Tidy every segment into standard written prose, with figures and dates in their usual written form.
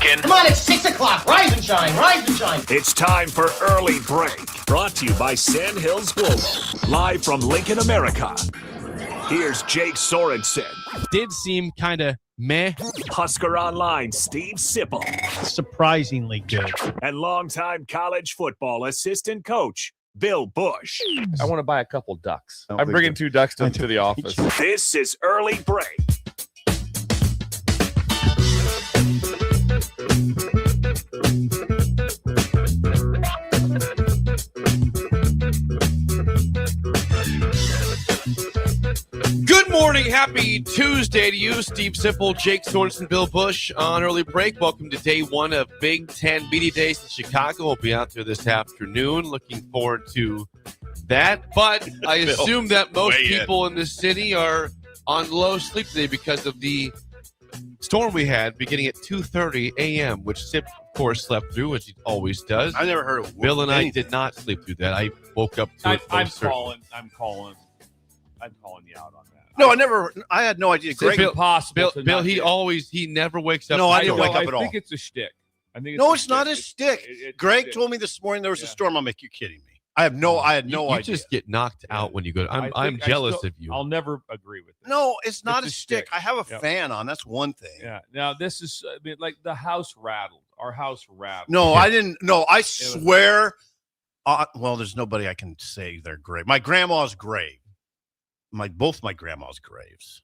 Lincoln. Come on, it's 6 o'clock. Rise and shine, rise and shine. It's time for Early Break. Brought to you by Sandhills Global. Live from Lincoln, America. Here's Jake Sorensen. Did seem kind of meh. Husker Online, Steve Sipple. Surprisingly good. And longtime college football assistant coach, Bill Busch. I want to buy a couple ducks. I'm bringing 2 ducks to the office. This is Early Break. Good morning. Happy Tuesday to you, Steve Sipple, Jake Sorensen, Bill Busch on Early Break. Welcome to day one of Big Ten Media Days in Chicago. We'll be out there this afternoon. Looking forward to that. But I assume that most people in the city are on low sleep today because of the storm we had beginning at 2:30 a.m., which Sip, of course, slept through, as he always does. I never heard of Bill and I did not sleep through that. I woke up to it. I'm calling you out on that. No, I had no idea. Greg, Bill, he never wakes up. No, I didn't wake up I at all. think it's a shtick. No, it's not a stick. Greg told me this morning there was a storm. I'm like, you kidding me? I had no You idea. just get knocked out when you go. I'm jealous of you. I'll never agree with that. No, it's not It's a a stick. stick. I have a fan on. That's one thing. Yeah. Now this is like the house rattled. Our house rattled. No, I didn't. No, I swear. Well, there's nobody I can say their grave. My grandma's grave. Both my grandma's graves.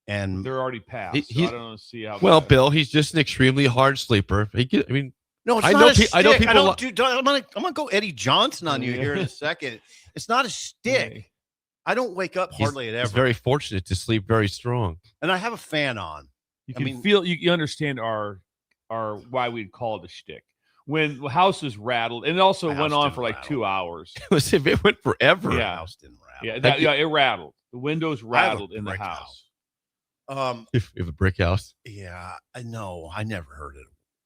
And They're already passed. So I don't see how. Well, Bill, he's just an extremely hard sleeper. no, it's I not know a stick. I know people. I'm gonna go Eddie Johnson on you here in a second. It's not a stick. I don't wake up hardly at ever. He's very fortunate to sleep very strong. And I have a fan on. You can feel. You understand our why we'd call it a shtick. When the house is rattled, and it also went on for like 2 hours. It went forever. The Yeah. house didn't rattle. Yeah, it rattled. The windows rattled in the brick house. If you have a brick house. Yeah, I know. I never heard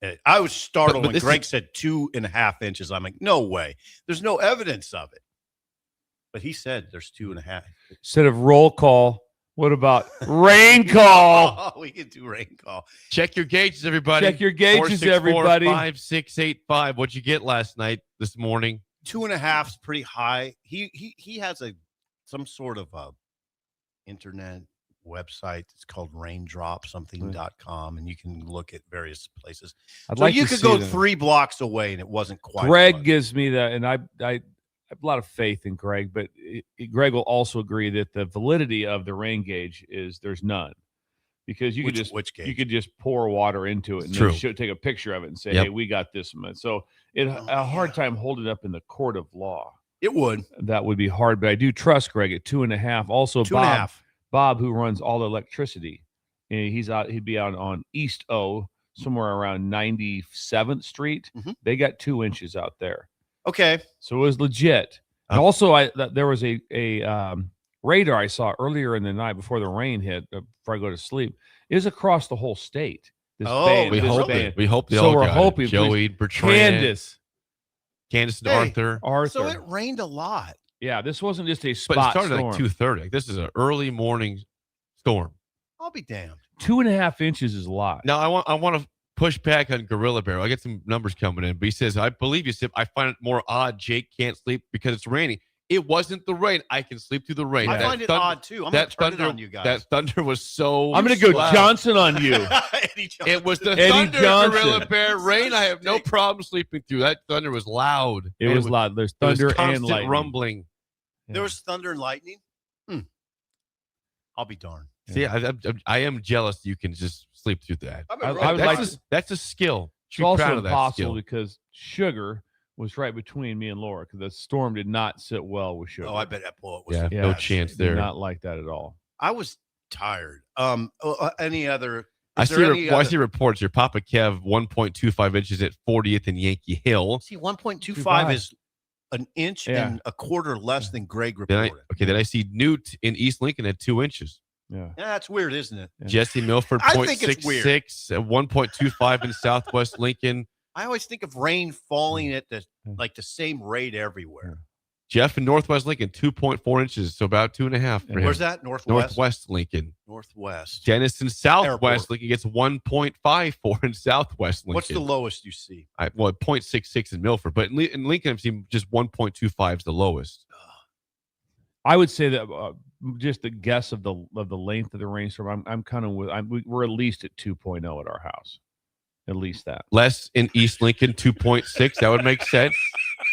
it. I was startled when Greg said 2.5 inches. I'm like, no way. There's no evidence of it. But he said there's 2.5. Instead of roll call, what about rain call? Oh, we can do rain call. Check your gauges, everybody. Check your gauges, everybody. 5685. What'd you get this morning? 2.5 is pretty high. He has some sort of a internet website. It's called raindropsomething.com, and you can look at various places. You could go 3 blocks away and it wasn't quite. Greg gives me that, and I have a lot of faith in Greg, but Greg will also agree that the validity of the rain gauge is there's none, because you could just pour water into it and then take a picture of it and say, hey, we got this much. So a hard time holding up in the court of law. It would. That would be hard, but I do trust Greg at 2.5. Also, 2.5. Bob, who runs all the electricity, he'd be out on East O, somewhere around 97th Street. Mm-hmm. They got 2 inches out there. Okay. So it was legit. And also, there was a radar I saw earlier in the night before the rain hit, before I go to sleep. It was across the whole state. We hope they so all we're got hoping. it. Joey, Bertrand, Candace, and Arthur. So it rained a lot. Yeah, this wasn't just a spot But it started storm. like 2:30. This is an early morning storm. I'll be damned. 2.5 inches is a lot. Now I want to push back on Gorilla Bear. I get some numbers coming in, but he says, I believe you, Sip. I find it more odd Jake can't sleep because it's raining. It wasn't the rain. I can sleep through the rain. I find it odd too. I'm going to turn it on you guys. That thunder was so I'm going to go loud. Johnson on you. It was the Eddie thunder, Johnson. Gorilla Bear. Rain, I have no problem sleeping through. That thunder was loud. It was loud. There's thunder and lightning. Rumbling. Yeah. There was thunder and lightning? I'll be darned. See, I am jealous you can just sleep through that. That's a skill. It's also impossible because Sugar was right between me and Laura, because the storm did not sit well with Sugar. Oh, I bet that bullet was. Yeah, no chance there. Did not like that at all. I was tired. Any other? I see reports here. Papa Kev, 1.25 inches at 40th and Yankee Hill. See, 1.25 is an inch and a quarter less than Greg reported. Then I see Newt in East Lincoln at 2 inches. Yeah, that's weird, isn't it? Yeah. Jesse Milford, 0.66 at 1.25 in Southwest Lincoln. I always think of rain falling at the same rate everywhere. Jeff in Northwest Lincoln, 2.4 inches, so about 2.5 for him. Where's that? Northwest? Northwest Lincoln. Northwest. Dennis in Southwest Airport. Lincoln gets 1.54 in Southwest Lincoln. What's the lowest you see? 0.66 in Milford, but in Lincoln, I've seen just 1.25 is the lowest. I would say that just a guess of the length of the rainstorm. I'm kind of we're at least at 2.0 at our house, at least that. Less in East Lincoln, 2.6. That would make sense.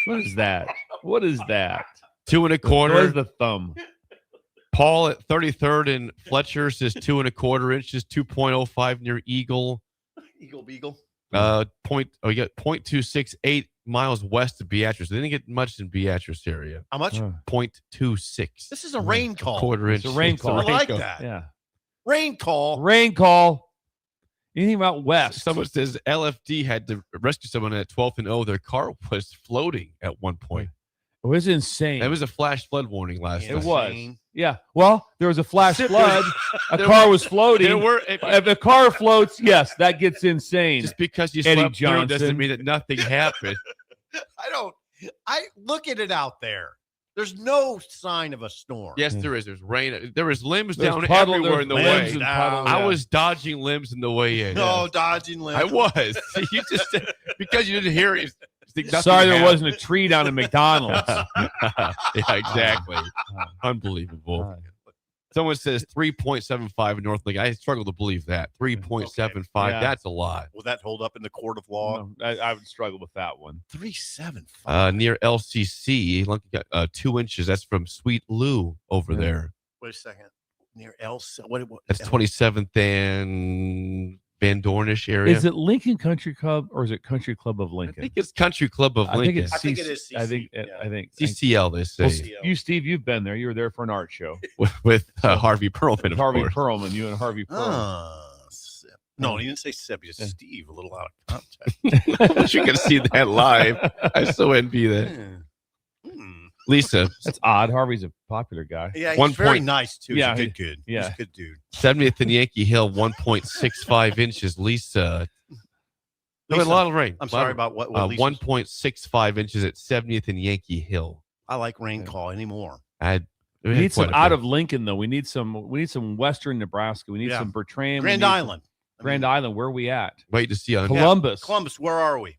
What is that? What is that? 2.25. Where's the thumb? Paul at 33rd and Fletcher says 2.25 inches, 2.05 near Eagle. Eagle Beagle. You got 0.268 miles west of Beatrice. They didn't get much in Beatrice area. How much? 0.26. This is a rain call. Quarter inch. It's a rain call. I like that. Yeah. Rain call. Rain call. Anything about west? Someone says LFD had to rescue someone at 12th and 0. Their car was floating at one point. It was insane. It was a flash flood warning last night. It was. Yeah. Well, there was a flash flood. A car was floating. If a car floats, yes, that gets insane. Just because you Eddie slept through Johnson. doesn't mean that nothing happened. I look at it out there. There's no sign of a storm. Yes, there is. There's rain. There is limbs There's down puddle, everywhere in the limbs way. and puddle, I yeah. was dodging limbs in the way in. No, dodging limbs. I was. You just because you didn't hear it. Sorry, there wasn't a tree down at McDonald's. Yeah, exactly. Unbelievable. Someone says 3.75 in North Lincoln. I struggle to believe that. 3.75. Yeah. That's a lot. Will that hold up in the court of law? No, I would struggle with that one. 3.75. Near LCC, Lincoln got 2 inches. That's from Sweet Lou over there. Wait a second. Near what That's 27th and Van Dornish area. Is it Lincoln Country Club or is it Country Club of I Lincoln? think it's Country Club of I Lincoln. think it is CC. I think CCL, they say. Well, you, Steve, you've been there. You were there for an art show. with Harvey Perlman, of Harvey course. Perlman. You and Harvey Perlman. Sip. No, he didn't say Sip. He said Steve. A little out of context. I wish you could see that live. I so envy that. Lisa, That's odd. Harvey's a popular guy. Yeah, he's 1 very point- nice too. Yeah, He's a good. yeah. He's a good dude. 70th and Yankee Hill, 1.65 inches. Lisa, a Lisa, lot of rain. I'm sorry about what Lisa's- 1.65 inches at 70th and Yankee Hill. I like rain call anymore. We We need some out of Lincoln though. We need some western Nebraska. We need Yeah. some Bertram. Grand Island. Grand Island. Where are we at? Wait to see on Columbus. Columbus. Where are we?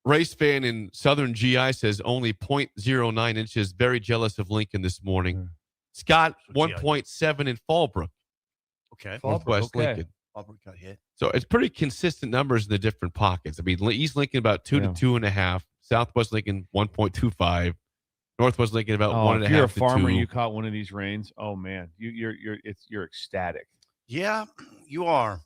Race fan in Southern GI says only 0.09 inches. Very jealous of Lincoln this morning. Scott, So 1.7 in Fallbrook, Okay. Northwest okay. Lincoln. Auburn got hit. So it's pretty consistent numbers in the different pockets. I mean, East Lincoln about 2 to 2.5, Southwest Lincoln 1.25, Northwest Lincoln about 1.5 if you're a to farmer, 2. you caught one of these rains. Oh man, you're ecstatic. Yeah, you are.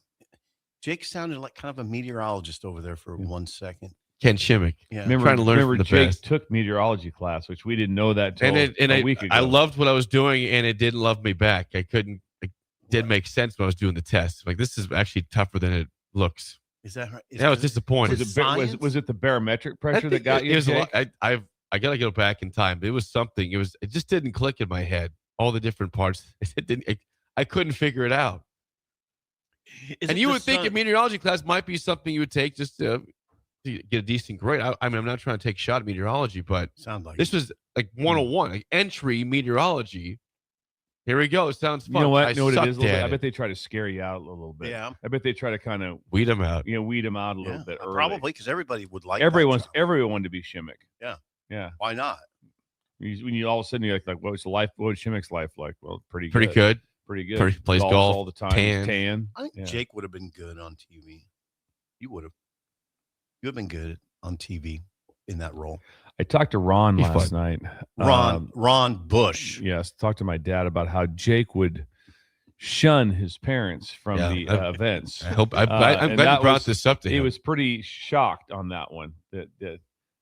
Jake sounded like kind of a meteorologist over there for 1 second. Ken Shimmick. Yeah. Trying to learn from the Jake best. took meteorology class, which we didn't know that till a week ago. I loved what I was doing, and it didn't love me back. I couldn't. It didn't make sense when I was doing the test. Like, this is actually tougher than it looks. Is that right? I was disappointed. Was it the barometric pressure that got you? It was a Jake? lot, I gotta go back in time. But it was something. It just didn't click in my head. All the different parts. It didn't. I couldn't figure it out. And you would think a meteorology class might be something you would take just to get a decent grade. I mean, I'm not trying to take a shot at meteorology, but sound like this was like 101, like entry meteorology. Here we go. It sounds fun. You know what? I You know what it is? sucked at I it. bet they try to scare you out a little bit. Yeah. I bet they try to kind of Weed them out. weed them out a little bit early. Probably because everybody would like everyone that to be Shimmick. Yeah. Yeah. Why not? When you all of a sudden you're like, what's Shimmick's life like? Well, pretty Pretty good. Pretty good. Plays golf all the time. tan. I think Jake would have been good on TV. You would have. You have been good on TV in that role. I talked to Ron He's last fun. night. Ron Busch. Yes, talked to my dad about how Jake would shun his parents from the events. I hope. I'm and glad that you brought was- this up to He him. was pretty shocked on that one. That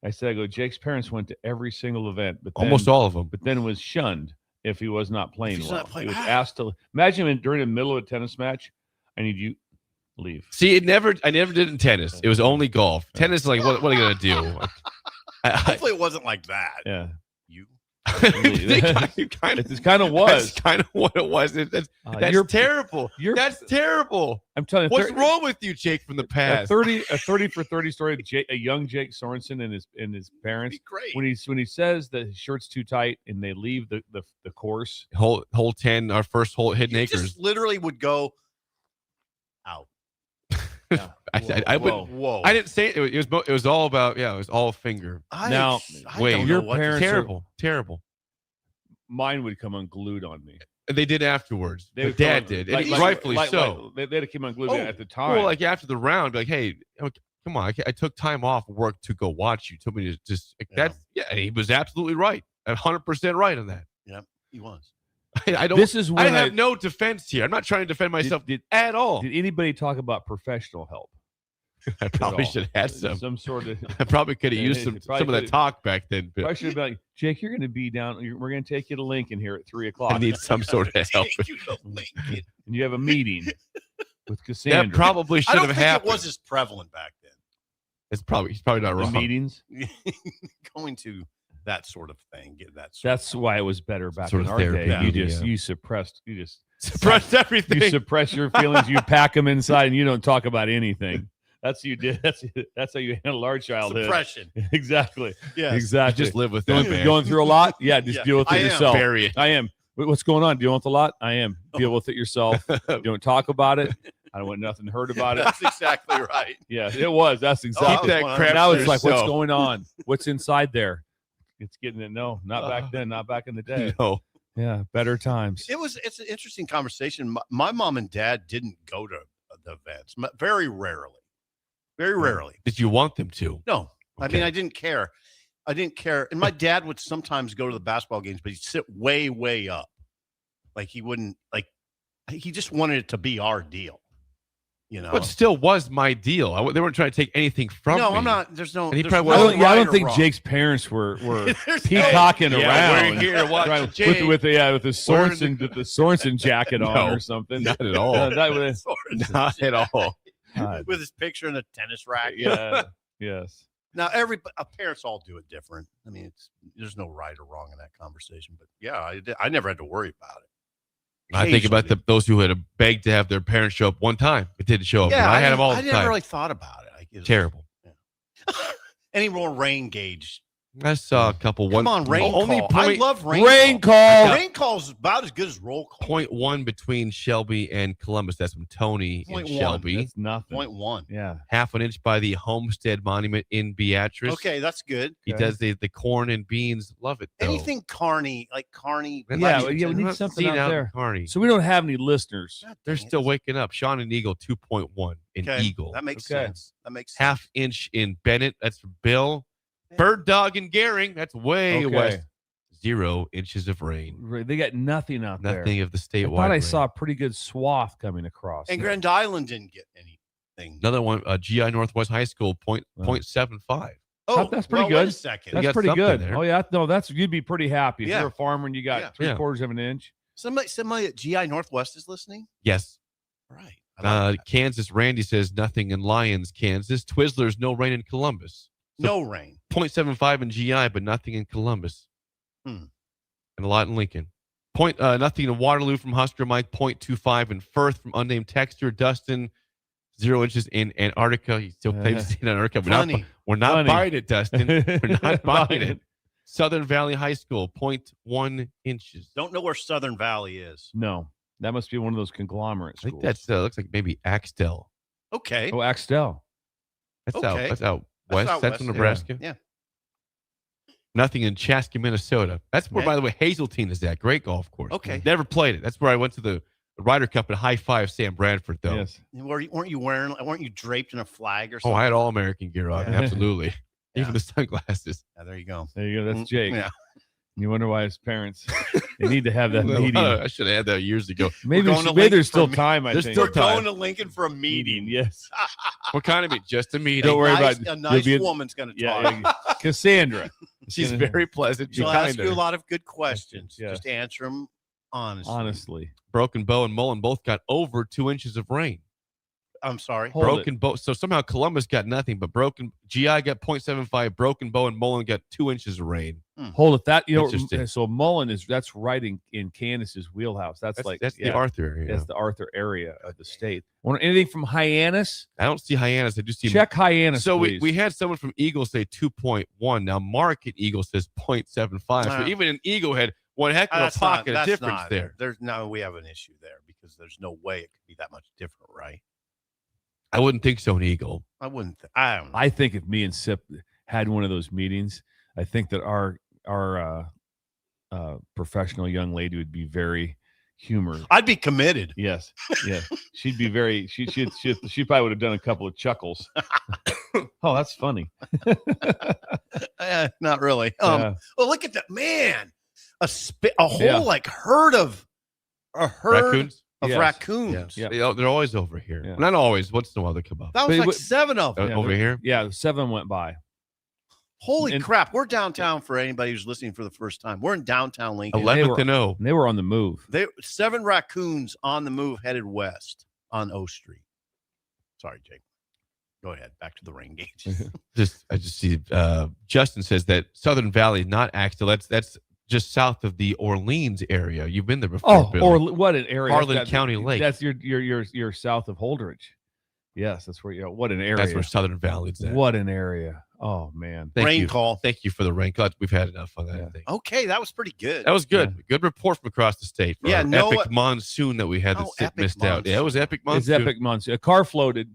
I said, I go, Jake's parents went to every single event, but then, Almost all of them. but then was shunned if he was not playing he's well. not playing- He was asked to imagine him during the middle of a tennis match. I need you leave. See, I never did it in tennis. It was only golf. Tennis is like, what are you gonna do? Hopefully it wasn't like that. Yeah. You. It kind of was. That's kind of what it was. That's terrible. That's terrible. I'm telling you. What's wrong with you, Jake, from the past? A 30 for 30 story. A young Jake Sorensen and his parents. Great. When he says that his shirt's too tight and they leave the course. Hole 10, our first hole at Hidden Acres. Just literally would go out. Yeah. Whoa. I didn't say it. It was all about, it was all finger. Your parents terrible. Mine would come unglued on me. And they did afterwards. Dad did. Rightfully so. They'd have come unglued at the time. Well, like after the round, like, hey, come on. I took time off work to go watch you. Told me to just, he was absolutely right. 100% right on that. Yep, he was. I have no defense here. I'm not trying to defend myself at all. Did anybody talk about professional help? I probably should have had some sort of. I probably could have used some of that talk back then. I should have been like, Jake, you're going to be down. We're going to take you to Lincoln here at 3:00. I need some sort of help. And you have a meeting with Cassandra. That probably should have happened. It was as prevalent back then. He's probably not wrong. Meetings going to that sort of thing. That's why it was better back in our day. Yeah. You suppressed everything. You suppress your feelings. You pack them inside, and you don't talk about anything. That's what you did. That's how you handle our childhood. Suppression. Exactly. Yes. Exactly. You just live with that. Going through a lot. Yeah. Just deal with it yourself. Bury it. I am. What's going on? Dealing with a lot? I am. Deal with it yourself. Don't talk about it. I don't want nothing heard about it. That's exactly right. Yeah, it was. That's exactly that crap. Now it's like, what's going on? What's inside there? It's getting it. No, not back then. Not back in the day. No. Yeah, better times. It's an interesting conversation. My mom and dad didn't go to the events very rarely. Very rarely. Did you want them to? No. Okay. I mean, I didn't care. And my dad would sometimes go to the basketball games, but he'd sit way, way up. Like he wouldn't, he just wanted it to be our deal. But still was my deal. They weren't trying to take anything from me. No, I'm not. There's no. And he there's probably no wasn't. right I don't or think wrong. Jake's parents were peacocking around. We're here watching Jake. with the Sorensen jacket on or something. Not at all. Not at all. With his picture in a tennis racket. Yeah. Yes. Now, parents all do it different. I mean, there's no right or wrong in that conversation. But yeah, I never had to worry about it. I think about those who had begged to have their parents show up one time, but didn't show up. Yeah, I had them all the time. I never really thought about it. Terrible. Yeah. Any more rain gauge? I saw a couple. Come on, rain call. I love rain call. Rain call's about as good as roll call. 0.1 between Shelby and Columbus. That's from Tony and Shelby. That's nothing. 0.1. Yeah. Half an inch by the Homestead Monument in Beatrice. Okay, that's good. He does the corn and beans. Love it, though. Anything carny, like carny. Yeah, we need something out there. Carny. So we don't have any listeners. They're still waking up. Sean and Eagle, 2.1 in Eagle. That makes sense. Half inch in Bennett. That's for Bill. Bird Dog and Gehring, that's way west. 0 inches of rain. They got nothing out there. Nothing of the statewide. I thought I rain. saw a pretty good swath coming across. And Grand Island didn't get anything. Another one, GI Northwest High School, 0.75. Oh, that's pretty good. Wait a second. That's pretty good. There. Oh yeah, no, you'd be pretty happy if you're a farmer and you got 3/4 of an inch. Somebody at GI Northwest is listening. Yes. Right. Kansas. Randy says nothing in Lyons, Kansas. Twizzlers, no rain in Columbus. So no rain. 0.75 in GI, but nothing in Columbus. And a lot in Lincoln. Nothing in Waterloo from Husker Mike. 0.25 in Firth from unnamed texter. Dustin, 0 inches in Antarctica. He still claims to see Antarctica. We're not buying it, Dustin. We're not buying it. Southern Valley High School, 0.1 inches. Don't know where Southern Valley is. No, that must be one of those conglomerate schools. I think that's looks like maybe Axtell. Okay. Oh, Axtell. That's out west, central Nebraska. Yeah. Nothing in Chaska, Minnesota. That's where, by the way, Hazeltine is at. Great golf course. Okay. Never played it. That's where I went to the Ryder Cup and high five Sam Bradford, though. Yes. Weren't you draped in a flag or something? Oh, I had all American gear on. Yeah. Absolutely. Even the sunglasses. Yeah, there you go. There you go. That's Jake. Yeah. You wonder why his parents they need to have that meeting. I should have had that years ago. Maybe there's still time. I think Still we're going to Lincoln for a meeting. Yes. What kind of meeting? Just a meeting. Don't worry about it. A nice woman's going to talk. Yeah, Cassandra. She's very pleasant. She'll ask you a lot of good questions. Yeah. Just answer them honestly. Honestly. Broken Bow and Mullen both got over 2 inches of rain. I'm sorry. Broken Bow. So somehow Columbus got nothing, but GI got 0.75. Broken Bow and Mullen got 2 inches of rain. Hold it. That so Mullen that's right in Candace's wheelhouse. That's the Arthur area. That's the Arthur area of the state. Want anything from Hyannis? I don't see Hyannis. I do see check Hyannis. So please. we had someone from Eagle say 2.1. Now Mark at Eagle says 0.75. So even in Eagle had one heck of a pocket of difference there. We have an issue there because there's no way it could be that much different, right? I wouldn't think so in Eagle. I wouldn't. I don't know. I think if me and Sip had one of those meetings, I think that our professional young lady would be very humorous. I'd be committed. Yes, yeah. She'd be very. She probably would have done a couple of chuckles. Oh, that's funny. Not really. Well, look at that, man. A whole herd of raccoons. Raccoons. Yeah. They're always over here. Yeah. Not always. Once in a while they come up. That was 7 of them over here. Yeah, 7 went by. Holy crap! We're downtown for anybody who's listening for the first time. We're in downtown Lincoln. 11th and O. They were on the move. 7 raccoons on the move, headed west on O Street. Sorry, Jake. Go ahead. Back to the rain gauge. I just see. Justin says that Southern Valley, not Axtell. That's just south of the Orleans area. You've been there before. Or what an area! Harlan County Lake. That's you're south of Holdridge. Yes, that's where what an area. That's where Southern Valley's at. What an area. Oh man. Rain call. Thank you for the rain call. We've had enough on that. Yeah. Okay, that was pretty good. That was good. Yeah. Good report from across the state. For epic monsoon that we had that missed monsoon. out. Yeah, it was epic monsoon. It's epic monsoon. A car floated.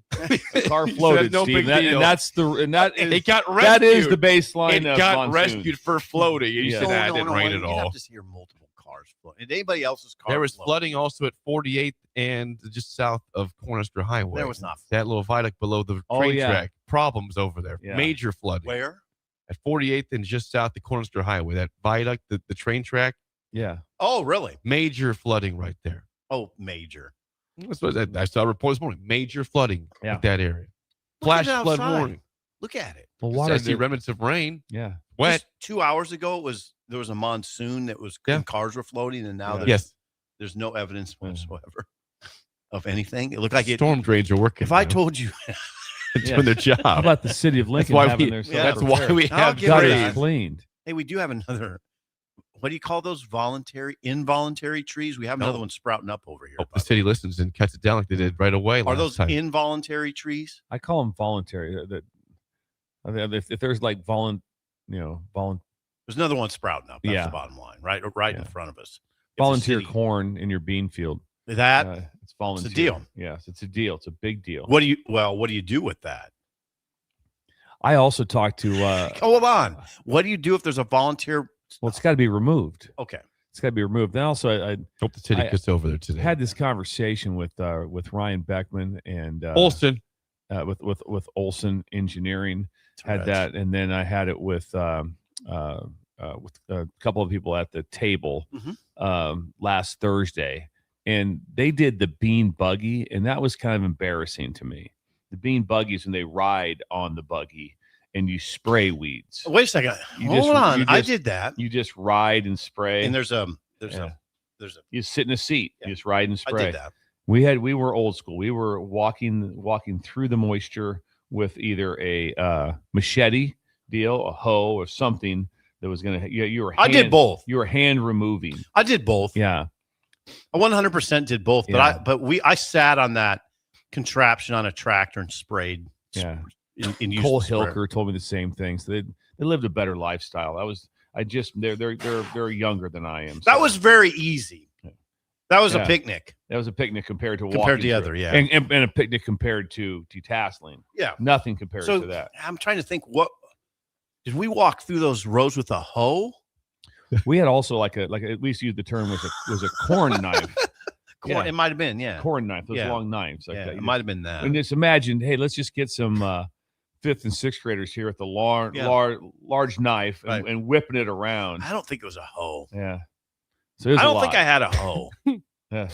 A car floated. No Steve. big deal. It got rescued. That is the baseline. It got rescued for floating. You said that didn't rain at all. You have to hear multiple cars flooding. Did anybody else's car? There was flooding also at 48th and just south of Cornerster Highway. There was not that little viaduct below the train track. Problems over there. Yeah. Major flooding. Where? At 48th and just south of Cornerster Highway, that viaduct, the train track. Yeah. Oh, really? Major flooding right there. Oh, major. That's what I saw a report this morning. Major flooding in that area. Flash flood warning. Look at it. Well, water. I see remnants of rain. Yeah. Wet. Just 2 hours ago, there was a monsoon that was cars were floating, and now there's no evidence whatsoever of anything. It looked like storm drains are working. If I told you. Doing their job. How about the city of Lincoln having their that's why we have gutters cleaned. Hey, we do have another. What do you call those? Involuntary trees? We have another one sprouting up over here. Hope the city listens and cuts it down like they did right away. Are those involuntary trees? I call them voluntary. If there's like there's another one sprouting up. That's the bottom line, right in front of us. Volunteer corn in your bean field. It's volunteer. It's a deal. Yes, it's a deal. It's a big deal. What do you do with that? I also talked to hold on. What do you do if there's a volunteer? Well, it's got to be removed. Okay. It's got to be removed. And also I hope the city gets over there today. Had this conversation with Ryan Beckman and Olson. With Olson Engineering. Had that, and then I had it with a couple of people at the table last Thursday. And they did the bean buggy, and that was kind of embarrassing to me. The bean buggies, and they ride on the buggy, and you spray weeds. Wait a second. Hold on. I did that. You just ride and spray. And there's a. You sit in a seat. You just ride and spray. I did that. We were old school. We were walking through the moisture with either a machete deal, a hoe, or something that was going to. You were. I did both. You were hand removing. I did both. Yeah. I 100% did both, I sat on that contraption on a tractor and sprayed. Yeah. And Cole Hilker told me the same thing. So they lived a better lifestyle. They're younger than I am. So. That was very easy. That was a picnic. That was a picnic compared to the other, and a picnic compared to tasseling. Yeah, nothing compared to that. I'm trying to think. What did we walk through those rows with a hoe? We had also we used to use the term was a corn knife. It might have been, corn knife. Those long knives. It might have been that. And just imagine, hey, let's just get some 5th and 6th graders here with the large knife and whipping it around. I don't think it was a hoe. Yeah. So I don't think I had a hoe. Yeah.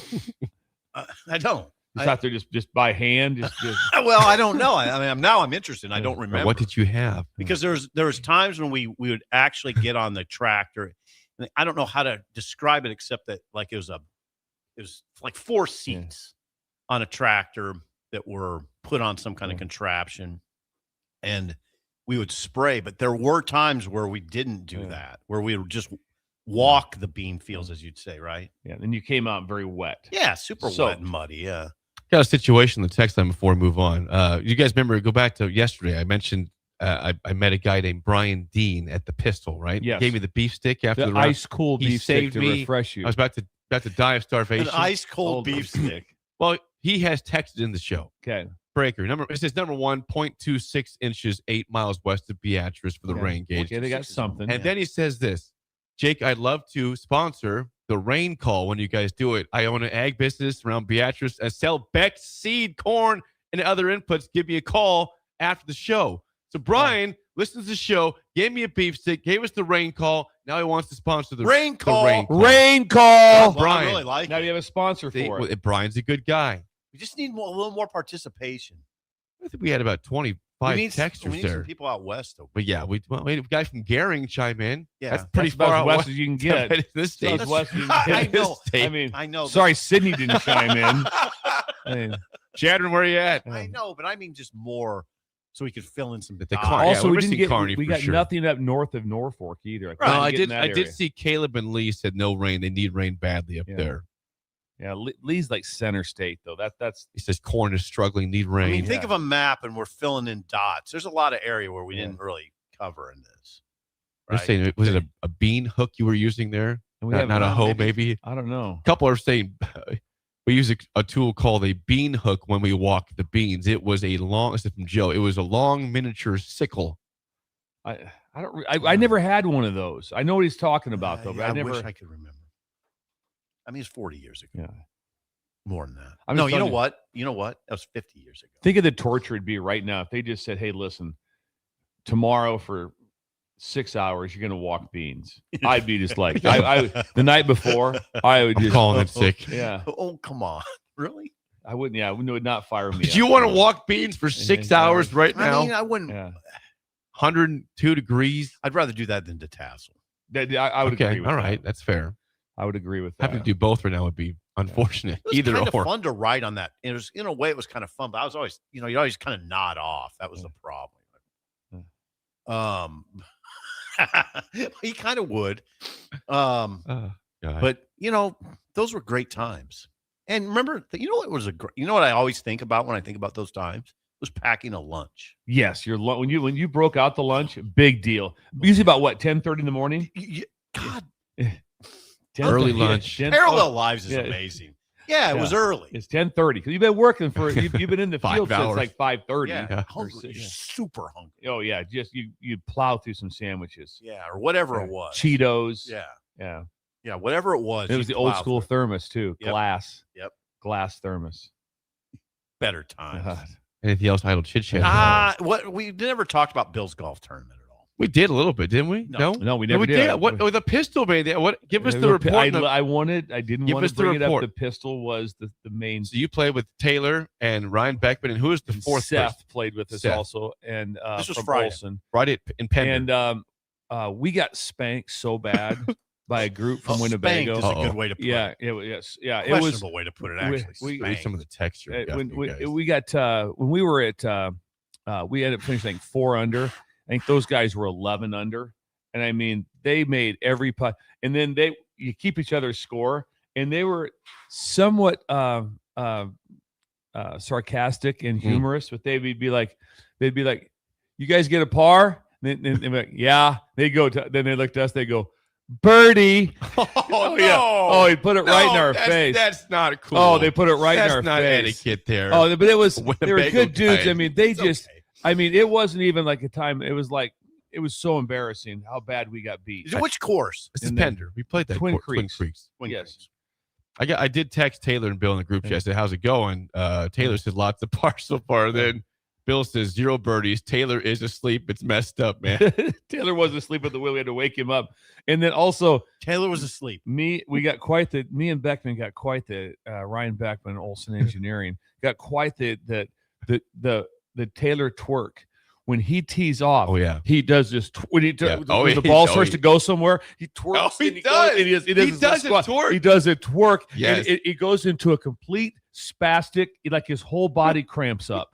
I don't. Just out there, just by hand. Just... Well, I don't know. I mean, now I'm interested. I don't remember. What did you have? Because there was times when we would actually get on the tractor. And I don't know how to describe it except that it was like 4 seats on a tractor that were put on some kind of contraption, and we would spray. But there were times where we didn't do that, where we would just walk the bean fields, as you'd say, right? Yeah. Then you came out very wet. Yeah, super wet and muddy. Yeah. Got a situation in the text line before we move on. You guys remember? Go back to yesterday. I mentioned I met a guy named Brian Dean at the Pistol. Right? Yes. He gave me the beef stick after the ice cold he beef stick saved to me. refresh you. I was about to die of starvation. An ice cold beef stick. Well, he has texted in the show. Okay. Breaker it says number 1, 0.26 inches, 8 miles west of Beatrice for the rain gauge. Okay, they got something. And then he says this, Jake, I'd love to sponsor the rain call when you guys do it. I own an ag business around Beatrice. I sell Beck's seed, corn, and other inputs. Give me a call after the show. So Brian listens to the show, gave me a beef stick, gave us the rain call. Now he wants to sponsor the rain call. Rain call. Well, Brian. I really like Now it. you have a sponsor for it. Brian's a good guy. We just need a little more participation. I think we had about 25 texters we need there. some people out west. Though. But yeah, we had a guy from Gehring chime in. Yeah, that's pretty That's about far as out west as you can get. in this state. As west as you I can get. know. State. I mean, I know. sorry, Sydney didn't chime in. I mean, Chadron, where are you at? I know, but I mean just more so we could fill in some. The dots. car- also, we're we didn't missing get. Kearney We for got sure. nothing up north of Norfolk either. No, I couldn't get in that did area. see Caleb and Lee said no rain. They need rain badly up Yeah. there. Yeah, Lee's like center state though. That's He says corn is struggling, need I rain. mean, think of a map and we're filling in dots. There's a lot of area where we didn't really cover in this. They're saying, was it a bean hook you were using there? and we Not, have not a hoe, maybe. I don't know. A couple are saying we use a tool called a bean hook when we walk the beans. It was a long, this is from Joe. It was a long miniature sickle. I never had one of those. I know what he's talking about though, but I never. wish I could remember. I mean, it's 40 years ago. Yeah. More than that. I'm No, just you know telling what? You know what? That was 50 years ago. Think of the torture it'd be right now if they just said, "Hey, listen, tomorrow for 6 hours, you're going to walk beans." I'd be just like, I the night before, I would I'm just calling it sick. Yeah, Oh, come on. Really? I wouldn't. Yeah, it would not fire me. Do you want to walk beans for 6 hours right now? I mean, I wouldn't. Yeah, 102 degrees. I'd rather do that than detassel. I would Okay, agree with all that. right, that's fair. I would agree with that. Having to do both right now would be unfortunate. It was Either kind of or. fun to ride on that. It was, in a way, it was kind of fun, but I was always, you always kind of nod off. That was the problem. He kind of would. God. But those were great times. And remember, what what I always think about when I think about those times was packing a lunch. Yes, when you broke out the lunch, big deal. Usually about what 10:30 in the morning. God, Early lunch. Parallel Lives is amazing. Yeah, it was early. It's 10:30 because you've been working for you've been in the 5 field since hours. like 5:30. Yeah, hungry, super hungry. Oh yeah, just you plow through some sandwiches. Yeah, or whatever it was. Cheetos. Yeah, yeah. whatever it was. It was the old school thermos too. Yep. Glass. Yep. Glass thermos. Better times. God. Anything else idle chit chat? What we never talked about Bill's golf tournament at all. We did a little bit, didn't we? No, we never we did. What the pistol made? What? Give us the report. I didn't Give want us to the bring it up. report. The pistol was the main. So you played with Taylor and Ryan Beckman, and who was the fourth? Seth person? played with us Seth. also, and This was from Friday. Olson. Friday in Pender. And we got spanked so bad by a group from Winnebago. Spanked is a good way to put Yeah, it. it was. It was. Questionable way to put it. Actually, Read some of the text. When we got when we were at we ended up finishing like 4 under. I think those guys were 11 under, and I mean they made every putt. And then you keep each other's score, and they were somewhat sarcastic and humorous, but they'd be like, "You guys get a par?" And they'd be like, "Yeah." They go. Then they looked at us. They go, "Birdie." Oh, yeah. Oh, he put it right in our face. That's not cool. Oh, they put it right in our That's not face. etiquette there. Oh, but it was. They were Winnebago good dudes. guys. I mean, they It's just. okay. I mean, it wasn't even like a time. It was so embarrassing how bad we got beat. Which course? This is and then Pender. We played that Twin Twin Creeks. Creeks. Yes. I did text Taylor and Bill in the group chat. I said, "How's it going?" Taylor said, "Lots of pars so far." Then Bill says, 0 birdies. Taylor is asleep. It's messed up, man. Taylor wasn't asleep at the wheel. We had to wake him up. And then also Taylor was asleep. me and Beckman got quite the Ryan Beckman, Olson Engineering got quite the Taylor twerk. When he tees off, Oh yeah. he does this. When Yeah. the ball starts to go somewhere, he twerks. Oh, he and does. He does He his does squat. a twerk. He does a twerk. Yes. And it goes into a complete spastic, like his whole body cramps up.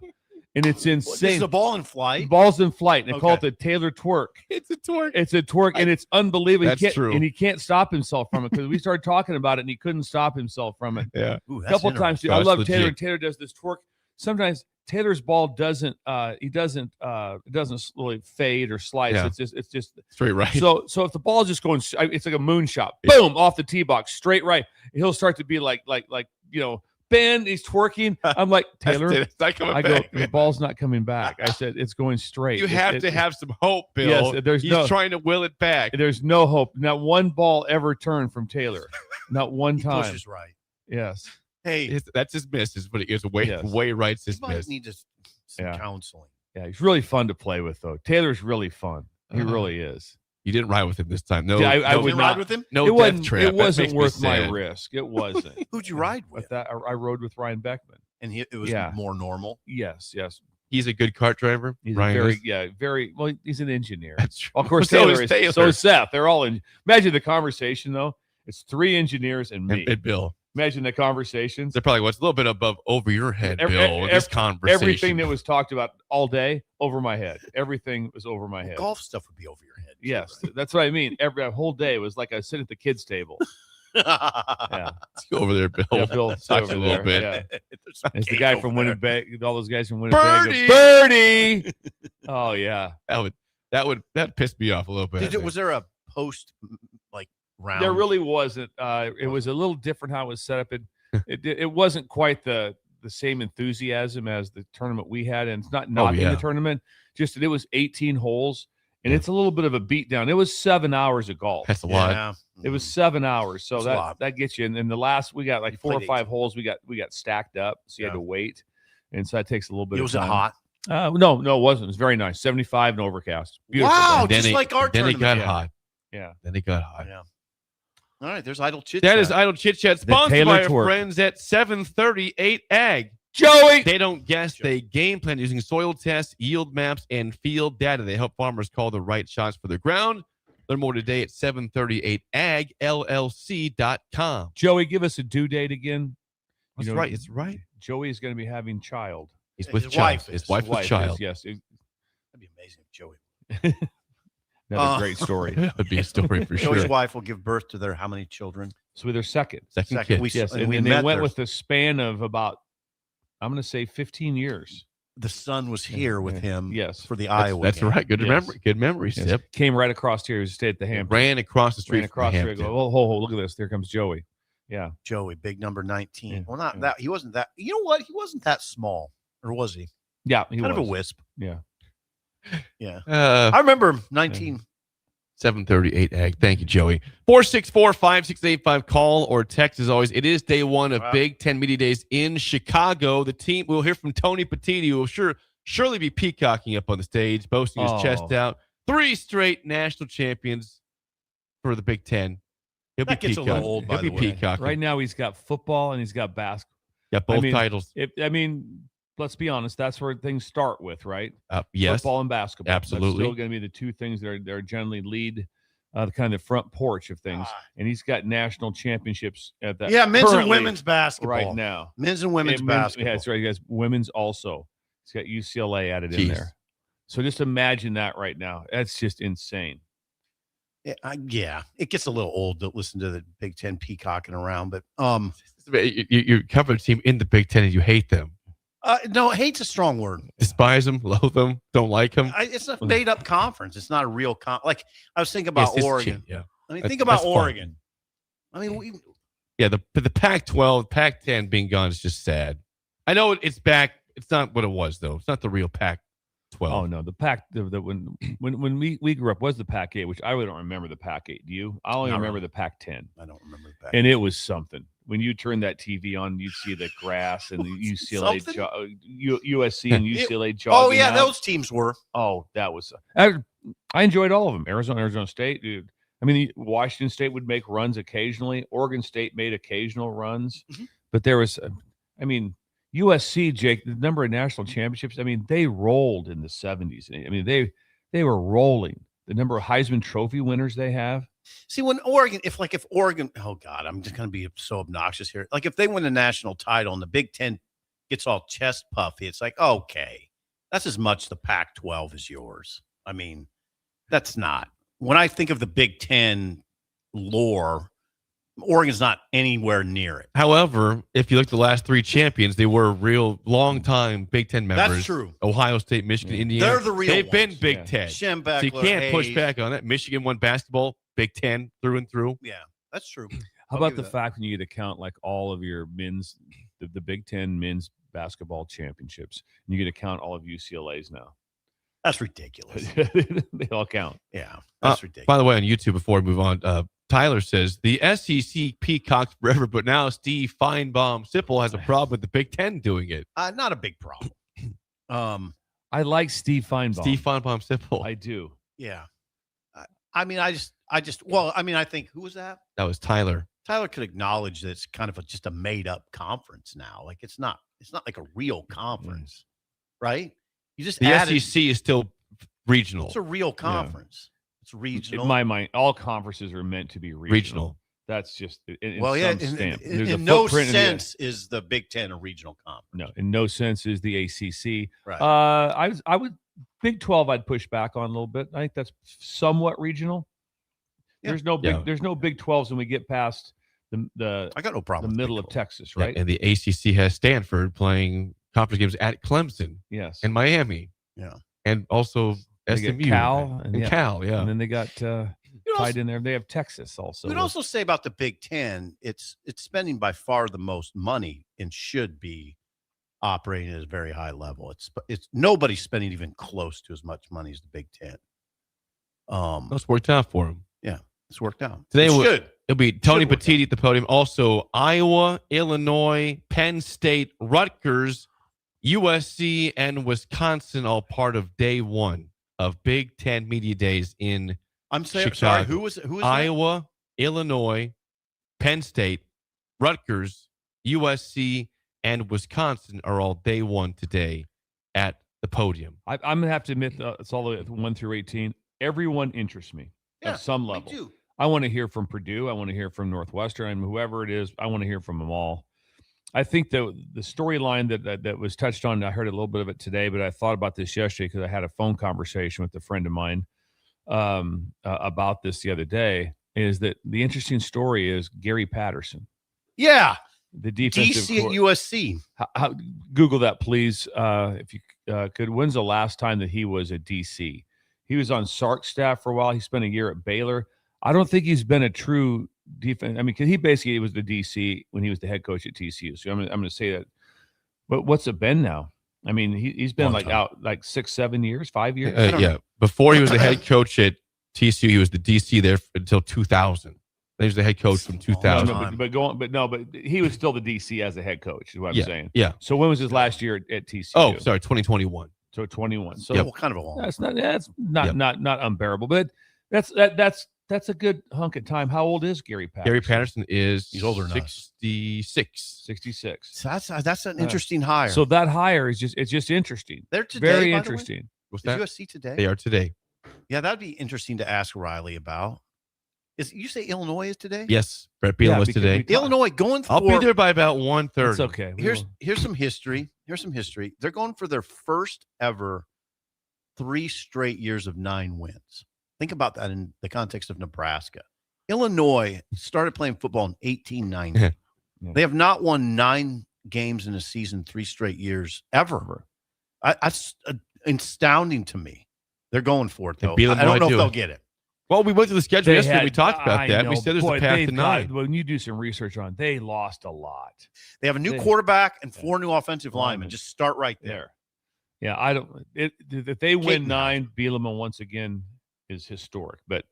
And it's insane. Is the ball in flight? The ball's in flight. And they call it the Taylor twerk. It's a twerk. It's a twerk, and it's unbelievable. That's true. And he can't stop himself from it because we started talking about it, and he couldn't stop himself from it. Yeah. Ooh, A couple times. I That's love legit. Taylor. Taylor does this twerk. Sometimes Taylor's ball doesn't really fade or slice. Yeah. It's just Straight right. So if the ball's just going, it's like a moonshot, boom, off the tee box, straight right. He'll start to be like Ben, he's twerking. I'm like, Taylor, It's not coming I go, back. the ball's not coming back. I said, it's going straight. You have to have some hope, Bill. Yes, He's trying to will it back. There's no hope. Not one ball ever turned from Taylor. Not one He time. pushes right. Yes. Hey, That's his miss. Is what it is. Way right's he his might miss. need some counseling. Yeah, he's really fun to play with, though. Taylor's really fun. He Uh-huh. really is. You didn't ride with him this time. No, Yeah, I no, would You not ride with him? no it death wasn't. trap. It That wasn't makes me worth my sad. risk. It wasn't. Who'd you ride with? But I rode with Ryan Beckman. And it was Yeah. more normal. Yes. He's a good kart driver. He's Ryan is. very well. He's an engineer. That's true. Of course, So Taylor is is. So is Seth. They're all in. Imagine the conversation though. It's 3 engineers and me. And Bill. Imagine the conversations. They're probly what's a little bit above over your head, Every- Bill. ev- This conversation. Everything that was talked about all day over my head. Everything was over my head. Golf stuff would be over your head. too, Yes, that's what I mean. Every whole day was like I was sitting at the kids' table. right? Yeah, Let's go over there, Bill. yeah Bill sit Talk over a little there. bit. Yeah. There's some It's the cake guy over from there. Winnipeg. All those guys from Winnipeg. Birdie! Oh yeah. That pissed me off a little bit. I think. Was there a post round? There really wasn't. It was a little different how it was set up. It wasn't quite the same enthusiasm as the tournament we had, and it's not in yeah. the tournament. Just that it was 18 holes, and it's a little bit of a beatdown. It was 7 hours of golf. That's a lot. Yeah. It was 7 hours, so That's a lot. that gets you. And then the last we got like You 4 or played 5 18. holes. We got stacked up, so you had Yeah. to wait, and so that takes a little bit. Was of it time. hot? No, it wasn't. It was very nice. 75 and overcast. Beautiful Wow, day. just like our Then it got tournament. hot. Yeah. Then it got hot. Yeah. All right, there's Idle Chit That Chat. is Idle Chit Chat, The sponsored Taylor by our Twerk. friends at 738 Ag. Joey. They don't guess, they game plan using soil tests, yield maps, and field data. They help farmers call the right shots for their ground. Learn more today at 738agllc.com. Joey, give us a due date again. That's right. It's right. Joey is going to be having child. He's His with wife child. is. His wife with child. Yes. That'd be amazing if Joey. Another great story. That would be a story for Joey's sure. wife will give birth to their how many children? So with their second. Second kid. Yes. and And, we and they met went their- with the span of about, I'm going to say 15 years. The son was here with him. Yes. For the Iowa. That's game. right. Good Yes. memory. Good memory, Yes. Sip. Came right across here. He stayed at the Hampton. Ran across the street. Ran across from here. Go, Hampton. oh, look at this. There comes Joey. Yeah. Joey, big number 19. Yeah, Well, not yeah. that. He wasn't that. You know what? He wasn't that small, or was he? Yeah. He Kind was. of a wisp. Yeah. Yeah. Uh, I remember him, 19. 738 Ag. Thank you, Joey. 464-5685. Call or text as always. It is day one of Wow. Big Ten Media Days in Chicago. The team, we'll hear from Tony Petiti, who will surely be peacocking up on the stage, boasting his chest out. 3 straight national champions for the Big Ten. He'll That be gets a little peacocking. old, by He'll the be way. peacocking. Right now he's got football and he's got basketball. Got both I mean, titles. Let's be honest. That's where things start with, right? Yes. Football and basketball. Absolutely. That's still going to be the two things that are generally lead the kind of front porch of things. And he's got national championships at that. Yeah, men's and currently women's basketball. right now. Men's and women's And basketball. Yeah, that's right. He has women's also. He's got UCLA added in Jeez. there. So just imagine that right now. That's just insane. Yeah, it gets a little old to listen to the Big Ten peacocking around, but You cover a team in the Big Ten and you hate them. no, hate's a strong word. Despise them, loathe them, don't like them. It's a made up conference. It's not a real like I was thinking about Yes, it's Oregon. cheap, yeah. I mean, That's- think about that's fun. Oregon. I mean, Yeah, the Pac-12, Pac-10 being gone is just sad. I know it's back. It's not what it was though. It's not the real Pac-12. Oh no, the Pac when we grew up was the Pac-8, which I really don't remember the Pac-8. Do you? I only Not remember really. the Pac-10, I don't remember that. and it was something. When you turn that TV on, you'd see the grass and the UCLA, Something? USC and UCLA jogging. Oh yeah, out. those teams were. Oh, that was. I enjoyed all of them. Arizona State, dude. I mean, Washington State would make runs occasionally. Oregon State made occasional runs, but there was, I mean, USC, Jake, the number of national championships. I mean, they rolled in the 70s. I mean, they were rolling. The number of Heisman Trophy winners they have. See, when if Oregon, oh God, I'm just going to be so obnoxious here. Like if they win the national title and the Big Ten gets all chest puffy, it's like, okay, that's as much the Pac-12 as yours. I mean, that's not. When I think of the Big Ten lore, Oregon's not anywhere near it. However, if you look at the last 3 champions, they were real long-time Big Ten members. That's true. Ohio State, Michigan, Indiana. They're the real They've been ones. Big Ten. Schembechler, So you can't push Hayes. back on it. Michigan won basketball, Big Ten through and through. Yeah, that's true. How I'll about give the you that. fact when you get to count like all of your the Big Ten men's basketball championships, and you get to count all of UCLA's now? That's ridiculous. They all count. Yeah, that's ridiculous. By the way, on YouTube, before we move on, Tyler says the SEC peacocks forever, but now Steve Feinbaum-Sipple has a problem with the Big Ten doing it. Not a big problem. I like Steve Feinbaum. Steve Feinbaum-Sipple. I do. Yeah. I mean, I think, who was that? That was Tyler. Tyler could acknowledge that it's kind of just a made up conference now. Like it's not like a real conference, right? You just The SEC is still regional. It's a real conference. It's regional. In my mind, all conferences are meant to be regional. That's just in some stamp. In no sense is the Big Ten a regional conference. No, in no sense is the ACC. Right. I would Big 12. I'd push back on a little bit. I think that's somewhat regional. Yeah. There's no Big 12s when we get past the I got no problem. the with middle Big of 12. Texas, right? Yeah, and the ACC has Stanford playing conference games at Clemson Yes. and Miami. Yeah. And also They get SMU. Cal and Cal, yeah. And then they got tied in there. They have Texas also. We'd also say about the Big Ten, it's spending by far the most money and should be operating at a very high level. It's nobody's spending even close to as much money as the Big Ten. That's worked out for him. Yeah, it's worked out. Today It it'll be Tony Should work Petiti at the podium. Also, Iowa, Illinois, Penn State, Rutgers, USC, and Wisconsin all part of day one of Big Ten Media Days in Sorry, Chicago. who was that? Iowa, Illinois, Penn State, Rutgers, USC, and Wisconsin are all day one today at the podium. I'm going to have to admit, it's all the way 1 through 18. Everyone interests me at some level. Me too. I want to hear from Purdue. I want to hear from Northwestern, and whoever it is. I want to hear from them all. I think the storyline that was touched on, I heard a little bit of it today, but I thought about this yesterday because I had a phone conversation with a friend of mine about this the other day, is that the interesting story is Gary Patterson. Yeah. The defensive DC at USC. Google that, please, if you could. When's the last time that he was at DC? He was on Sark's staff for a while. He spent a year at Baylor. I don't think he's been a true defense. I mean, because he basically was the DC when he was the head coach at TCU. So I'm going to say that. But what's it been now? I mean, he's been out 6, 7 years, 5 years. Yeah. Before he was the head coach at TCU, he was the DC there until 2000. He was the head coach from 2000. But he was still the DC as a head coach, is what I'm saying. Yeah. So when was his last year at TCU? Oh, sorry, 2021. So 21. So What kind of a long? That's not unbearable, but that's a good hunk of time. How old is Gary Patterson? Gary Patterson he's older than 66. 66. So that's an interesting hire. So that hire is just interesting. They're today, very by the way? interesting. What's Is that? USC today? They are today. Yeah, that'd be interesting to ask Riley about. You say Illinois is today? Yes, Brett Beal was today. Illinois going for. I'll be there by about 1:30. It's okay. Here's some history. They're going for their first ever 3 straight years of 9 wins. Think about that in the context of Nebraska. Illinois started playing football in 1890. Yeah. They have not won 9 games in a season 3 straight years ever. That's astounding to me. They're going for it, though. I don't know if they'll get it. Well, we went through the schedule yesterday. We talked about that. We said there's a path to 9. When you do some research on, they lost a lot. They have a new quarterback and 4 new offensive linemen. Just start right there. Yeah, I don't. If they win 9, Bielema once again is historic. But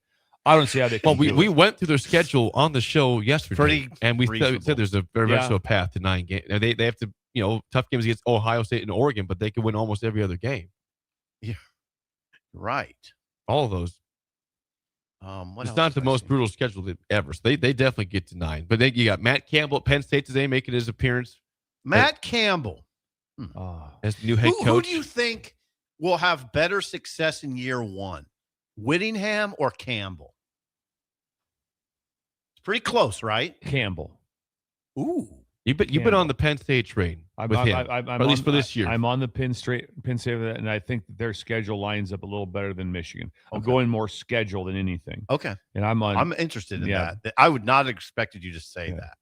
I don't see how they. We went through their schedule on the show yesterday, and we said there's a very much so a path to 9 games. They have to, tough games against Ohio State and Oregon, but they can win almost every other game. Yeah, right. All of those. It's not the most brutal schedule ever, so they definitely get to 9. But then you got Matt Campbell at Penn State today making his appearance. Matt Campbell as the new head coach. Who do you think will have better success in year 1, Whittingham or Campbell? Pretty close, right? Campbell. Ooh. You've been on the Penn State train with him, at least for this year. I'm on the Penn State with that, and I think their schedule lines up a little better than Michigan. I'm going more schedule than anything. Okay. And I'm interested in that. I would not have expected you to say that.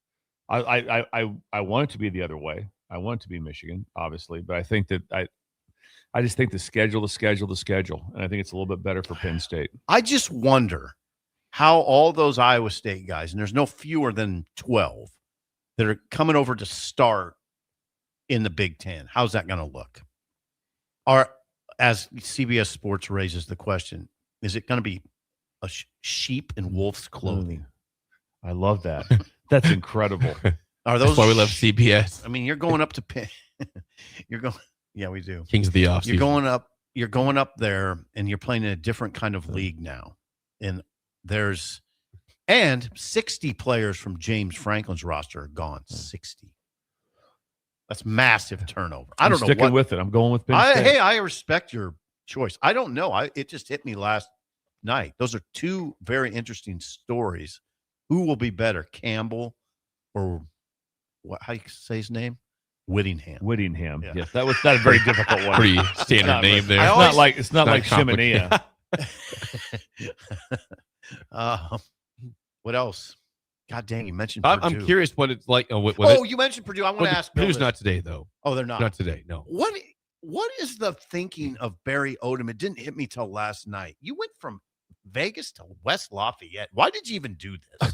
I want it to be the other way. I want it to be Michigan, obviously, but I think that I just think the schedule, and I think it's a little bit better for Penn State. I just wonder how all those Iowa State guys, and there's no fewer than 12, that are coming over to start in the Big Ten. How's that going to look? As CBS Sports raises the question, is it going to be a sheep in wolf's clothing? I love that. That's incredible. Are those? That's why we love CBS. I mean, you're going up to Penn. Yeah, we do. Kings of the offseason. You're going up there, and you're playing in a different kind of league now. And there's 60 players from James Franklin's roster are gone. 60. That's massive turnover. I don't know. Sticking with it. I'm going with Penn State. Hey, I respect your choice. I don't know. It just hit me last night. Those are two very interesting stories. Who will be better, Campbell or how you say his name? Whittingham. Yeah. Yes, that was not a very difficult one. Pretty standard name there. It's not like Chiminea. What else? God dang, you mentioned Purdue. Purdue. I'm curious what it's like. You mentioned Purdue. I want to ask. Purdue's not today, though. Oh, they're not. Not today. No. What is the thinking of Barry Odom? It didn't hit me till last night. You went from Vegas to West Lafayette. Why did you even do this?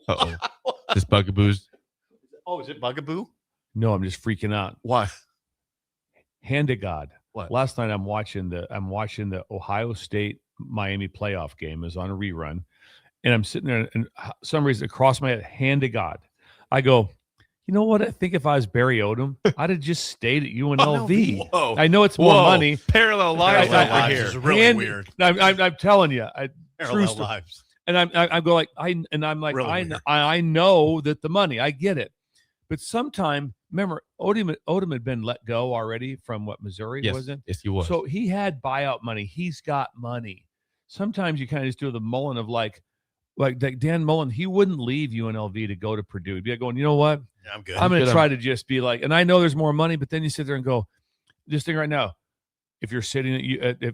Uh-oh. This bugaboos. Oh, is it bugaboo? No, I'm just freaking out. Why? Hand to God. What? Last night I'm watching the Ohio State Miami playoff game. Is on a rerun, and I'm sitting there, and for some reason across my head, hand to God, I go, you know what? I think if I was Barry Odom, I'd have just stayed at UNLV. Whoa. I know it's more money. Parallel lives over here. Is really weird. I'm telling you, Parallel lives. And I go like really I know that the money, I get it, but sometime remember Odom had been let go already from Missouri, wasn't? Yes, he was. So he had buyout money. He's got money. Sometimes you kind of just do the Mullen of like Dan Mullen. He wouldn't leave UNLV to go to Purdue. He'd be going, you know what? Yeah, I'm good. I'm going to try to just be like, and I know there's more money, but then you sit there and go, just think right now, if you're sitting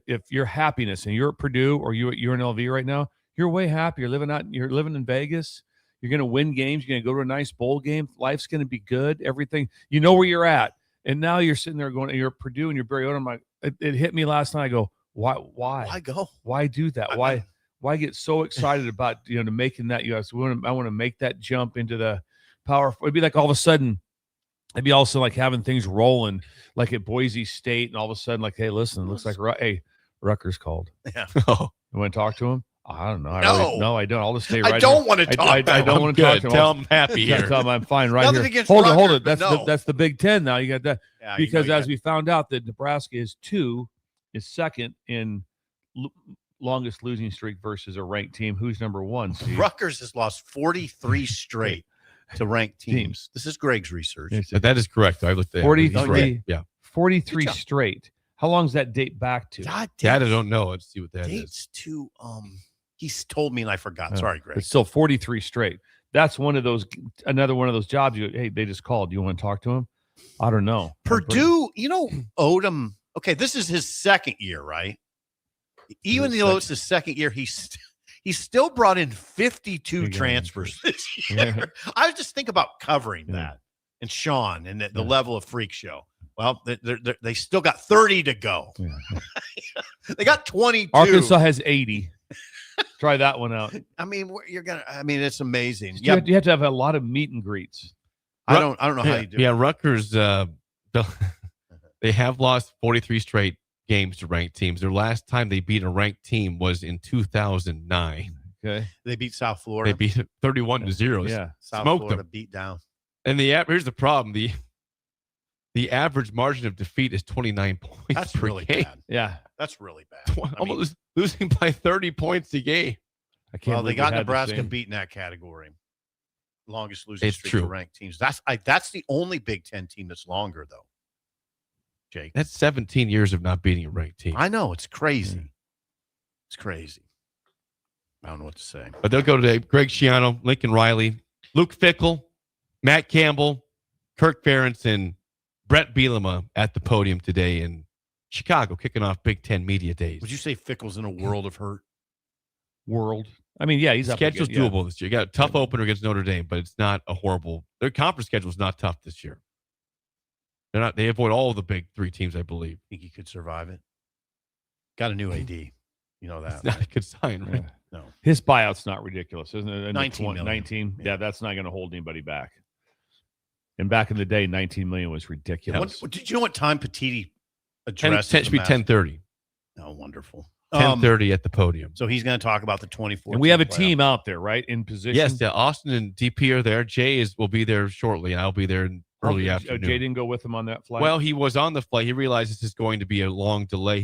if your happiness and you're at Purdue or you're at UNLV right now, you're way happy. You're living in Vegas. You're going to win games. You're going to go to a nice bowl game. Life's going to be good. Everything. You know where you're at. And now you're sitting there going, you're at Purdue and you're Barry Odom. It hit me last night. I go, why? Why go? Why do that? Why get so excited about, to making that? I want to make that jump into the power. It'd be like all of a sudden, it'd be also like having things rolling like at Boise State. And all of a sudden, like, hey, listen, it looks like, hey, Rutgers called. Yeah. You want to talk to him? I don't know. I don't. I'll just stay right I don't want to talk. I don't want to talk to him. Tell him happy here. Tell him I'm fine right Nothing here. against Hold Rutgers, it. That's the Big Ten now. You got that because as we found out that Nebraska is second in longest losing streak versus a ranked team. Who's number one? Steve? Rutgers has lost 43 straight to ranked teams. This is Greg's research. But that is correct. I looked at 43. Yeah, 43 straight. How long does that date back to? God, that I don't know. Let's see what that dates is. To he's told me and I forgot. Sorry, Greg. It's still 43 straight. That's another one of those jobs. Hey, they just called. You want to talk to him? I don't know. Purdue, Odom. Okay, this is his second year, right? Even though it's his second year, he still brought in 52 transfers this year. Yeah. I just think about covering that and Sean and the level of freak show. Well, they still got 30 to go. Yeah. They got 22. Arkansas has 80. Try that one out. I mean, it's amazing. You have to have a lot of meet and greets. I don't know how you do it. Yeah, Rutgers, they have lost 43 straight games to ranked teams. Their last time they beat a ranked team was in 2009. Okay. They beat South Florida. They beat 31-0. Yeah. South Smoked Florida them. beat down. And here's the problem. The average margin of defeat is 29 points That's per really game. bad. Yeah. That's really bad. Almost losing by 30 points a game. I can't. Well, they believe got had the Nebraska same. beat in that category. Longest losing It's streak true. for ranked teams. That's the only Big Ten team that's longer, though. Jake, That's 17 years of not beating a ranked team. I know it's crazy. It's crazy. I don't know what to say. But they'll go today. Greg Schiano, Lincoln Riley, Luke Fickell, Matt Campbell, Kirk Ferentz, and Brett Bielema at the podium today in Chicago, kicking off Big Ten Media Days. Would you say Fickell's in a world of hurt? I mean, yeah, he's schedule's doable this year. You got a tough opener against Notre Dame, but it's not a horrible. Their conference schedule is not tough this year. They're not. They avoid all of the big three teams, I believe. Think he could survive it? Got a new AD. You know that. It's not a good sign, right? No. His buyout's not ridiculous, isn't it? 19 million. 19? Yeah, that's not going to hold anybody back. And back in the day, 19 million was ridiculous. Did you know what time Petiti addressed? 10 should be 10:30. Oh, wonderful. 10:30 at the podium. So he's going to talk about the 24. And we have a team out there, right, in position? Yes, yeah. Austin and DP are there. Jay will be there shortly, and I'll be there in early afternoon. Jay didn't go with him on that flight? Well, he was on the flight. He realized this is going to be a long delay.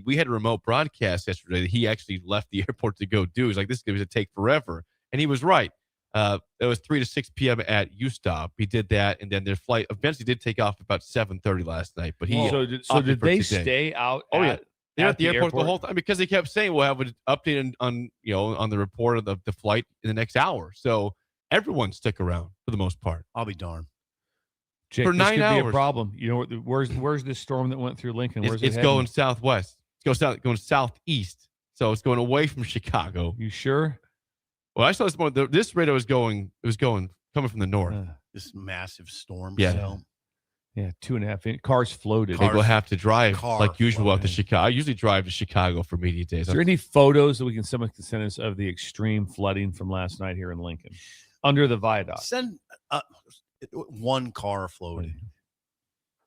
We had a remote broadcast yesterday that he actually left the airport to go do. He's like, this is going to take forever. And he was right. It was 3 to 6 p.m. at UStop. He did that, and then their flight eventually did take off about 7:30 last night. But he so did they stay out? Oh, yeah. They're at the airport the whole time because they kept saying we'll have an update on the report of the flight in the next hour. So everyone stuck around for the most part. I'll be darned. Jake, for 9 this could hours. be a problem. You know, where's this storm that went through Lincoln? It's going southwest. It's going southeast. So it's going away from Chicago. You sure? Well, I saw this morning. This radar was coming from the north. This massive storm. Yeah. Cell. Yeah, 2.5 inches. Cars floated. They will have to drive like usual out to floating. Chicago. I usually drive to Chicago for media days. Is there any photos that someone can send us of the extreme flooding from last night here in Lincoln under the viaduct? Send one car floating.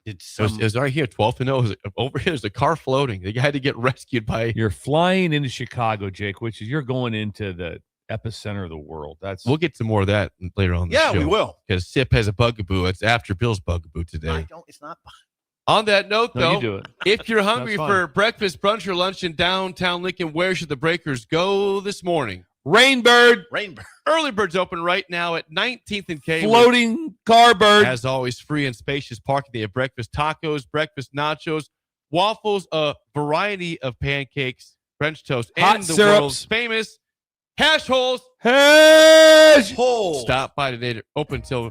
It was right here, 12 to 0. Over here, there's a car floating. They had to get rescued by. You're flying into Chicago, Jake, which is you're going into the epicenter of the world. We'll get to more of that later on. Yeah, we will. Because Sip has a bugaboo. It's after Bill's bugaboo today. It's not. On that note, though, you do it. if you're hungry for breakfast, brunch, or lunch in downtown Lincoln, where should the Breakers go this morning? Rainbird. Early Bird's open right now at 19th and K. Floating car bird. As always, free and spacious parking. They have breakfast tacos, breakfast nachos, waffles, a variety of pancakes, French toast, hot and the syrups. world's famous hash holes. Hash holes. Stop by today. They're open until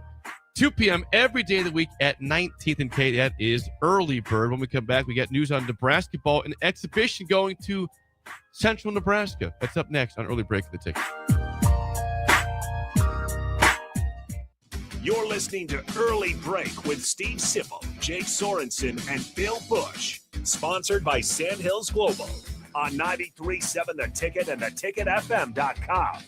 2 p.m. every day of the week at 19th and K. That is Early Bird. When we come back, we got news on Nebraska ball, an exhibition going to Central Nebraska. That's up next on Early Break of the Ticket. You're listening to Early Break with Steve Sipple, Jake Sorensen, and Bill Busch. Sponsored by Sandhills Global on 93.7 The Ticket and theticketfm.com.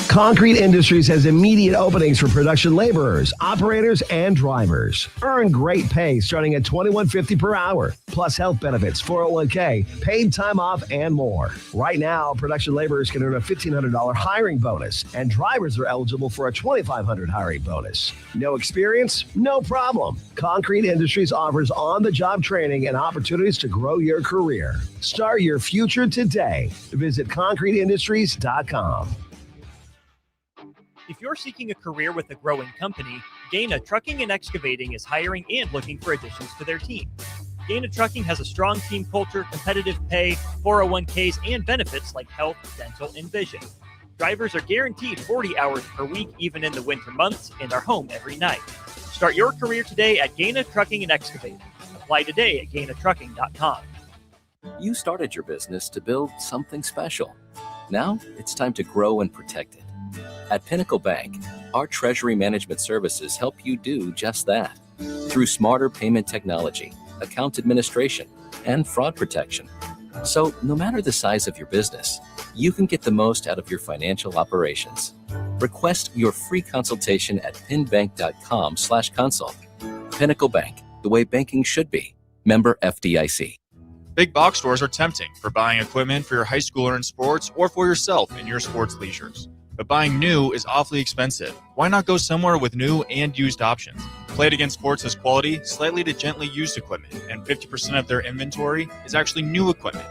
Concrete Industries has immediate openings for production laborers, operators, and drivers. Earn great pay starting at $21.50 per hour, plus health benefits, 401k, paid time off, and more. Right now, production laborers can earn a $1,500 hiring bonus, and drivers are eligible for a $2,500 hiring bonus. No experience? No problem. Concrete Industries offers on-the-job training and opportunities to grow your career. Start your future today. Visit concreteindustries.com. If you're seeking a career with a growing company, Gaina Trucking and Excavating is hiring and looking for additions to their team. Gaina Trucking has a strong team culture, competitive pay, 401ks, and benefits like health, dental, and vision. Drivers are guaranteed 40 hours per week, even in the winter months, and are home every night. Start your career today at Gaina Trucking and Excavating. Apply today at GainaTrucking.com. You started your business to build something special. Now it's time to grow and protect it. At Pinnacle Bank, our treasury management services help you do just that. Through smarter payment technology, account administration, and fraud protection. So no matter the size of your business, you can get the most out of your financial operations. Request your free consultation at pinbank.com/consult. Pinnacle Bank, the way banking should be. Member FDIC. Big box stores are tempting for buying equipment for your high schooler in sports or for yourself in your sports leisures. But buying new is awfully expensive. Why not go somewhere with new and used options? Play It Again Sports has quality, slightly to gently used equipment, and 50% of their inventory is actually new equipment.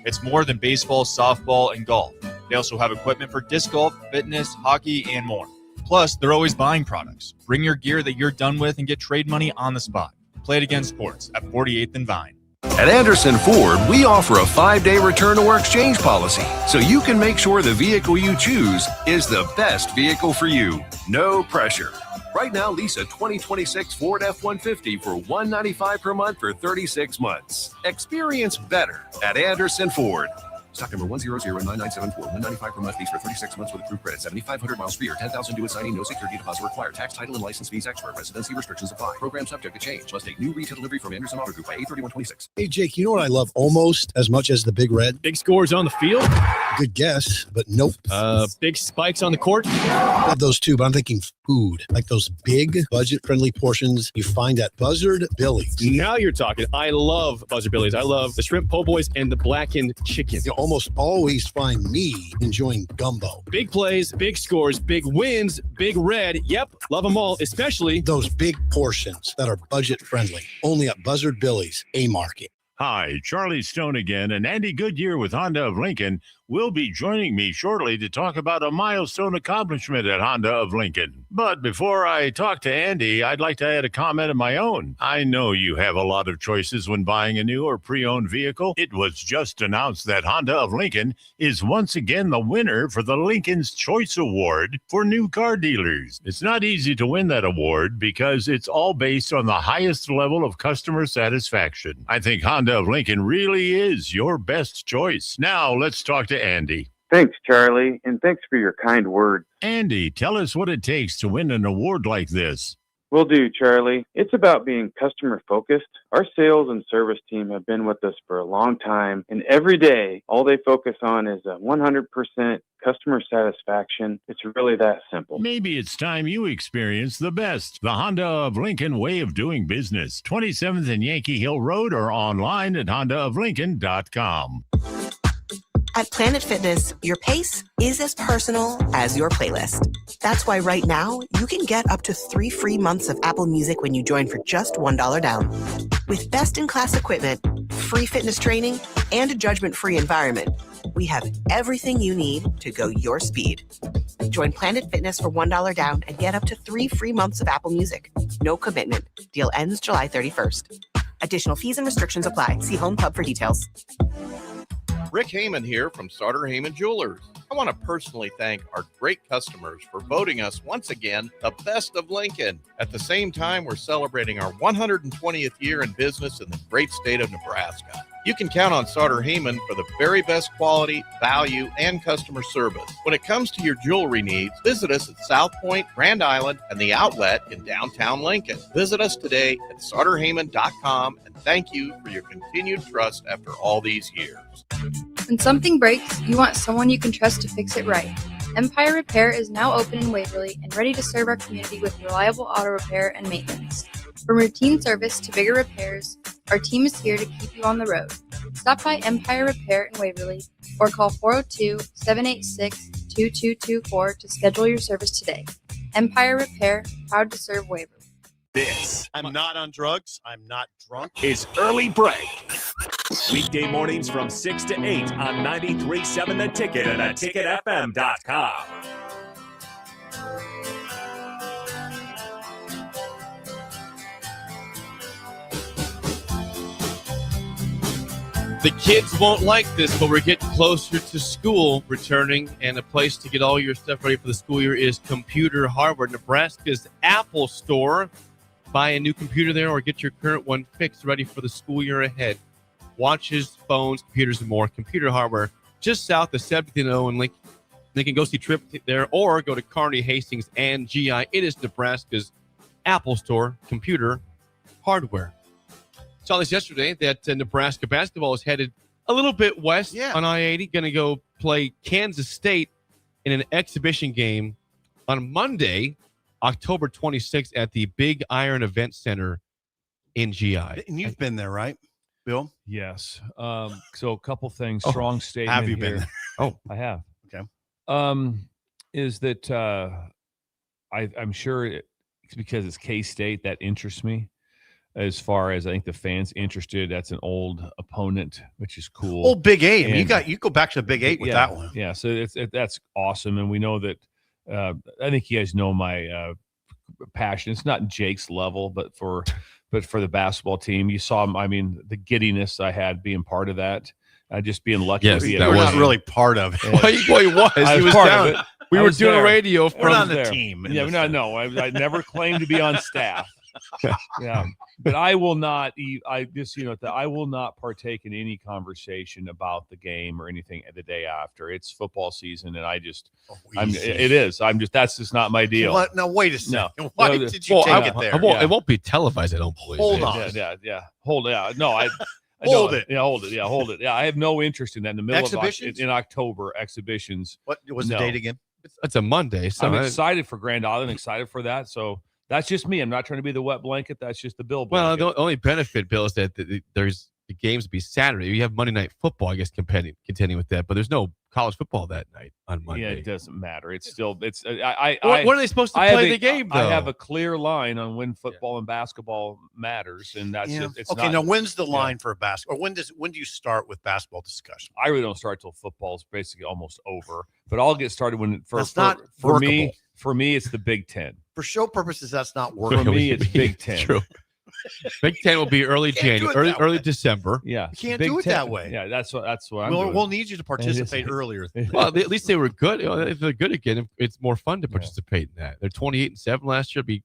It's more than baseball, softball, and golf. They also have equipment for disc golf, fitness, hockey, and more. Plus, they're always buying products. Bring your gear that you're done with and get trade money on the spot. Play It Again Sports at 48th and Vine. At Anderson Ford, we offer a 5-day return or exchange policy, so you can make sure the vehicle you choose is the best vehicle for you. No pressure. Right now, lease a 2026 Ford F-150 for $195 per month for 36 months. Experience better at Anderson Ford. Stock number 1009974. $195 per month lease for 36 months with approved credit. 7,500 miles per year. 10,000 due at signing. No security deposit required. Tax, title, and license fees extra. Residency restrictions apply. Program subject to change. Must take new retail delivery from Anderson Auto Group by 8/31/26. Hey, Jake, you know what I love almost as much as the Big Red? Big scores on the field. Good guess, but nope. Big spikes on the court. Love those too, but I'm thinking food. Like those big, budget-friendly portions you find at Buzzard Billy's. Now you're talking. I love Buzzard Billy's. I love the shrimp po' boys and the blackened chicken. You almost always find me enjoying gumbo. Big plays, big scores, big wins, Big Red. Yep, love them all, especially those big portions that are budget-friendly. Only at Buzzard Billy's, A-Market. Hi, Charlie Stone again, and Andy Goodyear with Honda of Lincoln will be joining me shortly to talk about a milestone accomplishment at Honda of Lincoln. But before I talk to Andy, I'd like to add a comment of my own. I know you have a lot of choices when buying a new or pre-owned vehicle. It was just announced that Honda of Lincoln is once again the winner for the Lincoln's Choice Award for new car dealers. It's not easy to win that award because it's all based on the highest level of customer satisfaction. I think Honda of Lincoln really is your best choice. Now let's talk to Andy. Thanks, Charlie, and thanks for your kind words. Andy, tell us what it takes to win an award like this. Will do, Charlie. It's about being customer-focused. Our sales and service team have been with us for a long time, and every day, all they focus on is 100% customer satisfaction. It's really that simple. Maybe it's time you experience the best. The Honda of Lincoln way of doing business. 27th and Yankee Hill Road or online at hondaoflincoln.com. At Planet Fitness, your pace is as personal as your playlist. That's why right now, you can get up to 3 free months of Apple Music when you join for just $1 down. With best-in-class equipment, free fitness training, and a judgment-free environment, we have everything you need to go your speed. Join Planet Fitness for $1 down and get up to 3 free months of Apple Music. No commitment. Deal ends July 31st. Additional fees and restrictions apply. See Home Hub for details. Rick Heyman here from Sartor Heyman Jewelers. I want to personally thank our great customers for voting us once again the best of Lincoln. At the same time, we're celebrating our 120th year in business in the great state of Nebraska. You can count on Sartor Heyman for the very best quality, value, and customer service. When it comes to your jewelry needs, visit us at South Point, Grand Island, and the Outlet in downtown Lincoln. Visit us today at sartorheyman.com, and thank you for your continued trust after all these years. When something breaks, you want someone you can trust to fix it right. Empire Repair is now open in Waverly and ready to serve our community with reliable auto repair and maintenance. From routine service to bigger repairs, our team is here to keep you on the road. Stop by Empire Repair in Waverly or call 402-786-2224 to schedule your service today. Empire Repair, proud to serve Waverly. I'm not on drugs. I'm not drunk. It's Early Break. Weekday mornings from 6 to 8 on 93.7 The Ticket and theticketfm.com. The kids won't like this, but we're getting closer to school returning, and a place to get all your stuff ready for the school year is Computer Hardware, Nebraska's Apple store. Buy a new computer there or get your current one fixed ready for the school year ahead. Watches, phones, computers, and more. Computer Hardware, just south of 70th and O in Lincoln. They can go see Trip there or go to Kearney, Hastings, and GI. It is Nebraska's Apple store, Computer Hardware. Saw this yesterday that Nebraska basketball is headed a little bit west on I-80, going to go play Kansas State in an exhibition game on Monday, October 26th at the Big Iron Event Center in GI. And you've been there, right, Bill? Yes. So a couple things. Strong statement. Have you here. been there? Oh, I have. Okay. Is that I'm sure it's because it's K-State that interests me. As far as I think the fans interested, that's an old opponent, which is cool. Old Big Eight. And you go back to the Big Eight with that one. Yeah, so that's awesome, and we know that. I think you guys know my passion. It's not Jake's level, but for the basketball team, you saw, I mean, the giddiness I had being part of that. Just being lucky to be that was not really part of it. Well, he was. He was part down. of it. We were doing a radio We're on the there. team. Yeah, no. I never claimed to be on staff. Yeah, but I will not. I will not partake in any conversation about the game or anything the day after. It's football season, and it is. That's just not my deal. What? Now wait a second. No. Why did you take it there? It won't be televised. I don't believe. Hold on. Yeah. Hold it. Yeah. No, I. Hold it. Yeah, hold it. Yeah, hold it. Yeah, I have no interest in that. In the middle Exhibitions? of in October, exhibitions. What was the date again? It's a Monday. So I'm excited for Grand Island. Excited for that. So that's just me. I'm not trying to be the wet blanket. That's just the Bill blanket. Well, the only benefit, Bill, is that there's the games to be Saturday. You have Monday Night Football, I guess, contending with that, but there's no college football that night on Monday. Yeah, it doesn't matter. It's still when are they supposed to play the game, though? I have a clear line on when football and basketball matters, and that's it's okay. Now, when's the line for a basketball? Or when do you start with basketball discussion? I really don't start till football's basically almost over, but I'll get started when for me. For me, it's the Big Ten. For show purposes, that's not working. For me, it's Big Ten. True. Big Ten will be early January, early December. Yeah, you can't Big do it 10. that way. Yeah, that's what I'm doing. We'll need you to participate earlier. Well, at least they were good. If they're good again, it's more fun to participate in that. They're 28-7 last year. It'd be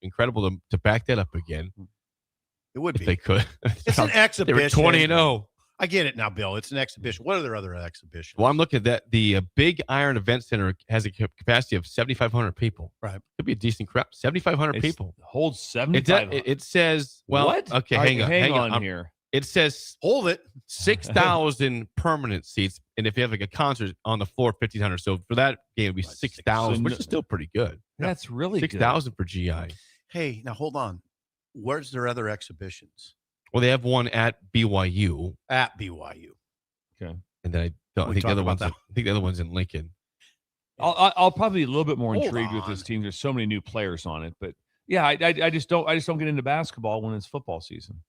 incredible to back that up again. It would if they could. It's an exhibition. They were 20-0. I get it now, Bill. It's an exhibition. What are their other exhibitions? Well, I'm looking at that. The Big Iron Event Center has a capacity of 7,500 people. Right. Could be a decent crowd. 7,500 people. Holds 7,500. It says, well, what? Okay, hang on here. It says, hold it, 6,000 permanent seats. And if you have like a concert on the floor, 1,500. So for that game, it would be 6,000, which is still pretty good. That's really 6,000 for GI. Hey, now hold on. Where's their other exhibitions? Well, they have one at BYU. At BYU. Okay. And then I think the other one's in Lincoln. I'll probably be a little bit more intrigued with this team. There's so many new players on it, but yeah, I just don't get into basketball when it's football season.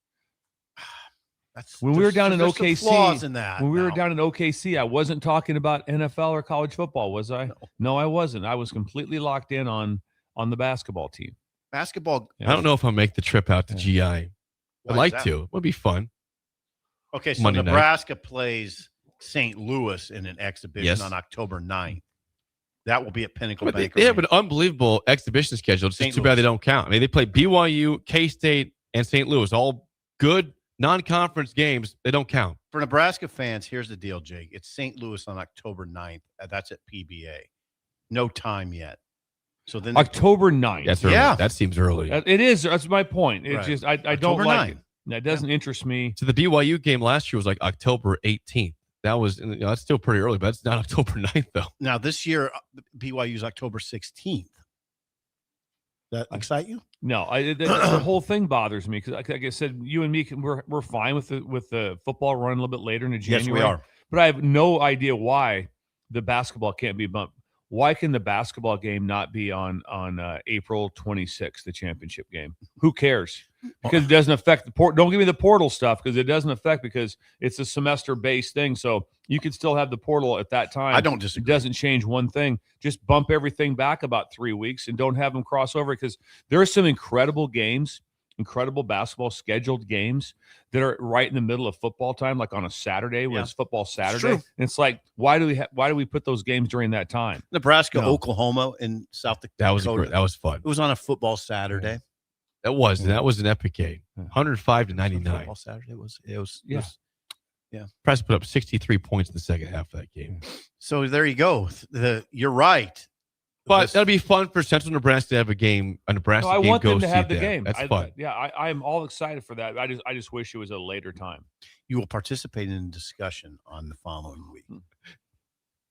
When we were down in OKC, flaws in that, we were down in OKC, I wasn't talking about NFL or college football, was I? No, I wasn't. I was completely locked in on the basketball team. Basketball. I don't know if I'll make the trip out to GI. I'd like to. It would be fun. Okay, so Monday Nebraska plays St. Louis in an exhibition on October 9th. That will be at Pinnacle Bank. They have an unbelievable exhibition schedule. It's just too bad they don't count. I mean, they play BYU, K-State, and St. Louis. All good non-conference games. They don't count. For Nebraska fans, here's the deal, Jake. It's St. Louis on October 9th. That's at PBA. No time yet. So then October 9th. That's early. Yeah. That seems early. It is. That's my point. It's just I don't like 9th. it. That doesn't interest me. So the BYU game last year was like October 18th. That was that's still pretty early, but it's not October 9th though. Now this year BYU is October 16th. That excite you? No, the whole thing bothers me because, like I said, you and me we're fine with the football run a little bit later in January. Yes, we are. But I have no idea why the basketball can't be bumped. Why can the basketball game not be on April 26th, the championship game? Who cares? Because it doesn't affect the port. Don't give me the portal stuff because it doesn't affect because it's a semester-based thing. So you could still have the portal at that time. I don't disagree. It doesn't change one thing. Just bump everything back about 3 weeks and don't have them cross over because there are some incredible games, incredible basketball scheduled games that are right in the middle of football time, like on a Saturday when it's football Saturday. And it's like, why do we put those games during that time? Nebraska, Oklahoma, and South Dakota. That was great. That was fun. It was on a football Saturday. That was an epic game. 105-99. Football Saturday was Press put up 63 points in the second half of that game. So there you go. You're right. But that'll be fun for Central Nebraska to have a Nebraska game. I want them to see have the that. game. That's fun. I'm all excited for that. I just wish it was a later time. You will participate in a discussion on the following week.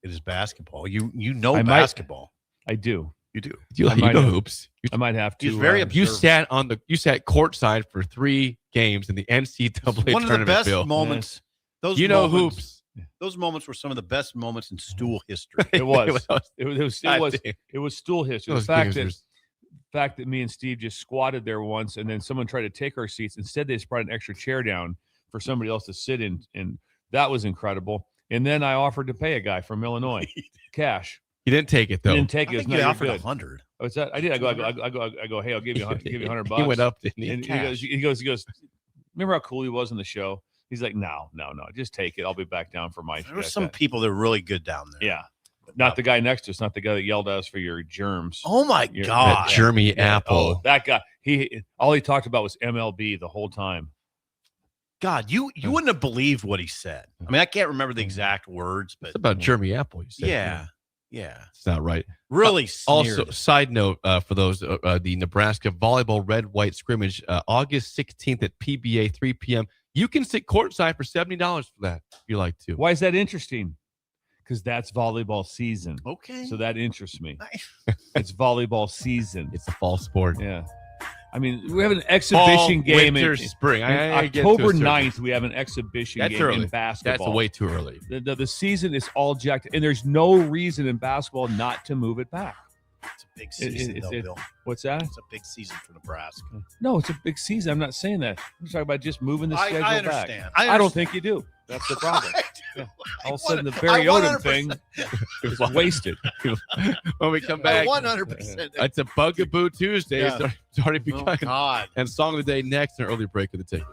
It is basketball. You know basketball. I do. You do. You know hoops. I might have to. He's very observant. You sat courtside for 3 games in the NCAA one tournament. Of the best Bill. moments. Those hoops. Those moments were some of the best moments in stool history. It was. It was stool history. The fact that me and Steve just squatted there once, and then someone tried to take our seats. Instead, they just brought an extra chair down for somebody else to sit in, and that was incredible. And then I offered to pay a guy from Illinois cash. He didn't take it though. I think you offered $100. What's that? I did. I go. Hey, I'll give you $100. He went up, didn't he? And he goes. Remember how cool he was on the show? He's like, no, just take it. I'll be back down for my. There were some people that are really good down there. Yeah. Not the guy next to us, not the guy that yelled at us for your germs. Oh my God. That germy apple. Oh, that guy. All he talked about was MLB the whole time. God, you wouldn't have believed what he said. I mean, I can't remember the exact words, but It's about germy apple, you said. Yeah. It's not right. Really also, side note for those, the Nebraska volleyball red-white scrimmage, August 16th at PBA, 3 p.m. You can sit courtside for $70 for that if you like to. Why is that interesting? Because that's volleyball season. Okay. So that interests me. It's volleyball season. It's a fall sport. Yeah. I mean, we have an exhibition game winter, in spring. October 9th, we have an exhibition game early. in basketball. That's way too early. The season is all jacked, and there's no reason in basketball not to move it back. It's a big season, Bill. What's that? It's a big season for Nebraska. No, it's a big season. I'm not saying that. I'm talking about just moving the schedule I understand. back. I don't think you do. That's the problem. All of a sudden, the Barry Odom thing is wasted. When we come back, 100%. It's a Bugaboo Tuesday. Yeah. It's already begun. Oh, God. And song of the day next, an early break of the ticket.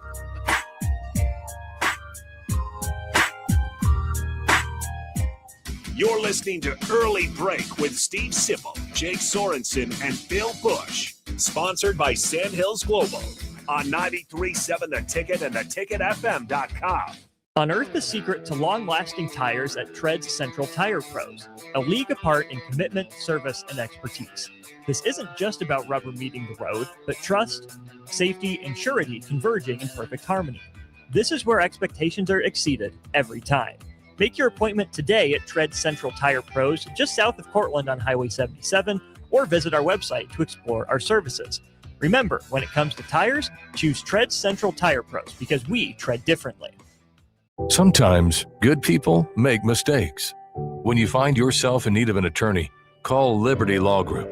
You're listening to Early Break with Steve Sipple, Jake Sorensen, and Bill Busch. Sponsored by Sandhills Global on 93.7 The Ticket and theticketfm.com. Unearth the secret to long-lasting tires at Tread's Central Tire Pros, a league apart in commitment, service, and expertise. This isn't just about rubber meeting the road, but trust, safety, and surety converging in perfect harmony. This is where expectations are exceeded every time. Make your appointment today at Tread Central Tire Pros, just south of Cortland on Highway 77, or visit our website to explore our services. Remember, when it comes to tires, choose Tread Central Tire Pros because we tread differently. Sometimes good people make mistakes. When you find yourself in need of an attorney, call Liberty Law Group.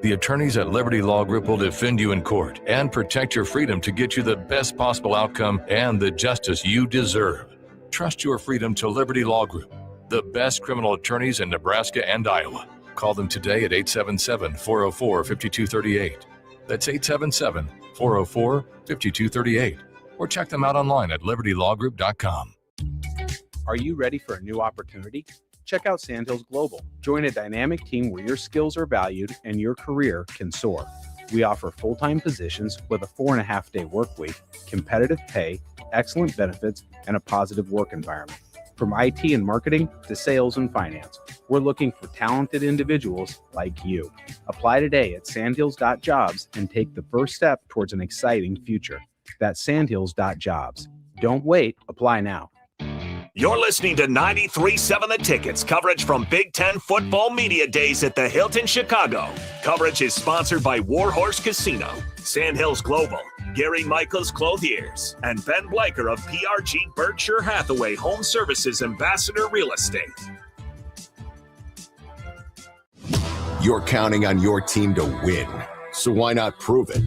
The attorneys at Liberty Law Group will defend you in court and protect your freedom to get you the best possible outcome and the justice you deserve. Trust your freedom to Liberty Law Group, the best criminal attorneys in Nebraska and Iowa. Call them today at 877-404-5238. That's 877-404-5238. Or check them out online at libertylawgroup.com. Are you ready for a new opportunity? Check out Sandhills Global. Join a dynamic team where your skills are valued and your career can soar. We offer full-time positions with a 4.5-day work week, competitive pay, excellent benefits, and a positive work environment. From IT and marketing to sales and finance, we're looking for talented individuals like you. Apply today at sandhills.jobs and take the first step towards an exciting future. That's sandhills.jobs. Don't wait. Apply now. You're listening to 93.7 The Ticket's coverage from Big Ten Football Media Days at the Hilton Chicago. Coverage is sponsored by Warhorse Casino, Sandhills Global, Gary Michaels Clothiers, and Ben Bleicher of PRG Berkshire Hathaway Home Services Ambassador Real Estate. You're counting on your team to win, so why not prove it?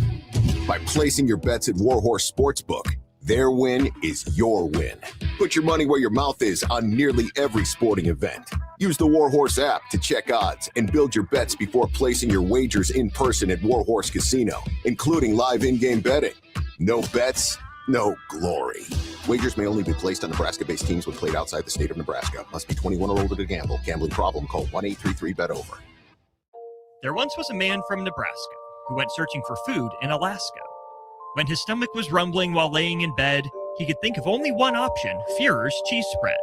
By placing your bets at Warhorse Sportsbook. Their win is your win. Put your money where your mouth is on nearly every sporting event. Use the Warhorse app to check odds and build your bets before placing your wagers in person at Warhorse Casino, including live in-game betting. No bets, no glory. Wagers may only be placed on Nebraska-based teams when played outside the state of Nebraska. Must be 21 or older to gamble. Gambling problem? Call 1-833-BET-OVER. There once was a man from Nebraska who went searching for food in Alaska. When his stomach was rumbling while laying in bed, he could think of only one option, Führer's cheese spread.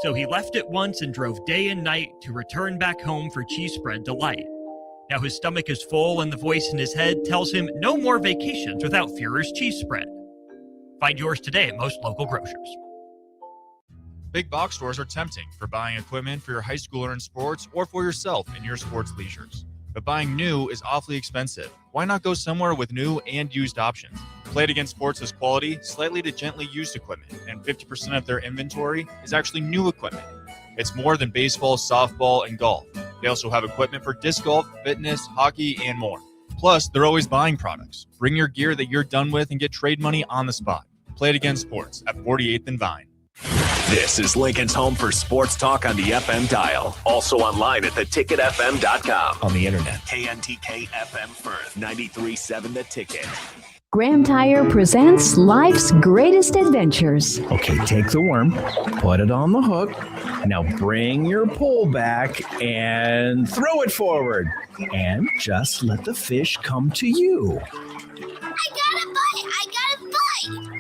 So he left it once and drove day and night to return back home for cheese spread delight. Now his stomach is full and the voice in his head tells him no more vacations without Führer's cheese spread. Find yours today at most local grocers. Big box stores are tempting for buying equipment for your high schooler in sports or for yourself in your sports leisures. But buying new is awfully expensive. Why not go somewhere with new and used options? Played Against Sports is quality, slightly to gently used equipment, and 50% of their inventory is actually new equipment. It's more than baseball, softball, and golf. They also have equipment for disc golf, fitness, hockey, and more. Plus, they're always buying products. Bring your gear that you're done with and get trade money on the spot. Played Against Sports at 48th and Vine. This is Lincoln's home for sports talk on the FM dial. Also online at theticketfm.com. On the internet. KNTK FM Firth, 93.7 The Ticket. Graham Tire presents life's greatest adventures. Okay, take the worm, put it on the hook. Now bring your pole back and throw it forward. And just let the fish come to you. I got a bite!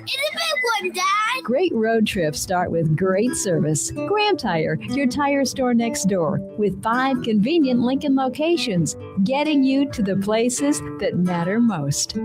It's a big one, Dad! Great road trips start with great service. Graham Tire, your tire store next door, with 5 convenient Lincoln locations, getting you to the places that matter most.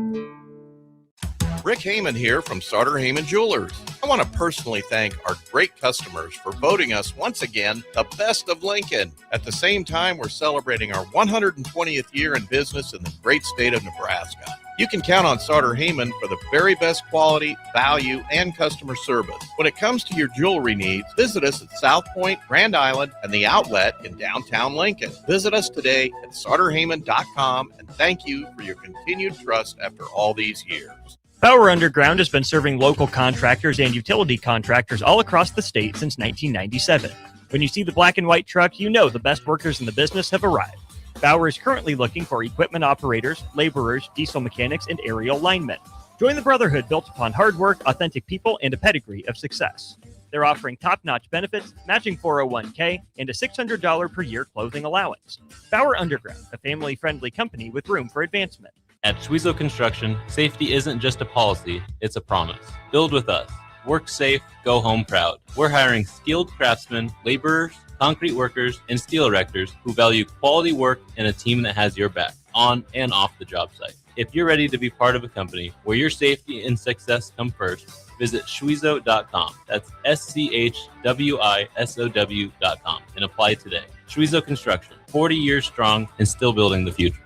Rick Heyman here from Sartor Heyman Jewelers. I want to personally thank our great customers for voting us once again the best of Lincoln. At the same time, we're celebrating our 120th year in business in the great state of Nebraska. You can count on Sartor Heyman for the very best quality, value, and customer service. When it comes to your jewelry needs, visit us at South Point, Grand Island, and the Outlet in downtown Lincoln. Visit us today at sartorheyman.com, and thank you for your continued trust after all these years. Power Underground has been serving local contractors and utility contractors all across the state since 1997. When you see the black and white truck, you know the best workers in the business have arrived. Bauer is currently looking for equipment operators, laborers, diesel mechanics, and aerial linemen. Join the brotherhood built upon hard work, authentic people, and a pedigree of success. They're offering top-notch benefits, matching 401k, and a $600 per year clothing allowance. Bauer Underground, a family-friendly company with room for advancement. At Schwezo Construction, safety isn't just a policy, it's a promise. Build with us. Work safe, go home proud. We're hiring skilled craftsmen, laborers, concrete workers, and steel erectors who value quality work and a team that has your back, on and off the job site. If you're ready to be part of a company where your safety and success come first, visit Schwezo.com. That's SCHWISOW.com and apply today. Schwezo Construction, 40 years strong and still building the future.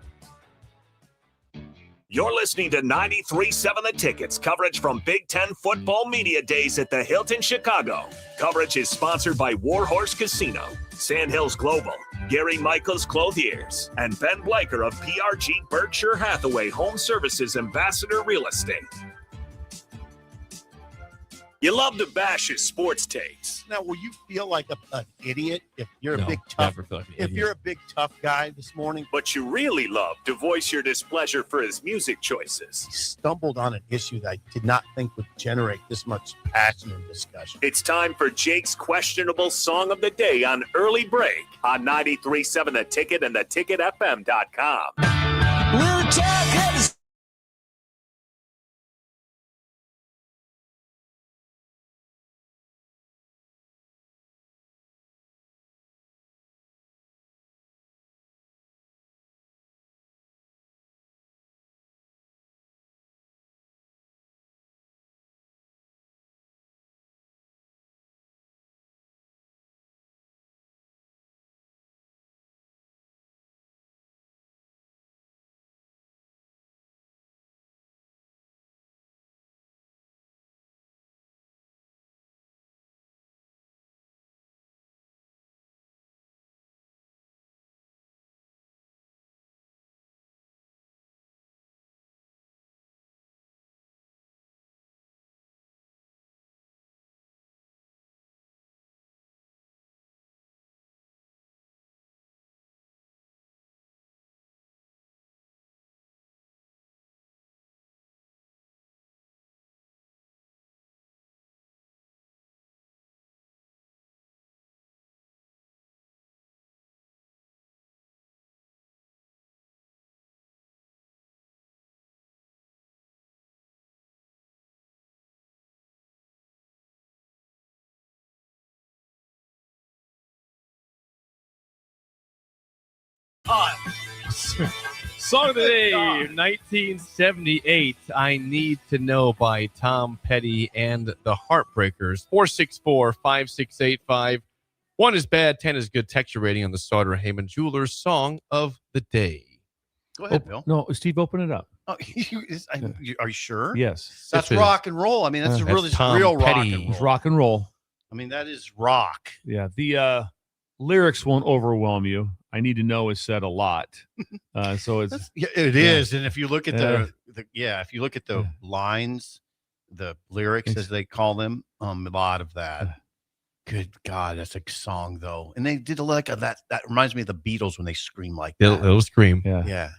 You're listening to 93.7 The Ticket's coverage from Big Ten Football Media Days at the Hilton Chicago. Coverage is sponsored by Warhorse Casino, Sandhills Global, Gary Michaels Clothiers, and Ben Bleicher of PRG Berkshire Hathaway Home Services Ambassador Real Estate. You love to bash his sports takes. Now, will you feel like an idiot if you're No, a big tough? never feel like an If idiot. you're a big tough guy this morning, But you really love to voice your displeasure for his music choices. he stumbled on an issue that I did not think would generate this much passion and discussion. It's time for Jake's questionable song of the day on Early Break on 93.7 The Ticket and theticketfm.com. We'll talk. Song of the day, 1978, I Need to Know by Tom Petty and the Heartbreakers. 464-5685. 1 is bad, 10 is good. Texture rating on the Sartor Heyman Jewelers Song of the Day. Go ahead, Bill. No, Steve, open it up. Oh, are you sure? Yes. That's This is- rock and roll. I mean, that's really Tom real rock Petty. and It's roll. rock and roll. I mean, that is rock. Yeah. The lyrics won't overwhelm you. I Need to Know is said a lot. So it's Yeah, it is. And if you look at if you look at the lines, the lyrics as they call them, a lot of that. Good God, that's a song though. And they did like that. That reminds me of the Beatles when they scream like They'll, that. they'll scream. Yeah.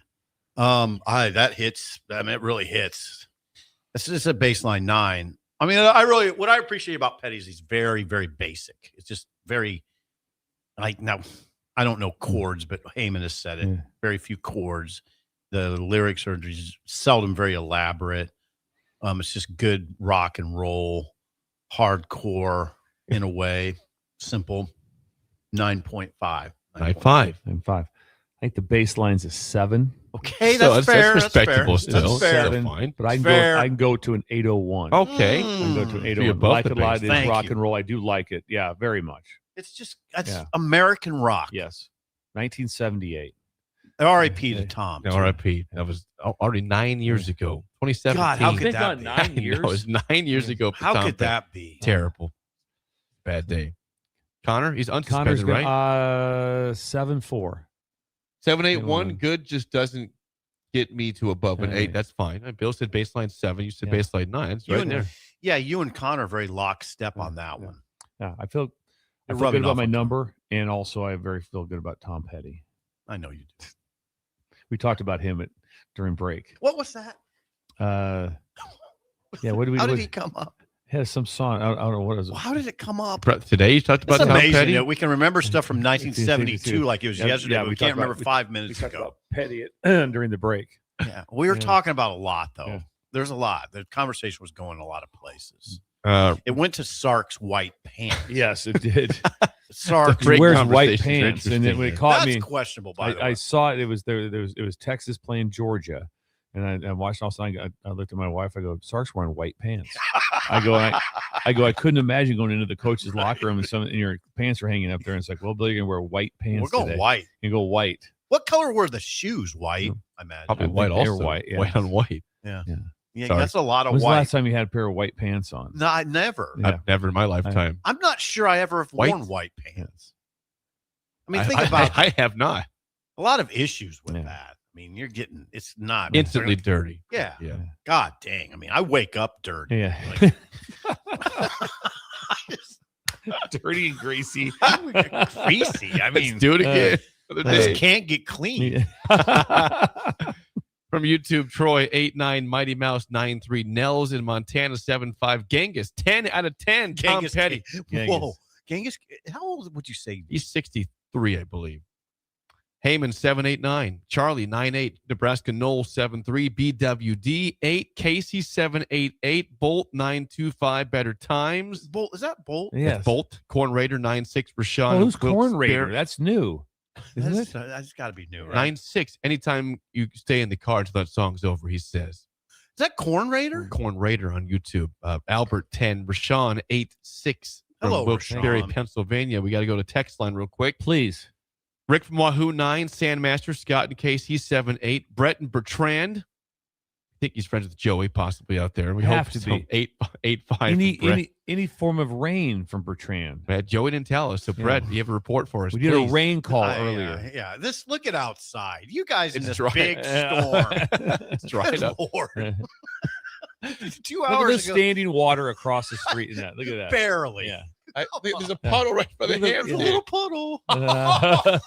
That hits. I mean, it really hits. This is a baseline 9. I mean, what I appreciate about Petty is he's very, very basic. It's just very now I don't know chords, but Heyman has said it. Very few chords. The lyrics are just seldom very elaborate. It's just good rock and roll, hardcore in a way, simple. 9.5. 9.5. 9.5. I think the baseline's a 7. Okay, that's fair. That's respectable still. That's fair. Still fine. But I can go to an 801. Okay. I can go to an 801. you're above Like the it a lot. base. It's rock and roll. I do like it. Yeah, very much. It's just American rock. Yes. 1978. R.I.P. to Tom. R.I.P. That was already 9 years ago. 2017. God, how could that be? 9 years? It was 9 years ago. for How Tom could Petty. that be? Terrible. Bad day. Connor, he's unsuspended, Connor's right? 7-4. 7.81. Good just doesn't get me to above an 8. That's fine. Bill said baseline 7. You said baseline 9. It's right there. Yeah, you and Connor are very lockstep on that one. Yeah, I feel You're good rubbing about off my on number, and also I feel good about Tom Petty. I know you do. We talked about him during break. What was that? Yeah, what did we? How did he come up? He has some song. I don't know what is it. Well, how did it come up? Today you talked about It's Tom amazing Petty. that we can remember stuff from 1972 like it was yesterday. But we can't remember 5 minutes talked ago. about Petty during the break. Yeah, we were talking about a lot though. Yeah. There's a lot. The conversation was going a lot of places. It went to Sark's white pants. Yes, it did. Sark wears white pants, and when it caught me, that's questionable. By the way, I saw it. It was there. It was Texas playing Georgia, and I watched all of a sudden. I looked at my wife. I go, Sark's wearing white pants. I go, I couldn't imagine going into the coach's locker room and your pants are hanging up there. And it's like, well, Bill, you're gonna wear white pants. We're going today. white. You go white. What color were the shoes? White, I imagine. Probably white also. White, yeah. White on white. Yeah. Yeah. Yeah, Sorry. that's a lot of When's white. the last time you had a pair of white pants on? No, I never. Yeah. I've never in my lifetime. I'm not sure I ever have worn white pants. I mean, think about it. I have not. A lot of issues with that. I mean, it's not Instantly dirty. Yeah. Yeah. God dang. I mean, I wake up dirty. Yeah. Like, Dirty and greasy. Greasy. I mean, Let's do it again. I just can't get clean. From YouTube, Troy 8-9, Mighty Mouse 9-3, Nels in Montana 7-5, Genghis 10 out of 10. Tom Petty. Whoa, Genghis. How old would you say? He's 63, I believe. Heyman 7-8-9, Charlie 9-8, Nebraska Knoll 7-3, BWD 8, Casey 7-8-8, Bolt 9-2-5, Better Times. Bolt, is that Bolt? Yes. That's Bolt. Corn Raider 9-6, Rashawn. Who's Corn Raider? That's new. Isn't it? That's got to be new, right? 9-6. Anytime you stay in the car until that song's over, he says. Is that Corn Raider? Corn Raider on YouTube. Albert 10, Rashawn 8-6 from Hello, Wilkes-Barre, Rashawn. Pennsylvania. We got to go to text line real quick. Please. Rick from Wahoo 9, Sandmaster, Scott and Casey 7-8, Brett and Bertrand. I think he's friends with Joey possibly out there. We Have hope to so. be. 8-5. Any form of rain from Bertrand. Joey didn't tell us. So Brett, you have a report for us? We did a please? rain call earlier. Yeah. Look at outside. You guys in It's this dry. big storm. It's dried Good up. Lord. 2 Look hours at the ago. standing water across the street in that. Look at that. Barely. Yeah. I think there's a puddle right by the There's a little puddle. God,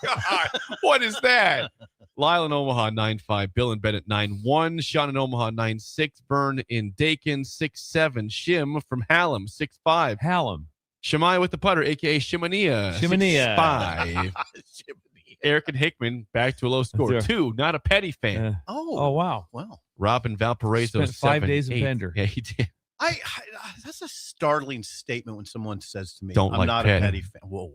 what is that? Lyle in Omaha 9-5, Bill and Bennett 9-1, Sean in Omaha 9-6, Bern in Dakin 6-7, Shim from Hallam 6-5, Hallam, Shemai with the putter, aka Shimania 6-5, Eric and Hickman back to a low score Sure. 2, not a Petty fan. Oh wow. Wow. Robin Valparaiso Spent 5 days of 7-8. Bender. Yeah, he did. I that's a startling statement when someone says to me, Don't I'm like not Petty. a Petty fan. Whoa.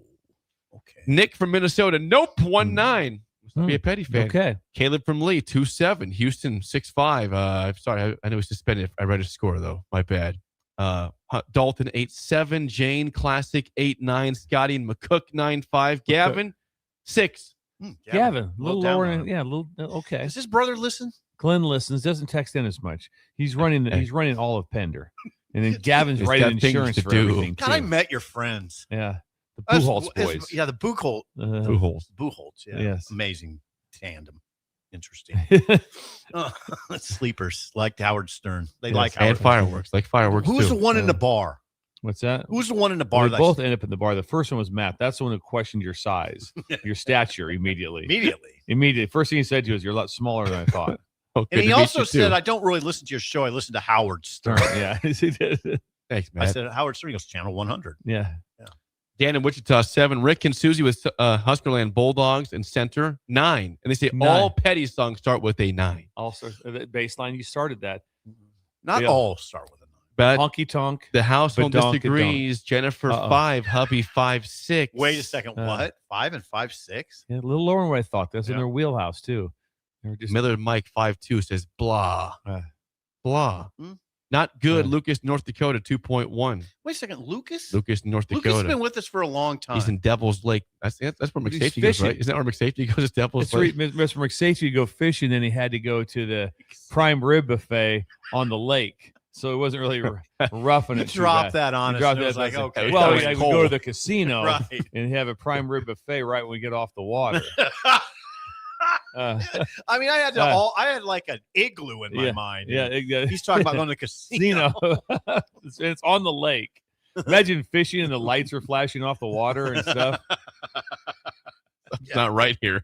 Okay. Nick from Minnesota, nope, 1-9. Must be a Petty fan. Okay. Caleb from Lee, 2-7. Houston, 6-5. Sorry, I know he's suspended. I read his score, though. My bad. Dalton, 8-7. Jane, Classic, 8-9. Scotty and McCook, 9-5. Gavin, 6. Gavin, a little lower. down on him. Yeah, a little. Okay. Does his brother listen? Glenn listens, doesn't text in as much. He's running all of Pender, and then Gavin's He's writing got things insurance to for do. everything God, I too. met your friends. Yeah, the That's- Buchholz it's- boys. Yeah, the Buchholz. Buchholz. Yeah. Yes. Amazing tandem. Interesting. Sleepers like Howard Stern. They like Howard. And fireworks. Like fireworks, Who's too. the one in the bar? What's that? Who's the one in the bar? Well, we both end up in the bar. The first one was Matt. That's the one who questioned your size, your stature immediately. Immediately. First thing he said to you was, "You're a lot smaller than I thought." And he also said, "I don't really listen to your show. I listen to Howard Stern." Yeah, he did. Thanks, Matt. I said, "Howard Stern goes channel 100." Yeah. Dan in Wichita 7. Rick and Susie with Huskerland Bulldogs in center 9. And they say 9. all Petty songs start with a 9. Also, the baseline, you started that. Not all start with a 9. But Honky Tonk. The household Badonk-a-donk. disagrees. Jennifer 5, hubby 5'6". Wait a second. What? 5 and 5'6"? Yeah, a little lower than what I thought. That's in their wheelhouse, too. They're just Miller Mike 5'2" says blah. Blah. Not good. Lucas, North Dakota 2.1. Wait a second. Lucas, North Dakota. Lucas has been with us for a long time. He's in Devil's Lake. That's where McSafety goes, right? Isn't that where McSafety goes? It's Devil's Lake. Mr. McSafety to go fishing, then he had to go to the prime rib buffet on the lake. So it wasn't really roughing it. Drop that on us. It was like, okay. Well, I would go to the casino and have a prime rib buffet right when we get off the water. I mean, I had like an igloo in my mind. Yeah, he's talking about going to the casino. It's on the lake. Imagine fishing and the lights are flashing off the water and stuff. It's not right here.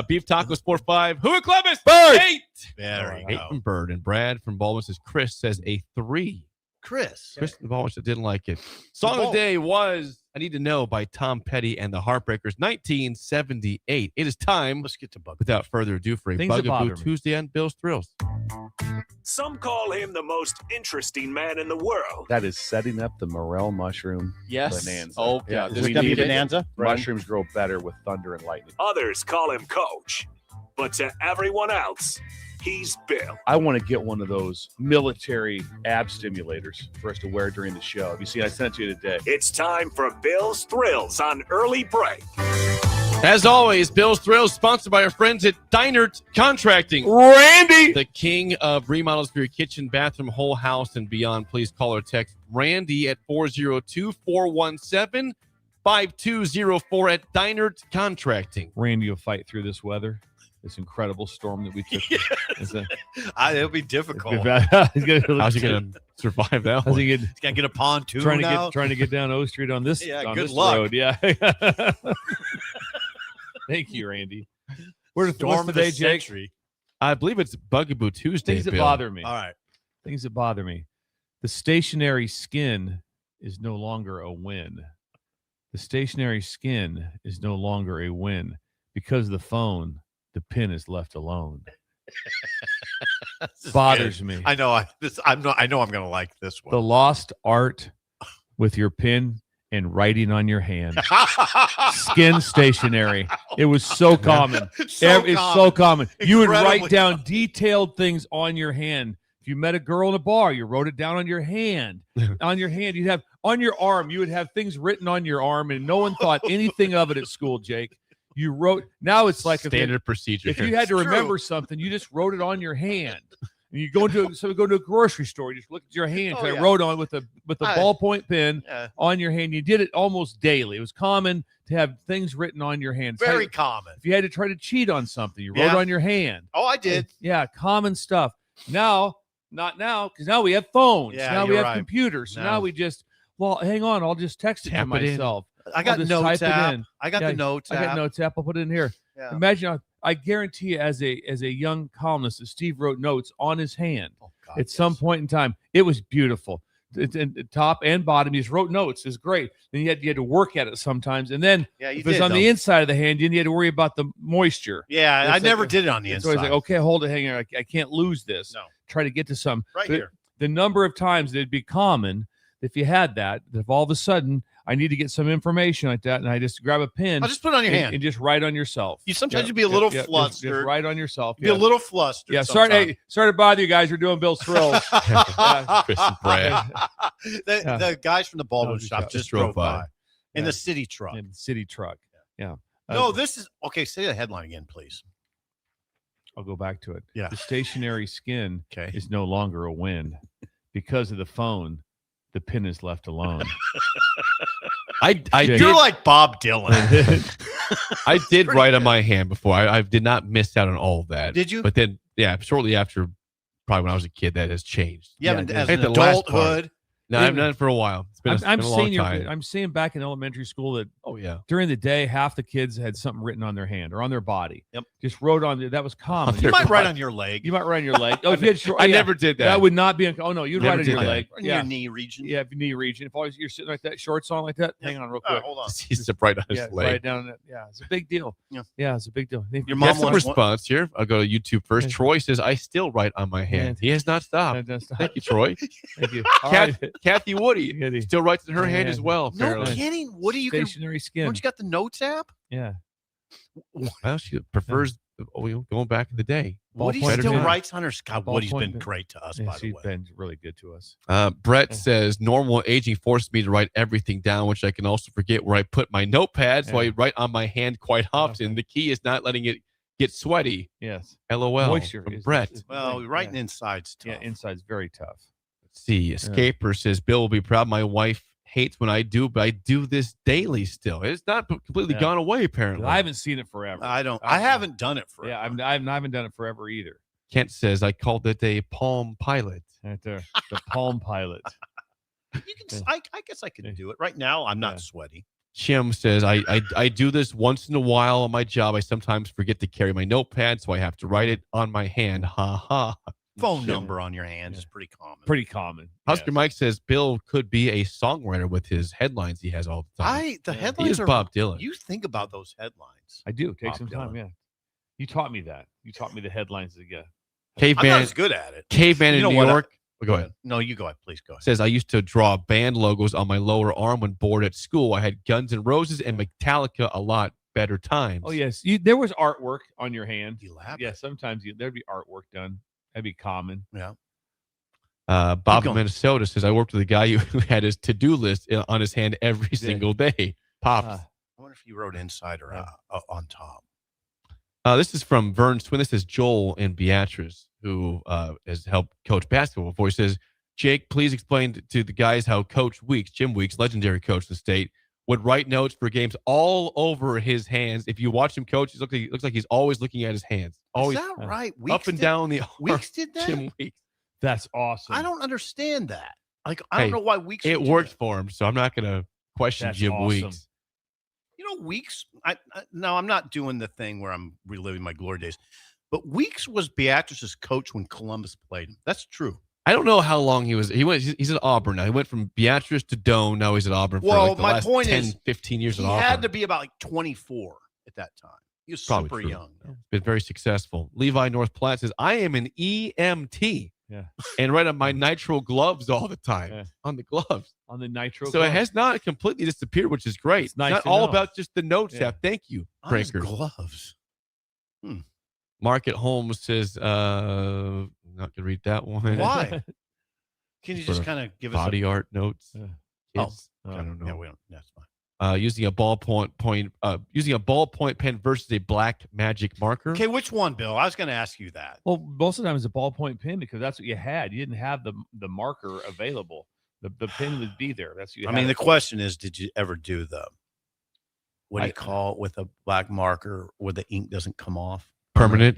Beef Tacos 4-5. Who at Columbus? Bird. 8. There you go. 8 from Bird. And Brad from Baldwin says Chris says a 3. Chris from Baldwin didn't like it. Song of the day was I Need to Know by Tom Petty and the Heartbreakers, 1978. It is time. Let's get to Bugaboo. Without further ado for a Bugaboo Tuesday on Bill's Thrills. Some call him the most interesting man in the world. That is setting up the morel mushroom bonanza. Oh, yeah. This is going to be bonanza? Mushrooms grow better with thunder and lightning. Others call him Coach. But to everyone else, he's Bill. I want to get one of those military ab stimulators for us to wear during the show. Have you seen? I sent it to you today. It's time for Bill's Thrills on Early Break. As always, Bill's Thrills sponsored by our friends at Dinert Contracting. Randy, the king of remodels for your kitchen, bathroom, whole house, and beyond. Please call or text Randy at 402-417-5204 at Dinert Contracting. Randy will fight through this weather. This incredible storm that we took. It'll be difficult. How's he going to survive that? How's he He's got to get a pontoon trying to get down O Street on this. Yeah, on good this luck. road. Yeah. Thank you, Randy. What's Storm the of day, the Jake? century. I believe it's Bugaboo Tuesday. Things that Bill. bother me. All right. Things that bother me. The stationary skin is no longer a win. The stationary skin is no longer a win because the phone. The pin is left alone. Bothers me. I know. I know. I'm going to like this one. The lost art with your pen and writing on your hand. Skin stationery. It was so common. It's so common. You would write down detailed things on your hand. If you met a girl in a bar, you wrote it down on your hand. On your hand, you'd have on your arm. You would have things written on your arm, and no one thought anything of it at school, Jake. You wrote. Now it's like standard procedure. If you had to remember something, you just wrote it on your hand. And you go into a grocery store, you just look at your hand. I wrote on with a ballpoint pen on your hand. You did it almost daily. It was common to have things written on your hand. Very common. If you had to try to cheat on something, you wrote on your hand. Oh, I did. Yeah, common stuff. Now, not now, because now we have phones. Yeah, now we have computers. So now we just hang on, I'll just text it to myself. I got Notes app. I got the Notes app. I got Notes app. I'll put it in here. Yeah. Imagine, I guarantee you, as a young columnist, that Steve wrote notes on his hand at some point in time. It was beautiful. Top and bottom, he just wrote notes. It's great. Then you had to work at it sometimes, and then if it's on the inside of the hand, you had to worry about the moisture. Yeah, I never did it on the inside. So he's like, okay, hold it, hang on. I can't lose this. No, try to get to some here. The number of times it'd be common if you had that if all of a sudden I need to get some information like that, and I just grab a pen. I'll just put it on your hand and just write on yourself. You sometimes you'd be a little flustered. Just write on yourself. Be a little flustered. Yeah, sorry to bother you guys. We're doing Bill's Thrills. Chris and Brad. The guys from the Baldwin shop just drove by in the city truck. In the city truck. Yeah. No, this is okay. Say the headline again, please. I'll go back to it. Yeah. The stationary skin is no longer a win because of the phone. The pin is left alone. You're like Bob Dylan. I did write on my hand before. I did not miss out on all of that. Did you? But then, shortly after, probably when I was a kid, that has changed. Yeah, but as an adulthood. No, I've done it for a while. I'm seeing back in elementary school that during the day half the kids had something written on their hand or on their body. Yep. Just wrote on there. That was common. You might write on your leg. You might write on your leg. Oh, if you had I never did that. That would not be. Oh no, you'd Never write on did your that. leg. In your knee region. Yeah, knee region. If always you're sitting like that, shorts on like that. Hang on, real quick. Hold on. He's right on his Write leg. it down. Yeah, it's a big deal. Yeah, it's a big deal. Your That's mom the wants response here. I'll go to YouTube first. Troy says, I still write on my hand. He has not stopped. Thank you, Troy. Thank you. Kathy Woody still writes in her hand as well. No Apparently. kidding. What do you stationary skin? Don't you got the notes app? Yeah. Well, she prefers going back in the day. Woody still writes on her. God, Woody's been great to us, by the way. She's been really good to us. Brett says, normal aging forces me to write everything down, which I can also forget where I put my notepad, so I write on my hand quite often. The key is not letting it get sweaty. Yes. LOL. Moisture from is- Brett. Well, writing inside's tough. Yeah, inside's very tough. Let's see. Escaper says, Bill will be proud. My wife hates when I do, but I do this daily still. It's not completely gone away, apparently. I haven't seen it forever. I haven't done it forever. Yeah, I haven't done it forever either. Kent says, I called it a Palm Pilot. Right there. The Palm Pilot. You can. I guess I can do it right now. I'm not sweaty. Chim says, I do this once in a while on my job. I sometimes forget to carry my notepad, so I have to write it on my hand. Ha ha. Phone number on your hand is pretty common. Pretty common. Husker Mike says Bill could be a songwriter with his headlines he has all the time. The headlines he is are Bob Dylan. You think about those headlines. I do. Take Bob some time, Dylan. yeah. You taught me that. You taught me the headlines again. Caveman, I'm not as good at it. Caveman You know in New what? York. Go ahead. No, you go ahead. Please go ahead. Says, I used to draw band logos on my lower arm when bored at school. I had Guns N' Roses and Metallica a lot better times. Oh, yes. There was artwork on your hand. Elaborate. Yeah, sometimes there'd be artwork done. That'd be common. Yeah. Bob in Minnesota says, I worked with a guy who had his to-do list on his hand every single day. Pops. I wonder if you wrote inside or on top. This is from Vern Swin. This is Joel in Beatrice, who has helped coach basketball before. He says, Jake, please explain to the guys how Coach Weeks, Jim Weeks, legendary coach of the state, would write notes for games all over his hands. If you watch him coach, he looks like he's always looking at his hands. Always Is that right? up and down the arm. Weeks did that? Jim Weeks. That's awesome. I don't understand that. Like, I don't know why Weeks. It would do worked that. for him, so I'm not going to question That's Jim awesome. Weeks. You know, Weeks. No, I'm not doing the thing where I'm reliving my glory days. But Weeks was Beatrice's coach when Columbus played him. That's true. I don't know how long he was. He's at Auburn now. He went from Beatrice to Doane. Now he's at Auburn for like the my last point 10, is, 15 years he at Auburn. had to be about like 24 at that time. He was Probably super true. young. Been very successful. Levi North Platte says, I am an EMT. Yeah. And right on my nitro gloves all the time. On the gloves. On the nitro So gloves. it has not completely disappeared, which is great. It's nice not to all know. about just the notes Yeah. app. Thank you, On his Breakers. gloves. Mark at Holmes says, I'm not going to read that one. Why? Can you Sort just of kind of give us body art notes? Oh, Kids? okay. I don't know. Yeah, we don't. That's fine. Using a ballpoint pen versus a black magic marker. Okay, which one, Bill? I was going to ask you that. Well, most of the time it's a ballpoint pen because that's what you had. You didn't have the marker available. The pen would be there. That's what you I had mean, it the for. question is, did you ever do the what do you call it with a black marker where the ink doesn't come off? Permanent.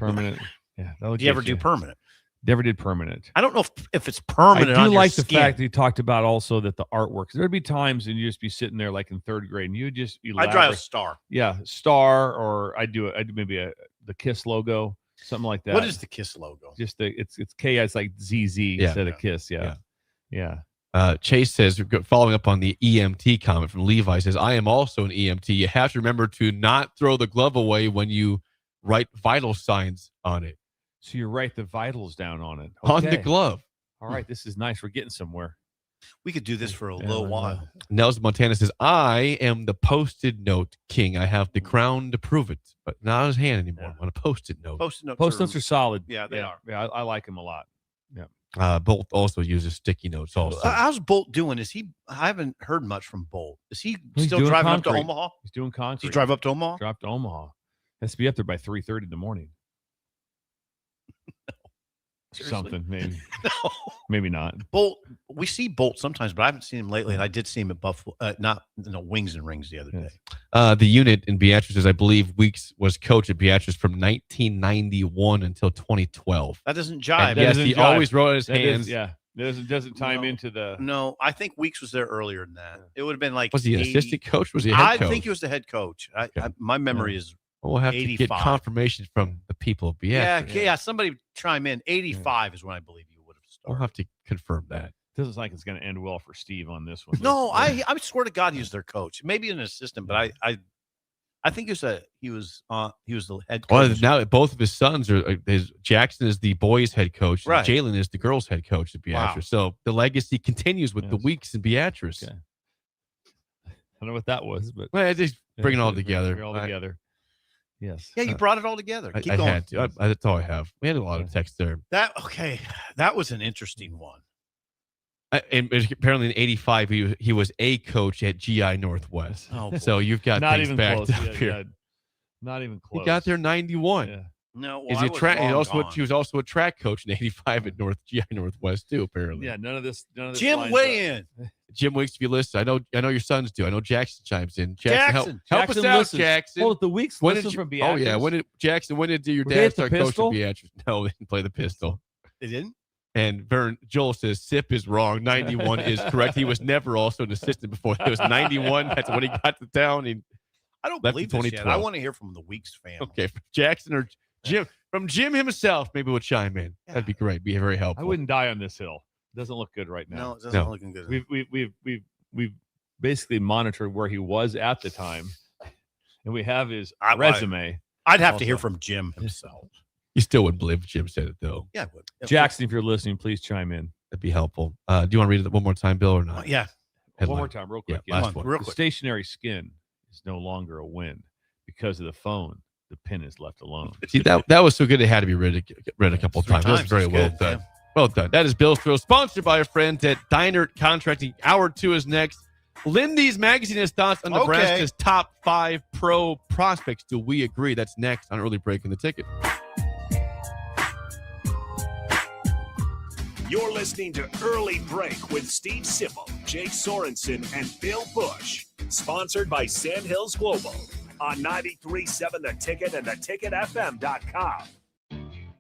Yeah. Did you ever do permanent? Never did permanent. I don't know if it's permanent. I on do your like the skin. fact that you talked about also that the artwork. There'd be times and you just be sitting there like in third grade and you just I draw a star. Yeah, star, or I do maybe the KISS logo, something like that. What is the KISS logo? Just it's K. It's like ZZ instead of KISS. Yeah. Chase says, following up on the EMT comment from Levi, says, I am also an EMT. You have to remember to not throw the glove away when you write vital signs on it. So you write the vitals down on it. On the Okay. glove. All right, this is nice. We're getting somewhere. We could do this for a little while. Nels Montana says, I am the post-it note king. I have the crown to prove it, but not on his hand anymore. On a post-it note. Post notes are solid. Yeah, they are. Yeah, I like them a lot. Yeah. Bolt also uses sticky notes also. How's Bolt doing? I haven't heard much from Bolt. Is he He's still doing driving up concrete. to Omaha? He's doing concrete. Does he drive up to Omaha? Drive to Omaha. Has to be up there by 3:30 in the morning. Something maybe. No. Maybe not. Bolt. We see Bolt sometimes, but I haven't seen him lately. And I did see him at Buffalo, Wings and Rings the other day. The unit in Beatrice says, I believe Weeks was coach at Beatrice from 1991 until 2012. That doesn't jive. And yes, he always wrote on his That hands. is, yeah. Doesn't time into the. No, I think Weeks was there earlier than that. It would have been like. Was he an assistant coach? Was he a head coach? I think he was the head coach. My memory is. We'll have 85. to get confirmation from the people of Beatrice. Yeah. Somebody chime in. 85 is when I believe you would have started. We'll have to confirm that. Doesn't like it's going to end well for Steve on this one. No, I swear to God, he was their coach. Maybe an assistant, but I think he was the head coach. Well, now both of his sons are. Jackson is the boys' head coach. Right. And Jalen is the girls' head coach at Beatrice. Wow. So the legacy continues with the Weeks in Beatrice. Okay. I don't know what that was, but just bring it all together. Bring it all together. Yes. Yeah, you brought it all together. Keep going. Had to. That's all I have. We had a lot of text there. That was an interesting one. And apparently in '85 he was a coach at GI Northwest. Oh, so you've got not things even backed close. up here. Not even close. He got there 91. Yeah. No, he was also a track coach in '85 at GI Northwest too. Apparently. Yeah. None of this. Jim, weigh in. Jim Weeks, if you listen, I know your sons do. I know Jackson chimes in. Jackson, help us out, listens. Jackson. Oh, the Weeks listen from Beatrice. Oh yeah, when did your Were they dad at the start coaching Pistol? Beatrice? No, they didn't play the Pistol. They didn't. And Joel says Sip is wrong. 91 is correct. He was never also an assistant before. It was 91. That's when he got to town. I don't believe this yet. I want to hear from the Weeks family. Okay, from Jackson or Jim. From Jim himself, maybe we'll chime in. Yeah. That'd be great. Be very helpful. I wouldn't die on this hill. It doesn't look good right now. No, it doesn't looking good. We've basically monitored where he was at the time, and we have his resume. I'd have to hear from Jim himself. You still wouldn't believe Jim said it, though. Yeah, I would. Jackson, if you're listening, please chime in. That'd be helpful. Do you want to read it one more time, Bill, or not? Yeah. One more time, real quick. Yeah, last one. Real quick. Stationary skin is no longer a win because of the phone. The pin is left alone. See, that was so good it had to be read a couple of times. That was very well done. Yeah. Well done. That is Bill's Thrill, sponsored by our friends at Diner Contracting. Hour 2 is next. Lindy's magazine has thoughts on Nebraska's top 5 pro prospects. Do we agree? That's next on Early Break in the Ticket. You're listening to Early Break with Steve Sipple, Jake Sorensen, and Bill Busch. Sponsored by Sandhills Global on 93.7 The Ticket and theticketfm.com.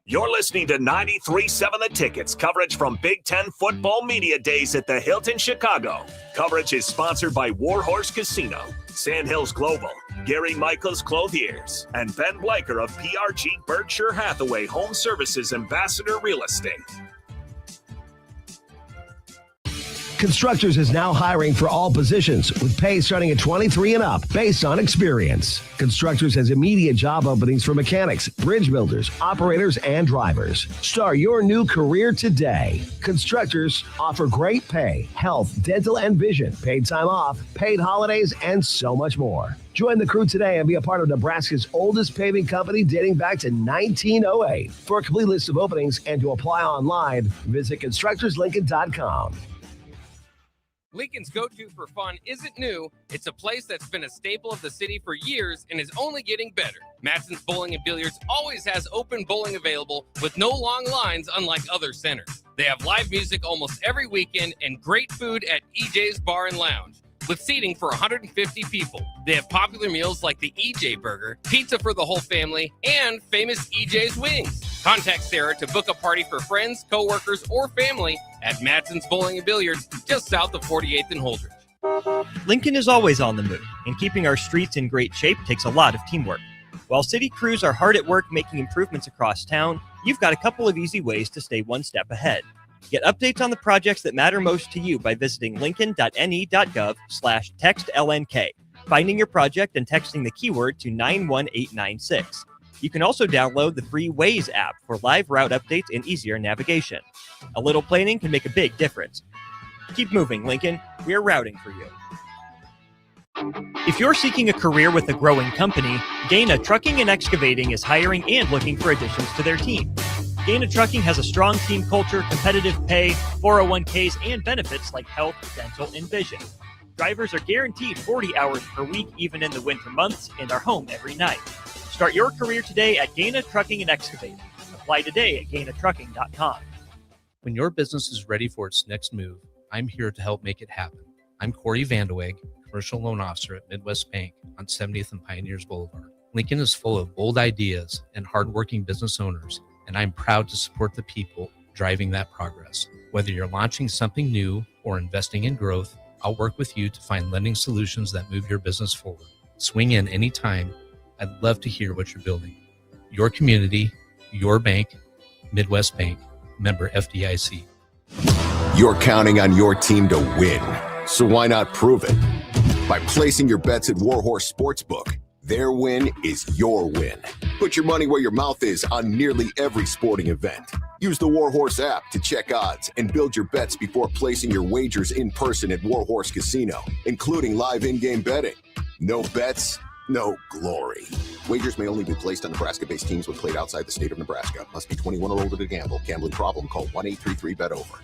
You're listening to 93.7 The Ticket's coverage from Big Ten Football Media Days at the Hilton Chicago. Coverage is sponsored by Warhorse Casino, Sandhills Global, Gary Michaels Clothiers, and Ben Bleicher of PRG Berkshire Hathaway Home Services Ambassador Real Estate. Constructors is now hiring for all positions with pay starting at 23 and up based on experience. Constructors has immediate job openings for mechanics, bridge builders, operators, and drivers. Start your new career today. Constructors offer great pay, health, dental, and vision, paid time off, paid holidays, and so much more. Join the crew today and be a part of Nebraska's oldest paving company dating back to 1908. For a complete list of openings and to apply online, visit constructorslincoln.com. Lincoln's go-to for fun isn't new. It's a place that's been a staple of the city for years and is only getting better. Matson's Bowling and Billiards always has open bowling available with no long lines, unlike other centers. They have live music almost every weekend and great food at EJ's Bar and Lounge, with seating for 150 people. They have popular meals like the EJ Burger, pizza for the whole family, and famous EJ's Wings. Contact Sarah to book a party for friends, coworkers, or family at Matson's Bowling and Billiards, just south of 48th and Holdridge. Lincoln is always on the move, and keeping our streets in great shape takes a lot of teamwork. While city crews are hard at work making improvements across town, you've got a couple of easy ways to stay one step ahead. Get updates on the projects that matter most to you by visiting lincoln.ne.gov/textlnk, finding your project and texting the keyword to 91896. You can also download the free Waze app for live route updates and easier navigation. A little planning can make a big difference. Keep moving, Lincoln. We're routing for you. If you're seeking a career with a growing company, Gaina Trucking and Excavating is hiring and looking for additions to their team. Gaina Trucking has a strong team culture, competitive pay, 401ks, and benefits like health, dental, and vision. Drivers are guaranteed 40 hours per week, even in the winter months, and are home every night. Start your career today at Gaina Trucking and Excavating. Apply today at GainaTrucking.com. When your business is ready for its next move, I'm here to help make it happen. I'm Corey Vandeweghe, Commercial Loan Officer at Midwest Bank on 70th and Pioneers Boulevard. Lincoln is full of bold ideas and hardworking business owners, and I'm proud to support the people driving that progress. Whether you're launching something new or investing in growth, I'll work with you to find lending solutions that move your business forward. Swing in anytime. I'd love to hear what you're building. Your community, your bank, Midwest Bank, member FDIC. You're counting on your team to win, so why not prove it? By placing your bets at Warhorse Sportsbook, their win is your win. Put your money where your mouth is on nearly every sporting event. Use the Warhorse app to check odds and build your bets before placing your wagers in person at Warhorse Casino, including live in-game betting. No bets, no glory. Wagers may only be placed on Nebraska-based teams when played outside the state of Nebraska. Must be 21 or older to gamble. Gambling problem? Call 1-833-BET-OVER.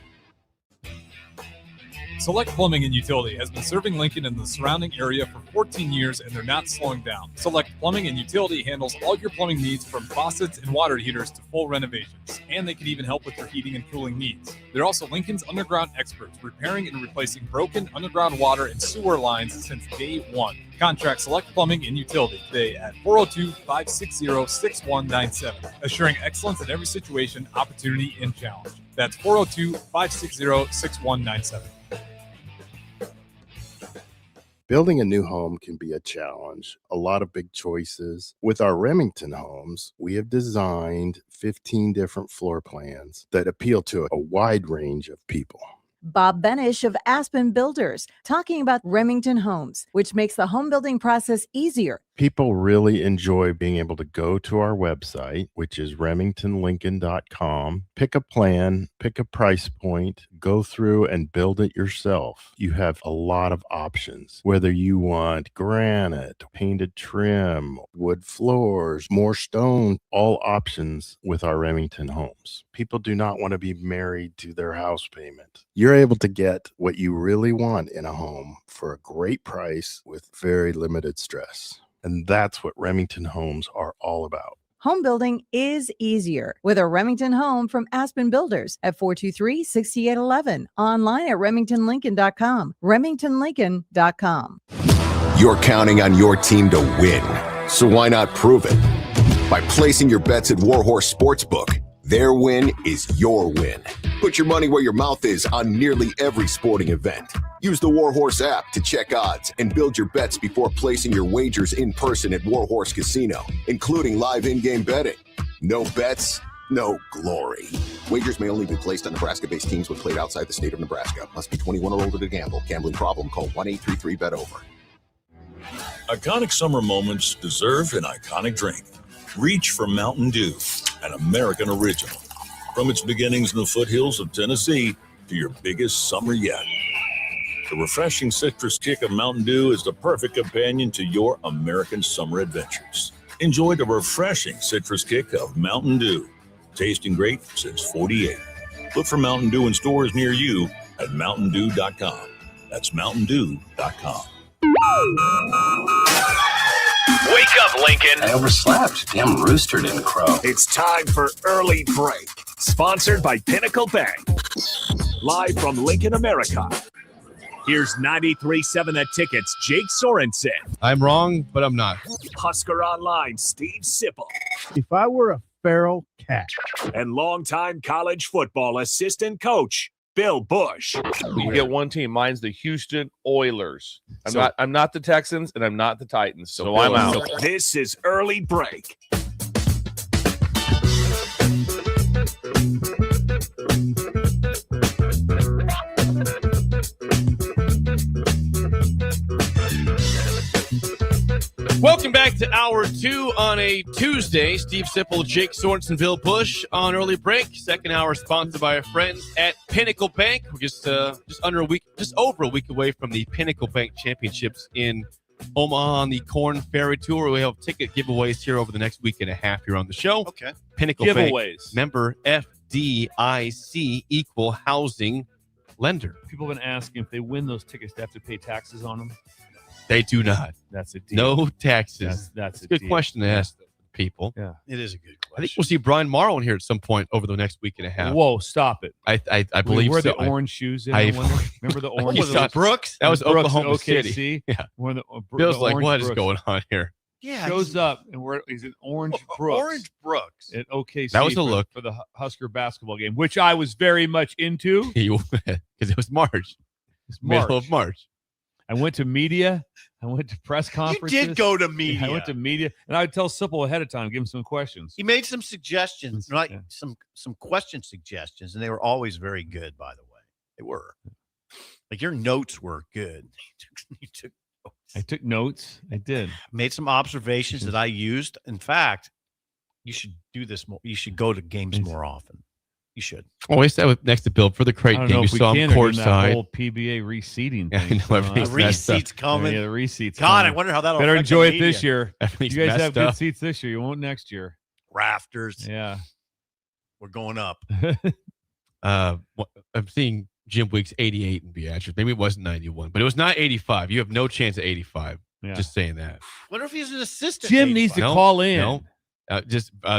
Select Plumbing and Utility has been serving Lincoln and the surrounding area for 14 years, and they're not slowing down. Select Plumbing and Utility handles all your plumbing needs from faucets and water heaters to full renovations, and they can even help with your heating and cooling needs. They're also Lincoln's underground experts, repairing and replacing broken underground water and sewer lines since day one. Contact Select Plumbing and Utility today at 402-560-6197, assuring excellence in every situation, opportunity, and challenge. That's 402-560-6197. Building a new home can be a challenge, a lot of big choices. With our Remington homes, we have designed 15 different floor plans that appeal to a wide range of people. Bob Benish of Aspen Builders, talking about Remington Homes, which makes the home building process easier. People really enjoy being able to go to our website, which is remingtonlincoln.com, pick a plan, pick a price point, go through and build it yourself. You have a lot of options, whether you want granite, painted trim, wood floors, more stone, all options with our Remington homes. People do not want to be married to their house payment. You're able to get what you really want in a home for a great price with very limited stress. And that's what Remington homes are all about. Home building is easier with a Remington home from Aspen Builders at 423-6811. Online at remingtonlincoln.com. remingtonlincoln.com. You're counting on your team to win, so why not prove it? By placing your bets at Warhorse Sportsbook, their win is your win. Put your money where your mouth is on nearly every sporting event. Use the Warhorse app to check odds and build your bets before placing your wagers in person at Warhorse Casino, including live in-game betting. No bets, no glory. Wagers may only be placed on Nebraska-based teams when played outside the state of Nebraska. Must be 21 or older to gamble. Gambling problem? Call 1-833-BET-OVER. Iconic summer moments deserve an iconic drink. Reach for Mountain Dew, an American original. From its beginnings in the foothills of Tennessee to your biggest summer yet. The refreshing citrus kick of Mountain Dew is the perfect companion to your American summer adventures. Enjoy the refreshing citrus kick of Mountain Dew. Tasting great since '48. Look for Mountain Dew in stores near you at mountaindew.com. That's mountaindew.com. Wake up, Lincoln. I overslept. Damn rooster didn't crow. It's time for Early Break, sponsored by Pinnacle Bank. Live from Lincoln, America. Here's 93.7 The Ticket's Jake Sorensen. I'm wrong, but I'm not. Husker Online, Steve Sipple. If I were a feral cat. And longtime college football assistant coach, Bill Busch. You get one team. Mine's the Houston Oilers. I'm not the Texans, and I'm not the Titans. So I'm out. This is Early Break. Welcome back to Hour 2 on a Tuesday. Steve Sipple, Jake Sorensen, Bill Busch on Early Break. Second hour sponsored by our friends at Pinnacle Bank. We're just over a week away from the Pinnacle Bank Championships in Omaha on the Corn Ferry Tour. We have ticket giveaways here over the next week and a half here on the show. Okay. Pinnacle Giveaways. Bank, member FDIC, equal housing lender. People have been asking if they win those tickets, they have to pay taxes on them. They do not. That's a deal. No taxes. That's a good question to ask people. Yeah, it is a good question. I think we'll see Brian Morrow in here at some point over the next week and a half. Whoa, stop it! I believe wear so. the orange shoes. Remember the orange? Brooks? That was Brooks, Oklahoma OKC. City. Yeah. Bill's like, what is going on here? shows up, and he's in Orange Brooks. Orange Brooks. At OKC. That was a look for the Husker basketball game, which I was very much into. Because it was March. Middle of March. I went to media. I went to press conferences. You did go to media. Yeah, I went to media, and I would tell Sipple ahead of time, give him some questions. He made some suggestions, right? Some question suggestions, and they were always very good, by the way. They were. Like, your notes were good. You took notes. I took notes. I did. Made some observations that I used. In fact, you should do this more. You should go to games more often. You should. Always sat next to Bill for the crate game. You saw him courtside. Whole PBA reseeding thing. Yeah, I know, the receipts coming. Yeah, the receipts. God, coming. I wonder how that'll better affect enjoy the it this media. year. You guys have good seats this year. You won't next year. Rafters. Yeah, we're going up. I'm seeing Jim Weeks 88 in Beatrice. Maybe it wasn't 91, but it was not 85. You have no chance at 85. Yeah. Just saying that. Wonder if he's an assistant. Jim needs to call in. No.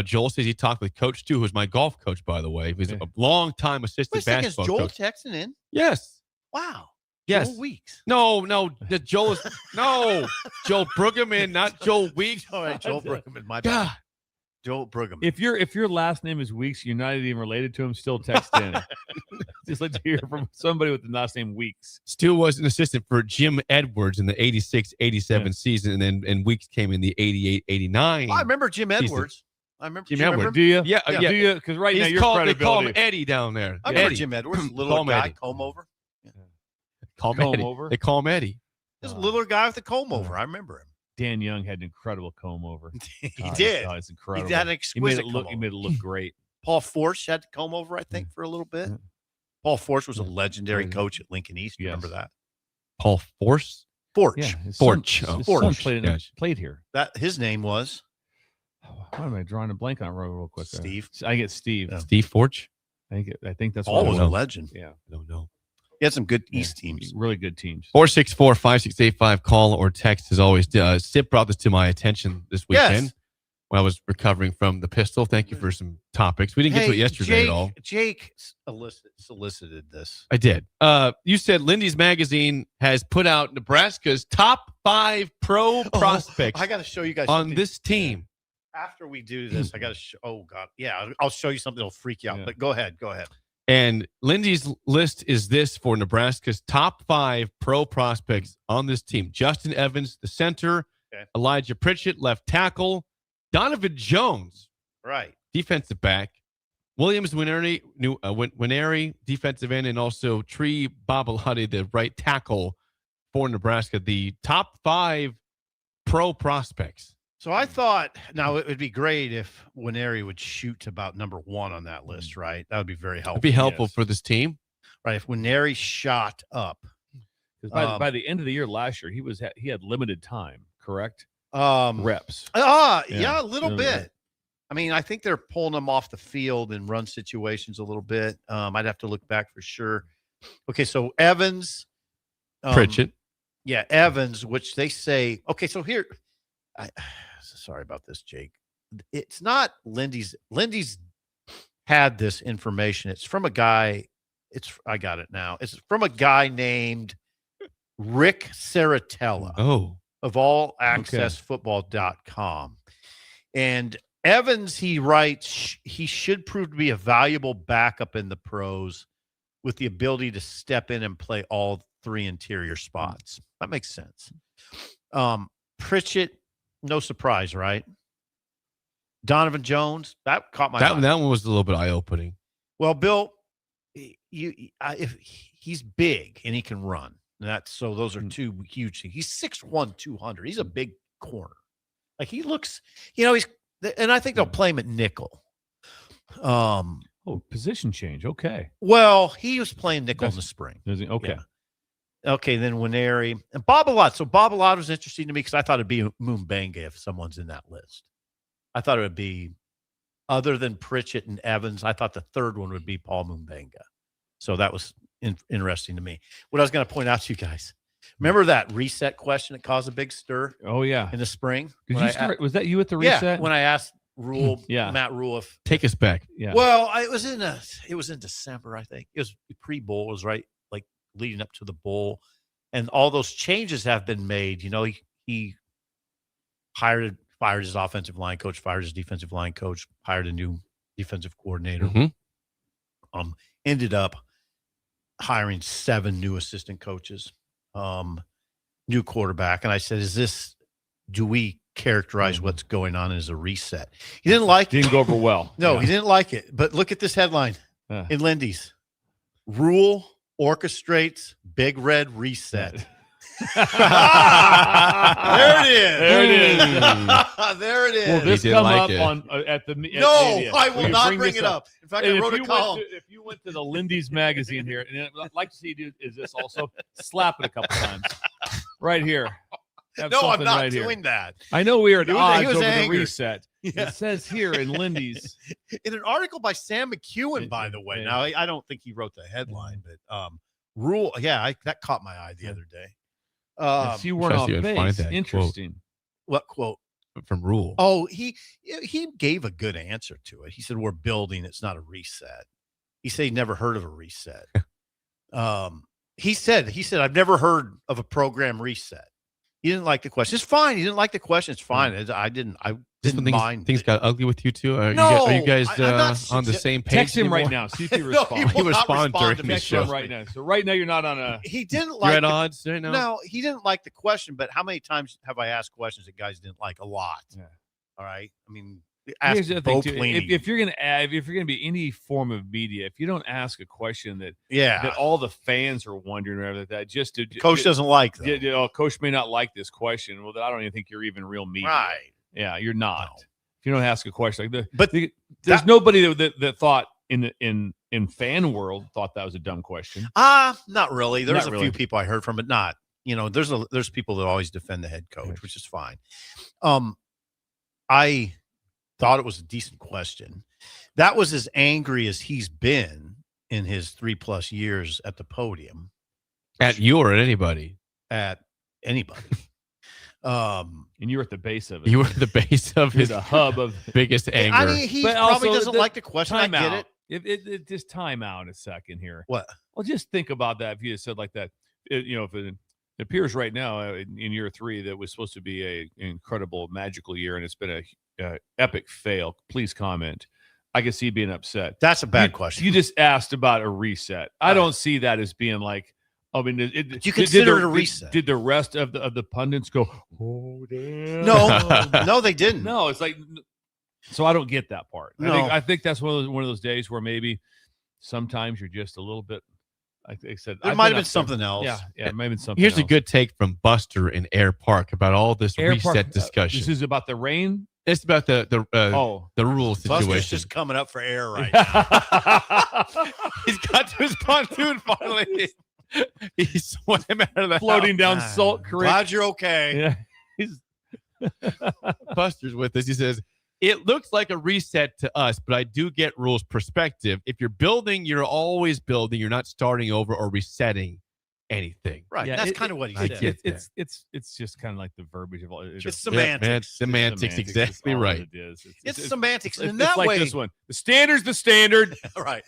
Joel says he talked with Coach Stu, who's my golf coach, by the way. He's a long-time assistant basketball Joel coach. texting in? Yes. Wow. Yes. Joel Weeks. No. Joel is Joel Brueggemann, not Joel Weeks. All right, Joel Brueggemann. My bad. Joel Brueggemann. If your last name is Weeks, you're not even related to him. Still text in. Just like to hear from somebody with the last name Weeks. Stu was an assistant for Jim Edwards in the 86-87 season, and Weeks came in the 88-89. I remember Jim Edwards. I remember Jim Edwards. Do you? Yeah. Do you? Because right now, your credibility. They call him Eddie down there. I remember Eddie. Jim Edwards, little guy, comb over. Yeah. Call him Eddie. Over. They call him Eddie. This little guy with the comb over. I remember him. Dan Young had an incredible comb over. He did. It's incredible. He had an exquisite comb over. He made it look great. Paul Force had to comb over, I think, for a little bit. Paul Force was a legendary coach at Lincoln East. You remember that? Paul Force? Forge. Yeah, his Forge. son played here. That his name was. Why am I drawing a blank on it real quick? Steve. I get Steve. Yeah. Steve Forge? I think that's Paul what was a legend. Yeah. I don't know. He had some good East teams. Really good teams. 464-5685. Call or text as always. Sip brought this to my attention this weekend when I was recovering from the pistol. Thank you for some topics. We didn't get to it yesterday at all. Jake solicited this. I did. You said Lindy's Magazine has put out Nebraska's top 5 pro prospects. I got to show you guys on this team. After we do this, I got to show. Oh God, yeah, I'll show you something that'll freak you out. Yeah. But go ahead. And Lindy's list is this for Nebraska's top 5 pro prospects on this team: Justin Evans, the center; Elijah Pritchett, left tackle; Donovan Jones, right, defensive back; Williams Winery, defensive end; and also Tree Babalati, the right tackle for Nebraska. The top 5 pro prospects. So I thought, now it would be great if Winery would shoot to about number 1 on that list, right? That would be very helpful. It'd be helpful for this team, right? If Winery shot up, because by the end of the year last year, he had limited time, correct? Reps. Yeah, a little bit. I mean, I think they're pulling him off the field in run situations a little bit. I'd have to look back for sure. Okay, so Evans, Pritchett. Yeah, Evans, which they say. Okay, so here. Sorry about this, Jake. It's not Lindy's. Lindy's had this information. It's from a guy. I got it now. It's from a guy named Rick Saratella. Of allaccessfootball.com. And Evans, he writes, he should prove to be a valuable backup in the pros with the ability to step in and play all 3 interior spots. That makes sense. Pritchett, no surprise, right? Donovan Jones, that caught my eye. That one was a little bit eye-opening. Well, Bill, if he's big and he can run, so those are 2 huge things. He's 6'1", 200. He's a big corner. Like he looks, and I think they'll play him at nickel. Position change. Okay. Well, he was playing nickel in the spring. Okay. Yeah. Okay, then Winery and Babolat. So Babolat was interesting to me because I thought it'd be Mumbenga if someone's in that list. I thought it would be, other than Pritchett and Evans, I thought the third one would be Paul Mumbenga. So that was interesting to me. What I was going to point out to you guys, remember that reset question that caused a big stir? Oh, yeah. In the spring? Was that you at the reset? Yeah, when I asked Matt Rule if. Take us back. Yeah. Well, it was in December, I think. It was pre-bowl. It was right leading up to the bowl, and all those changes have been made. He fired his offensive line coach, fired his defensive line coach, hired a new defensive coordinator. Ended up hiring 7 new assistant coaches, new quarterback. And I said, do we characterize what's going on as a reset? He didn't like it. Didn't go over well. No, he didn't like it. But look at this headline in Lindy's. Rule orchestrates Big Red reset. There it is. There it is. There it is. Will this come up at the No, I will not bring it up. In fact, I wrote a column. If you went to the Lindy's magazine here, and I'd like to see you do is this also slap it a couple times right here. No, I'm not doing that. I know we are at odds over angry. the reset. Yeah. It says here in Lindy's. In an article by Sam McEwen, by the way. Now, I don't think he wrote the headline, but rule. Yeah, that caught my eye the other day. Yes, you weren't off base. Interesting. What quote? From Rule. Oh, he gave a good answer to it. He said, we're building. It's not a reset. He said he never heard of a reset. He said, I've never heard of a program reset. He didn't like the question. It's fine. He didn't like the question. It's fine. I didn't mind. Things got ugly with you too. Are you guys on the same page? Text him anymore? right now. See if he responds. He will not respond respond during to the show right now. So right now you're not on a. He didn't You're like at odds right now? No, he didn't like the question. But how many times have I asked questions that guys didn't like? A lot. Yeah. All right. I mean, here's the thing too. If you're gonna be any form of media, if you don't ask a question that all the fans are wondering about that, just to coach doesn't like that. Coach may not like this question. Well, then I don't even think you're even real media. Right. Yeah, you're not. No. If you don't ask a question like that, there's nobody that thought in fan world thought that was a dumb question. Not really. There's a few people I heard from, but not. There's people that always defend the head coach, which is fine. I thought it was a decent question. That was as angry as he's been in his 3+ years at the podium. At you or at anybody? At anybody. And you were at the base of it. You were at the base of his the hub of biggest anger. I mean, he probably doesn't like the question. I get it. It just time out a second here. What? Well, just think about that. If you had said like that, if it appears right now in year 3 that was supposed to be an incredible, magical year, and it's been a epic fail. Please comment. I can see being upset. That's a bad question. You just asked about a reset. I don't see that as being like. I mean, you consider it a reset. Did the rest of the pundits go, oh damn? No, they didn't. No, it's like. So I don't get that part. No. I think that's one of those days where maybe sometimes you're just a little bit. I said it might have been something else. Yeah, it might have been something. Here's else. a good take from Buster in Air Park about all this reset discussion. This is about the rain. It's about the rule situation. Buster's just coming up for air right now. He's got to his pontoon finally. He's swam out of the floating house. down Salt Creek. Glad you're okay. Yeah, Buster's with us. He says, it looks like a reset to us, but I do get Rule's perspective. If you're building, you're always building. You're not starting over or resetting anything. Right. Yeah, that's kind of what he said. It's just kind of like the verbiage of all. It's semantics. Semantics, exactly right. It is. It's semantics. And in it's that like way, this one. The standard's the standard. Right.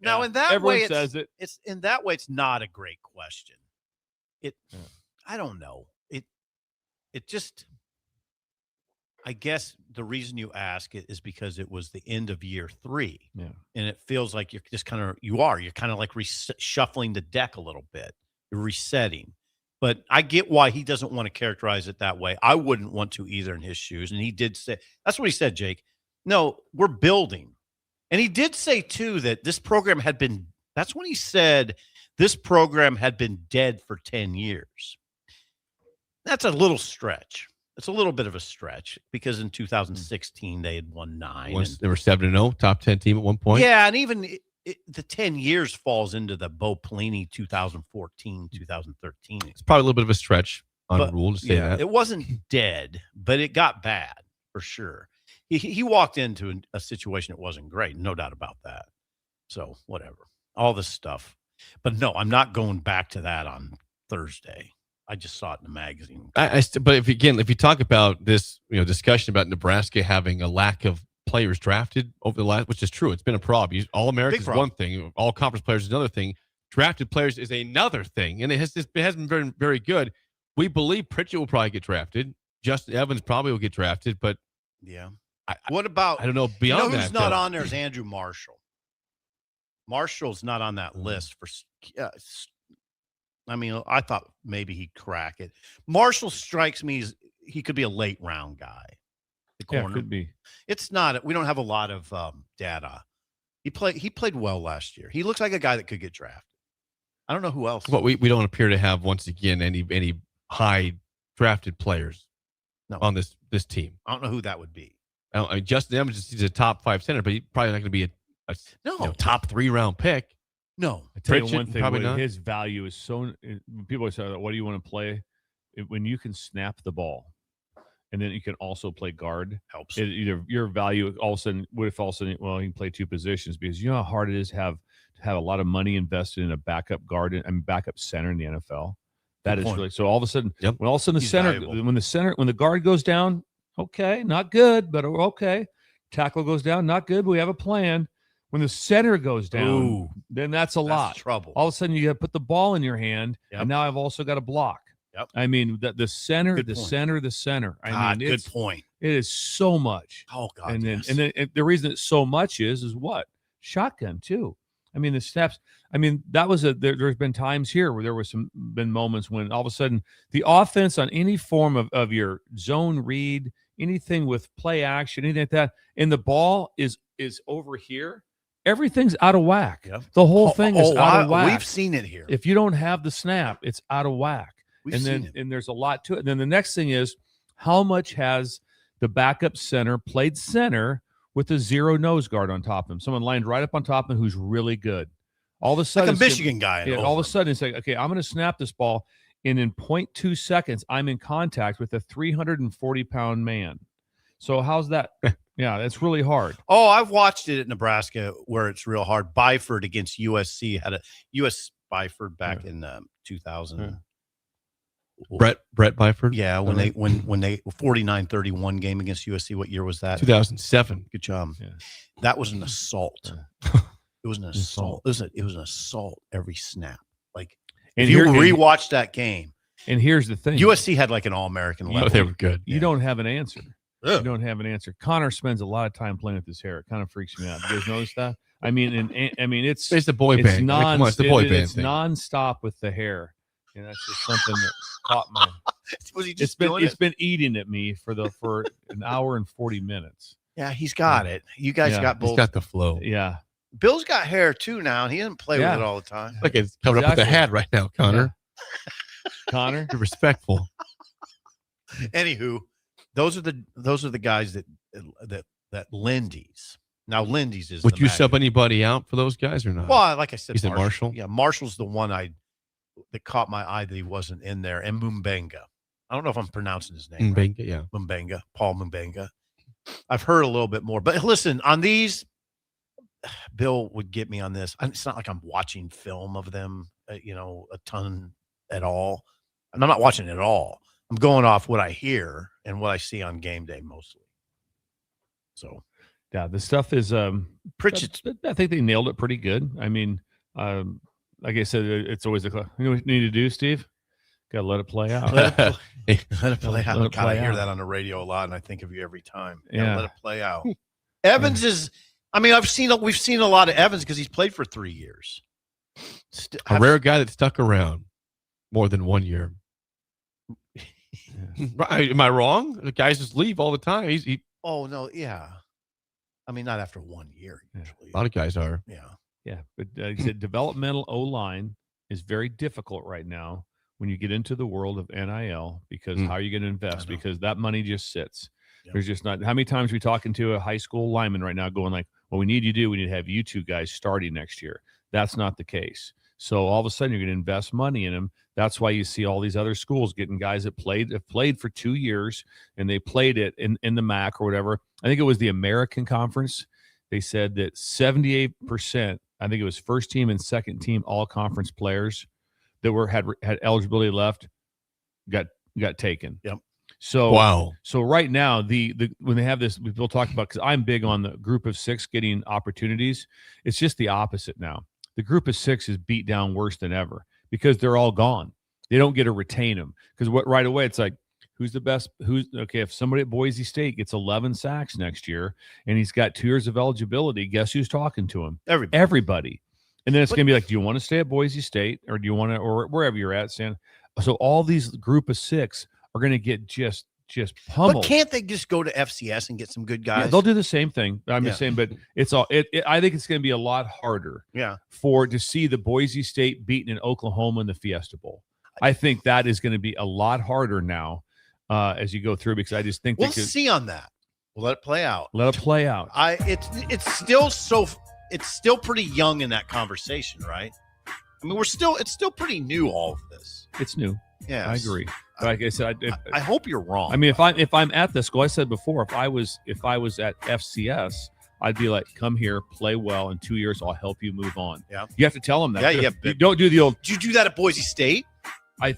Now, in that everyone way, says it. It's in that way. It's not a great question. I don't know. It just. I guess the reason you ask it is because it was the end of year 3. Yeah. And it feels like you're just you're kind of like shuffling the deck a little bit. You're resetting. But I get why he doesn't want to characterize it that way. I wouldn't want to either in his shoes. And he did say, that's what he said, Jake. No, we're building. And he did say, too, that this program had been, that's when he said this program had been dead for 10 years. That's a little stretch. It's a little bit of a stretch because in 2016 they had won 9. They were 7-0, top 10 team at one point. Yeah, and even the 10 years falls into the Bo Pelini 2014, 2013. It's probably a little bit of a stretch on Rule to say that. It wasn't dead, but it got bad for sure. He walked into a situation that wasn't great, no doubt about that. So whatever, all this stuff. But no, I'm not going back to that on Thursday. I just saw it in the magazine. But if you talk about this, discussion about Nebraska having a lack of players drafted over the last, which is true, it's been a problem. All Americans is one thing, all conference players is another thing. Drafted players is another thing, and it hasn't been very, very good. We believe Pritchett will probably get drafted. Justin Evans probably will get drafted, but yeah. What about? I don't know beyond who's that. not on there is Andrew Marshall. Marshall's not on that list for. I mean, I thought maybe he'd crack it. Marshall strikes me as he could be a late round guy. The corner could be. It's not. We don't have a lot of data. He played well last year. He looks like a guy that could get drafted. I don't know who else. But we don't appear to have once again any high drafted players on this team. I don't know who that would be. Justin Evans is a top 5 center, but he's probably not going to be a top 3 round pick. No. I tell you one thing, probably not. His value is so. People say, "What do you want to play?" When you can snap the ball, and then you can also play guard, helps. Either your value all of a sudden. What if all of a sudden, well, he can play 2 positions because you know how hard it is to have a lot of money invested in a backup guard and backup center in the NFL. That is really so. All of a sudden, when all of a sudden when the guard goes down, okay, not good, but okay. Tackle goes down, not good, but we have a plan. When the center goes down, then that's a lot. Trouble. All of a sudden, you got to put the ball in your hand, and now I've also got to block. Yep. I mean, the center. Good I mean, good point. It is so much. Oh God. And then the reason it's so much is what? Shotgun too. I mean, the snaps. I mean, that was there's been times here where there was been moments when all of a sudden the offense on any form of your zone read, anything with play action, anything like that, and the ball is over here. Everything's out of whack. Yep. The whole thing is out of whack. We've seen it here. If you don't have the snap, it's out of whack. And there's a lot to it. And then the next thing is, how much has the backup center played center with a 0 nose guard on top of him? Someone lined right up on top of him who's really good. All of a sudden, like a Michigan guy. Yeah, all of a sudden, it's like, okay, I'm going to snap this ball, and in 0.2 seconds, I'm in contact with a 340-pound man. So how's that? Yeah, that's really hard. Oh, I've watched it at Nebraska where it's real hard. Byford against USC had a US Byford back in 2000. Brett Byford. Yeah, when they 49-31 game against USC. What year was that? 2007. Good job. Yeah. That was an assault. It was an assault. It was an assault every snap. Like, if you rewatch that game. And here's the thing: USC had like an All-American level. They were good. You don't have an answer. You don't have an answer. Connor spends a lot of time playing with his hair. It kind of freaks me out. You guys notice that? I mean, it's the boy band. It's the boy band. It's nonstop with the hair, and that's just something that caught my. Was he just it's been eating at me for an hour and 40 minutes. Yeah, he's got it. You guys got both. He's got the flow. Yeah. Bill's got hair too now, and he doesn't play with it all the time. Look, it's coming up with the hat right now, Connor. Yeah. Connor, you're respectful. Anywho, those are the guys that Lindy's. Now Lindy's is. Would you sub anybody out for those guys or not? Well, like I said, you said Marshall. Yeah, Marshall's the one that caught my eye that he wasn't in there, and Mumbenga. I don't know if I'm pronouncing his name. Mumbenga, right. Yeah, Mumbenga, Paul Mumbenga. I've heard a little bit more, but listen, on these, Bill would get me on this. It's not like I'm watching film of them, a ton at all. I'm not watching it at all. I'm going off what I hear and what I see on game day mostly. So, yeah, the stuff is Pritchett's. I think they nailed it pretty good. I mean, like I said, it's always you know what you need to do, Steve? Got to let it play out. Let it play out. God, I hear that on the radio a lot, and I think of you every time. Yeah, let it play out. Evans is. I mean, we've seen a lot of Evans because he's played for 3 years. A rare guy that stuck around more than 1 year. Am I wrong? The guys just leave all the time. Oh no, yeah. I mean, not after 1 year. Usually, a lot of guys are. Yeah. But he said developmental O-line is very difficult right now when you get into the world of NIL because how are you going to invest? Because that money just sits. Yep. There's just not. How many times are we talking to a high school lineman right now, going like, "What we need you to do, we need to have you two guys starting next year." That's not the case. So all of a sudden, you're going to invest money in them. That's why you see all these other schools getting guys that have played for 2 years, and they played it in the MAC or whatever. I think it was the American Conference. They said that 78%, I think it was first team and second team all conference players that had eligibility left got taken. Yep. So wow. So right now, the when they have this, we'll talk about, because I'm big on the group of 6 getting opportunities. It's just the opposite now. The group of 6 is beat down worse than ever because they're all gone. They don't get to retain them because right away it's like Who's the best? If somebody at Boise State gets 11 sacks next year and he's got 2 years of eligibility, guess who's talking to him? Everybody. And then it's going to be like, do you want to stay at Boise State or do you want to, or wherever you're at, Sam? So all these group of 6 are going to get just pummeled. But can't they just go to FCS and get some good guys? Yeah, they'll do the same thing. I'm just saying, but it's all. I think it's going to be a lot harder. To see the Boise State beaten in Oklahoma in the Fiesta Bowl. I think that is going to be a lot harder now as you go through, because I just think we'll see on that. We'll let it play out. It's still pretty young in that conversation, right? I mean, it's still pretty new, all of this. It's new. Yeah, I agree. Like I said, I hope you're wrong. I mean, if I'm at the school, I said before, if I was at FCS, I'd be like, come here, play well. In 2 years, I'll help you move on. Yeah, you have to tell them that. Yeah. You don't do the old. Did you do that at Boise State? I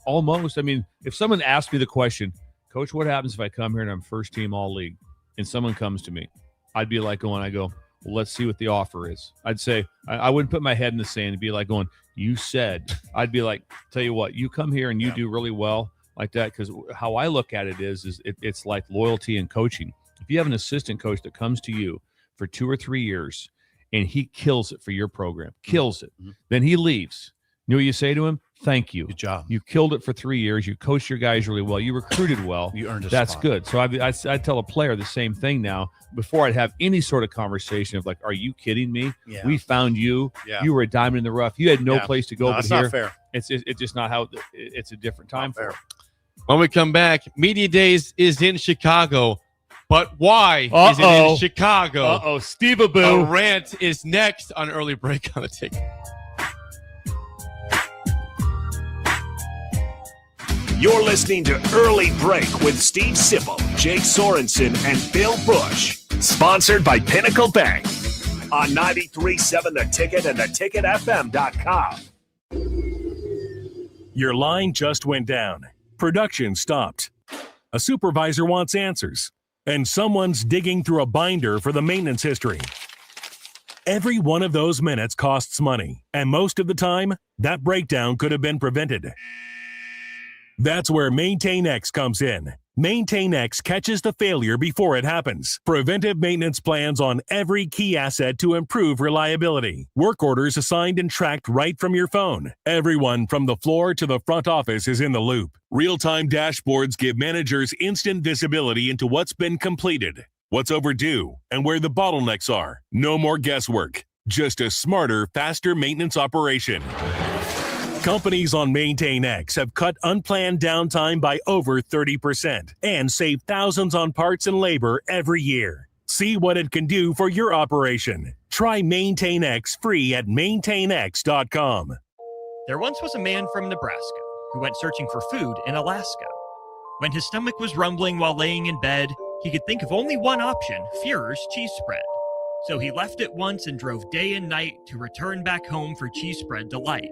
almost. I mean, if someone asked me the question, Coach, what happens if I come here and I'm first team all league, and someone comes to me, I'd be like going, well, let's see what the offer is. I'd say I wouldn't put my head in the sand and be like going, you said. I'd be like, tell you what, you come here and you do really well like that, because how I look at it is it's like loyalty and coaching. If you have an assistant coach that comes to you for 2 or 3 years and he kills it for your program, then he leaves. You know what you say to him? Thank you. Good job. You killed it for 3 years. You coached your guys really well. You recruited well. You earned a That's spot. good. So I'd tell a player the same thing now before I'd have any sort of conversation of like, are you kidding me? Yeah. We found you. Yeah. You were a diamond in the rough. You had no place to go. No, but it's here, not fair. It's just not how it's a different time for it. When we come back, Media Days is in Chicago. But why is it in Chicago? Steve-a-boo. A rant is next on Early Break on the Ticket. You're listening to Early Break with Steve Sipple, Jake Sorensen, and Bill Busch. Sponsored by Pinnacle Bank on 93.7 The Ticket and theticketfm.com. Your line just went down. Production stopped. A supervisor wants answers. And someone's digging through a binder for the maintenance history. Every one of those minutes costs money. And most of the time, that breakdown could have been prevented. That's where MaintainX comes in. MaintainX catches the failure before it happens. Preventive maintenance plans on every key asset to improve reliability. Work orders assigned and tracked right from your phone. Everyone from the floor to the front office is in the loop. Real-time dashboards give managers instant visibility into what's been completed, what's overdue, and where the bottlenecks are. No more guesswork. Just a smarter, faster maintenance operation. Companies on MaintainX have cut unplanned downtime by over 30% and saved thousands on parts and labor every year. See what it can do for your operation. Try MaintainX free at maintainx.com. There once was a man from Nebraska who went searching for food in Alaska. When his stomach was rumbling while laying in bed, he could think of only one option, Führer's cheese spread. So he left it once and drove day and night to return back home for cheese spread delight.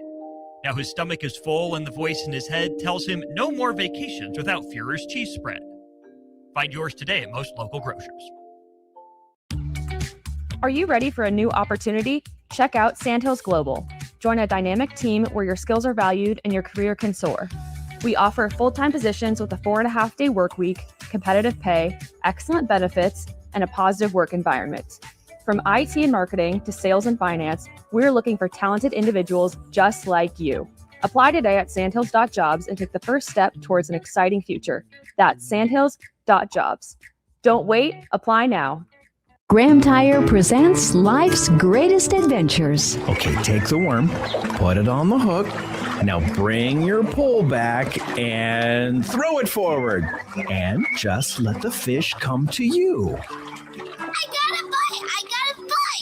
Now his stomach is full and the voice in his head tells him no more vacations without Führer's cheese spread. Find yours today at most local grocers. Are you ready for a new opportunity? Check out Sandhills Global. Join a dynamic team where your skills are valued and your career can soar. We offer full-time positions with a 4.5-day work week, competitive pay, excellent benefits, and a positive work environment. From IT and marketing to sales and finance, we're looking for talented individuals just like you. Apply today at sandhills.jobs and take the first step towards an exciting future. That's sandhills.jobs. Don't wait, apply now. Graham Tire presents life's greatest adventures. Okay, take the worm, put it on the hook. Now bring your pole back and throw it forward. And just let the fish come to you.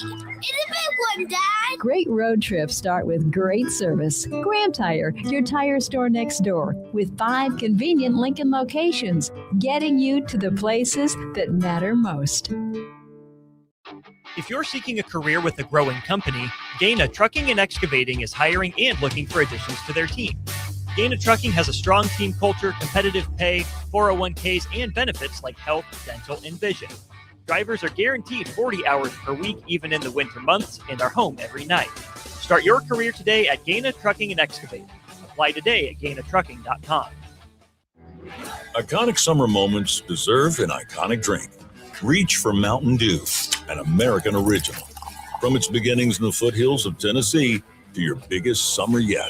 It's a big one, Dad. Great road trips start with great service. Graham Tire, your tire store next door, with 5 convenient Lincoln locations, getting you to the places that matter most. If you're seeking a career with a growing company, Gaina Trucking and Excavating is hiring and looking for additions to their team. Gaina Trucking has a strong team culture, competitive pay, 401ks, and benefits like health, dental, and vision. Drivers are guaranteed 40 hours per week, even in the winter months, and are home every night. Start your career today at Gaina Trucking and Excavating. Apply today at gainatrucking.com. Iconic summer moments deserve an iconic drink. Reach for Mountain Dew, an American original. From its beginnings in the foothills of Tennessee to your biggest summer yet.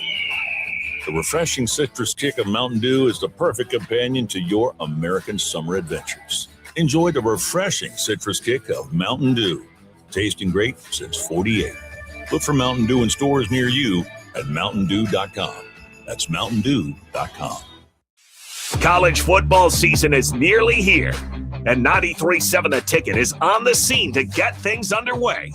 The refreshing citrus kick of Mountain Dew is the perfect companion to your American summer adventures. Enjoy the refreshing citrus kick of Mountain Dew. Tasting great since 48. Look for Mountain Dew in stores near you at mountaindew.com. That's mountaindew.com. College football season is nearly here, and 93.7 The Ticket is on the scene to get things underway.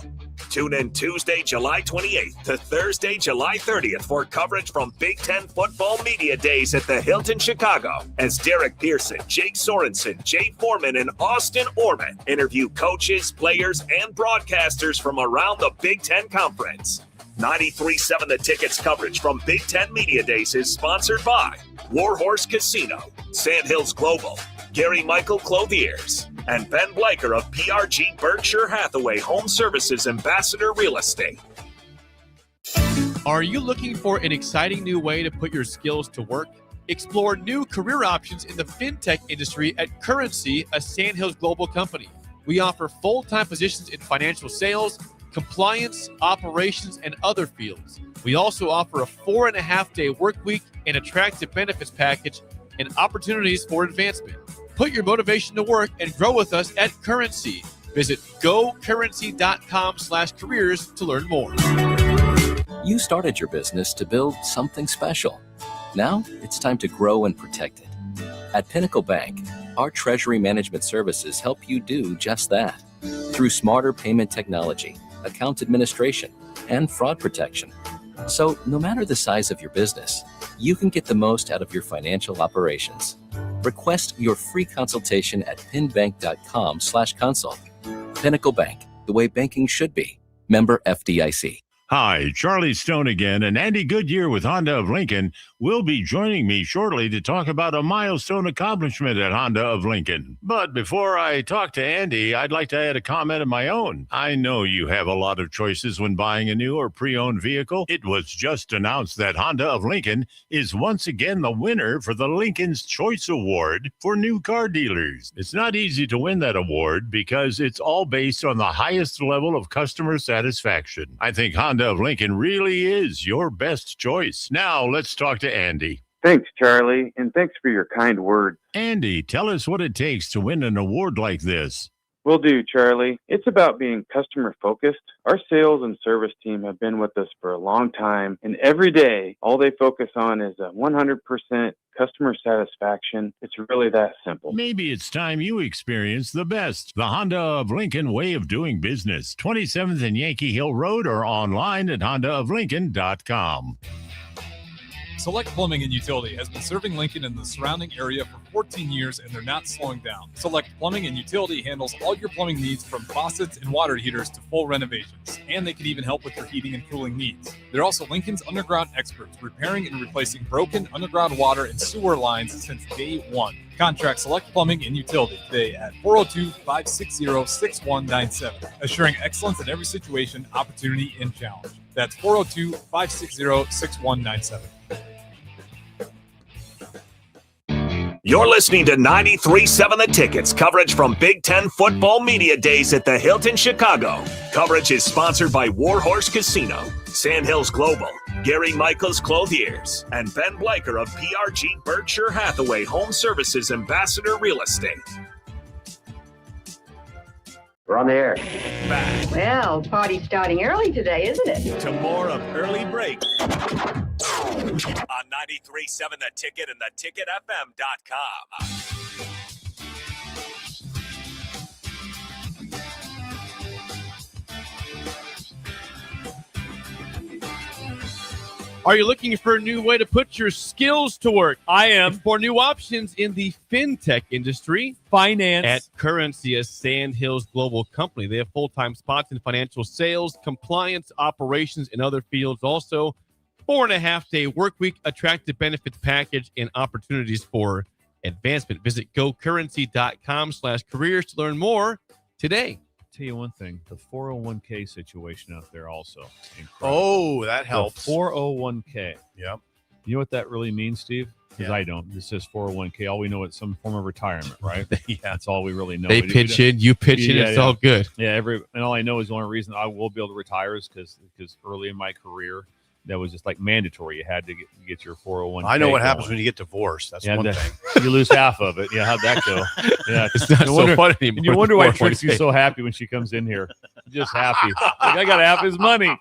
Tune in Tuesday, July 28th to Thursday, July 30th for coverage from Big Ten Football Media Days at the Hilton Chicago as Derek Pearson, Jake Sorensen, Jay Foreman, and Austin Orman interview coaches, players, and broadcasters from around the Big Ten Conference. 93.7 The Ticket's coverage from Big Ten Media Days is sponsored by Warhorse Casino, Sandhills Global, Gary Michael Clothiers, and Ben Blaker of B1G Berkshire Hathaway Home Services Ambassador Real Estate. Are you looking for an exciting new way to put your skills to work? Explore new career options in the fintech industry at Currency, a Sandhills Global company. We offer full-time positions in financial sales, compliance, operations, and other fields. We also offer a 4.5-day work week, an attractive benefits package, and opportunities for advancement. Put your motivation to work and grow with us at Currency. Visit gocurrency.com/careers to learn more. You started your business to build something special. Now it's time to grow and protect it. At Pinnacle Bank, our treasury management services help you do just that. Through smarter payment technology, account administration, and fraud protection. So no matter the size of your business, you can get the most out of your financial operations. Request your free consultation at pinbank.com/consult. Pinnacle Bank, the way banking should be. Member FDIC. Hi, Charlie Stone again, and Andy Goodyear with Honda of Lincoln will be joining me shortly to talk about a milestone accomplishment at Honda of Lincoln. But before I talk to Andy, I'd like to add a comment of my own. I know you have a lot of choices when buying a new or pre-owned vehicle. It was just announced that Honda of Lincoln is once again the winner for the Lincoln's Choice Award for new car dealers. It's not easy to win that award because it's all based on the highest level of customer satisfaction. I think Honda of Lincoln really is your best choice. Now let's talk to Andy. Thanks, Charlie, and thanks for your kind words. Andy, tell us what it takes to win an award like this. Will do, Charlie. It's about being customer focused. Our sales and service team have been with us for a long time, and every day, all they focus on is a 100% customer satisfaction. It's really that simple. Maybe it's time you experience the best. The Honda of Lincoln way of doing business. 27th and Yankee Hill Road or online at hondaoflincoln.com. Select Plumbing and Utility has been serving Lincoln and the surrounding area for 14 years, and they're not slowing down. Select Plumbing and Utility handles all your plumbing needs from faucets and water heaters to full renovations, and they can even help with your heating and cooling needs. They're also Lincoln's underground experts, repairing and replacing broken underground water and sewer lines since day one. Contact Select Plumbing and Utility today at 402-560-6197, assuring excellence in every situation, opportunity, and challenge. That's 402-560-6197. You're listening to 93.7 The Ticket's coverage from Big Ten Football Media Days at the Hilton Chicago. Coverage is sponsored by Warhorse Casino, Sandhills Global, Gary Michaels Clothiers, and Ben Blaker of PRG Berkshire Hathaway Home Services Ambassador Real Estate. We're on the air. Back Well, party's starting early today, isn't it? to more of Early Break on 93.7 The Ticket and theticketfm.com. Are you looking for a new way to put your skills to work? I am. For new options in the fintech industry, Finance. at Currency, a Sandhills Global company. They have full-time spots in financial sales, compliance, operations, and other fields. Also, 4.5-day work week, attractive benefits package, and opportunities for advancement. Visit gocurrency.com/careers to learn more today. Tell you one thing, the 401k situation out there also. Incredible. Oh, that The helps. 401k. Yep. You know what that really means, Steve? Because I don't. This says 401k. All we know is some form of retirement, right? That's all we really know. They pitch in, you pitch in. It's all good. Yeah, and all I know is the only reason I will be able to retire is because early in my career, that was just like mandatory. You had to get your 401k. I know what happens when you get divorced. That's one thing. You lose half of it. Yeah, how'd that go? Yeah, it's not so fun anymore. And you wonder why Trixie's so happy when she comes in here. Just happy. Like, I got half his money.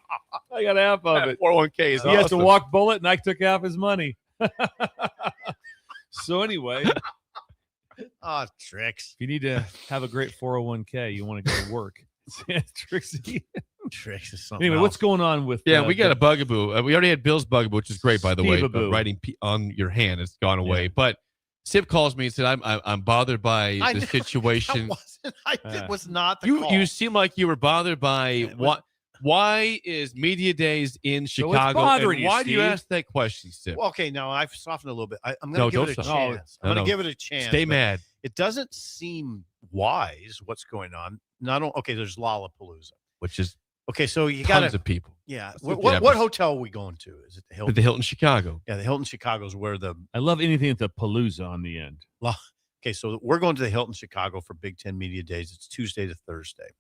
I got half of it. 401k is He has to walk bullet, and I took half his money. So anyway, Tricks. If you need to have a great 401k, you want to go to work. Trixie. Tricks is something. Anyway, else. What's going on with? Yeah, we got a bugaboo. We already had Bill's bugaboo, which is great, by the way. Steve-aboo. Writing on your hand, it's gone away. But Sip calls me and said, "I'm bothered by the situation." It was not the you. call. You seem like you were bothered by what. Why is Media Days in So it's Chicago? bothering And you, why do you Steve? ask that question, Sip? Well, okay, now I've softened a little bit. I'm going to give it a chance. I'm going to give it a chance. Stay mad. It doesn't seem wise what's going on. Okay, there's Lollapalooza, which is okay. So you tons got of people. Yeah. Let's What hotel are we going to? Is it the Hilton? The Hilton Chicago. Yeah, the Hilton Chicago is where the. I love anything with the palooza on the end. Okay, so we're going to the Hilton Chicago for Big Ten Media Days. It's Tuesday to Thursday.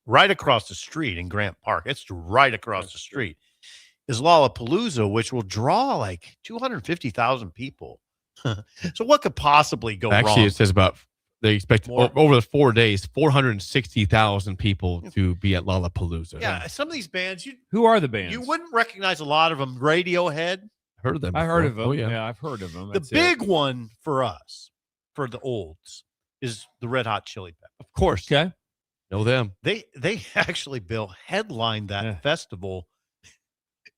Right across the street in Grant Park. It's right across the street is Lollapalooza, which will draw like 250,000 people. So what could possibly go wrong? Actually, it says about they expect over the 4 days, 460,000 people to be at Lollapalooza. Yeah, some of these bands, Who are the bands? you wouldn't recognize a lot of them. Radiohead. Heard of them? I heard of them. Oh, yeah. I've heard of them. The big one for us, for the olds, is the Red Hot Chili Peppers. Of course. Okay. Know them. They actually, Bill, headlined that festival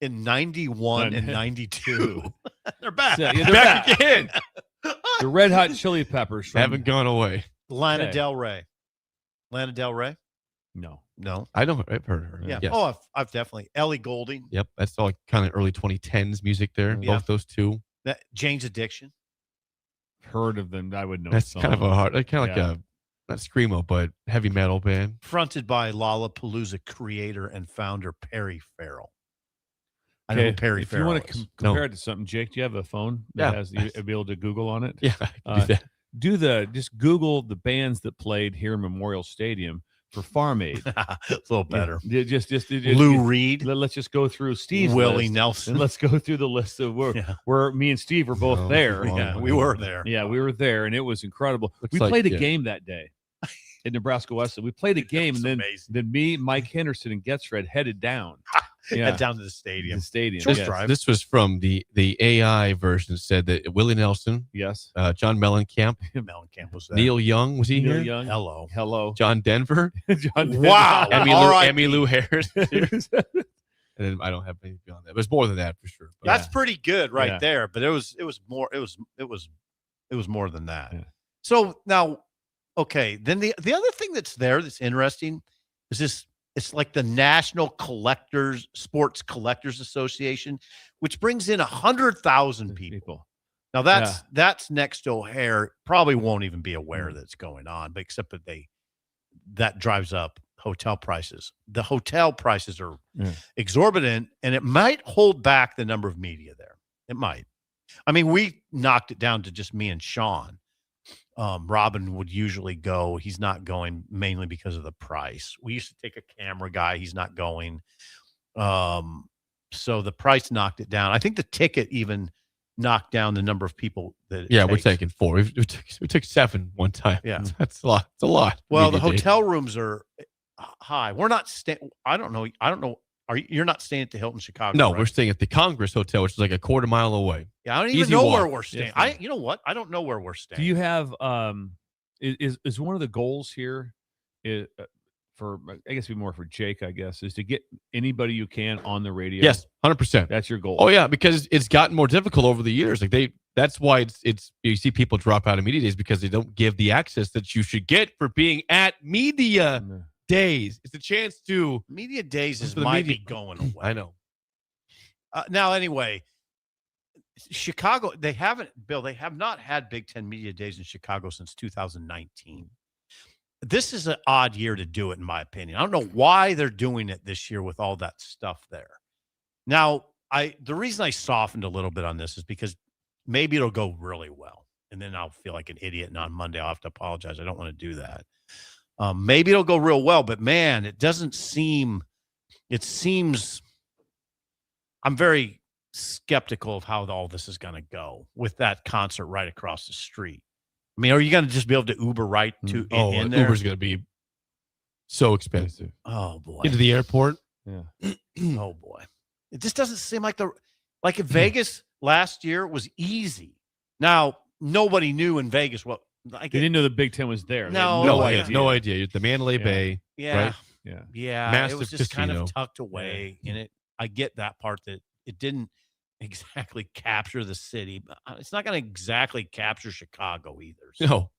in 91 and 92. They're back. Yeah, they're back again. The Red Hot Chili Peppers Haven't gone away. Lana Del Rey. Lana Del Rey? No. I know. I've heard her. Yeah. Yes. Oh, I've definitely. Ellie Goulding. Yep. That's all kind of early 2010s music there. Yeah. Both those two. That Jane's Addiction. Heard of them. I would know. That's kind of a hard, kind of like a, not screamo, but heavy metal band. Fronted by Lollapalooza creator and founder Perry Farrell. I know who Perry if Farrell you want to is. compare it to something, Jake, do you have a phone that has you be able to Google on it? Yeah, I can do that. Just Google the bands that played here in Memorial Stadium for Farm Aid. It's a little better. Just Lou Reed. Let's just go through Steve's Willie list, Nelson. and let's go through the list of where me and Steve were both there. Yeah, we were there. Yeah, we were there, and it was incredible. Looks we like, played a yeah. game that day in Nebraska West. We played a game, and then me, Mike Henderson, and Getzred headed down. Head down to the stadium. This was from the AI version. Said that Willie Nelson, yes, John Mellencamp, was there. Neil Young, was he Neil here? Young. Hello. John Denver. John Denver. Wow. Emmy Lou Harris. And then I don't have anything beyond that. But it's more than that for sure. But That's pretty good right there. But it was more than that. Yeah. So now, okay, then the other thing that's there that's interesting is this. It's like the National Sports Collectors Association, which brings in 100,000 people. Now that's next to O'Hare. Probably won't even be aware that's going on, but except that that drives up hotel prices. The hotel prices are exorbitant, and it might hold back the number of media there. It might. I mean, we knocked it down to just me and Sean. Robin would usually go. He's not going mainly because of the price. We used to take a camera guy. He's not going. So the price knocked it down. I think the ticket even knocked down the number of people that. we're taking 4. We took 7 one time. Yeah, that's a lot. It's a lot. Well, the hotel rooms are high. We're not staying. I don't know. You're not staying at the Hilton Chicago? No, right? we're staying at the Congress Hotel, which is like a quarter mile away. Yeah, I don't even know where we're staying. You know what? I don't know where we're staying. Do you have is one of the goals here for I guess it'd be more for Jake, I guess, is to get anybody you can on the radio? Yes, 100%. That's your goal. Oh yeah, because it's gotten more difficult over the years. Like that's why it's you see people drop out of media days because they don't give the access that you should get for being at media days. It's a chance to media days might be going away. I know. Now, anyway, Chicago, they have not had Big Ten Media Days in Chicago since 2019. This is an odd year to do it, in my opinion. I don't know why they're doing it this year with all that stuff there. Now, the reason I softened a little bit on this is because maybe it'll go really well. And then I'll feel like an idiot. And on Monday, I'll have to apologize. I don't want to do that. Maybe it'll go real well. But, man, it seems I'm very skeptical of how all this is going to go with that concert right across the street. I mean, are you going to just be able to Uber right to in there? Uber's going to be so expensive. Oh, boy. Into the airport? Yeah. Oh, boy. It just doesn't seem like Vegas last year was easy. Now, nobody knew in Vegas what. They didn't know the Big Ten was there. No idea. You're at the Mandalay Bay. Yeah. Right? Yeah. Massive it was just casino. kind of tucked away. And I get that part that it didn't exactly capture the city. But it's not going to exactly capture Chicago either. So No.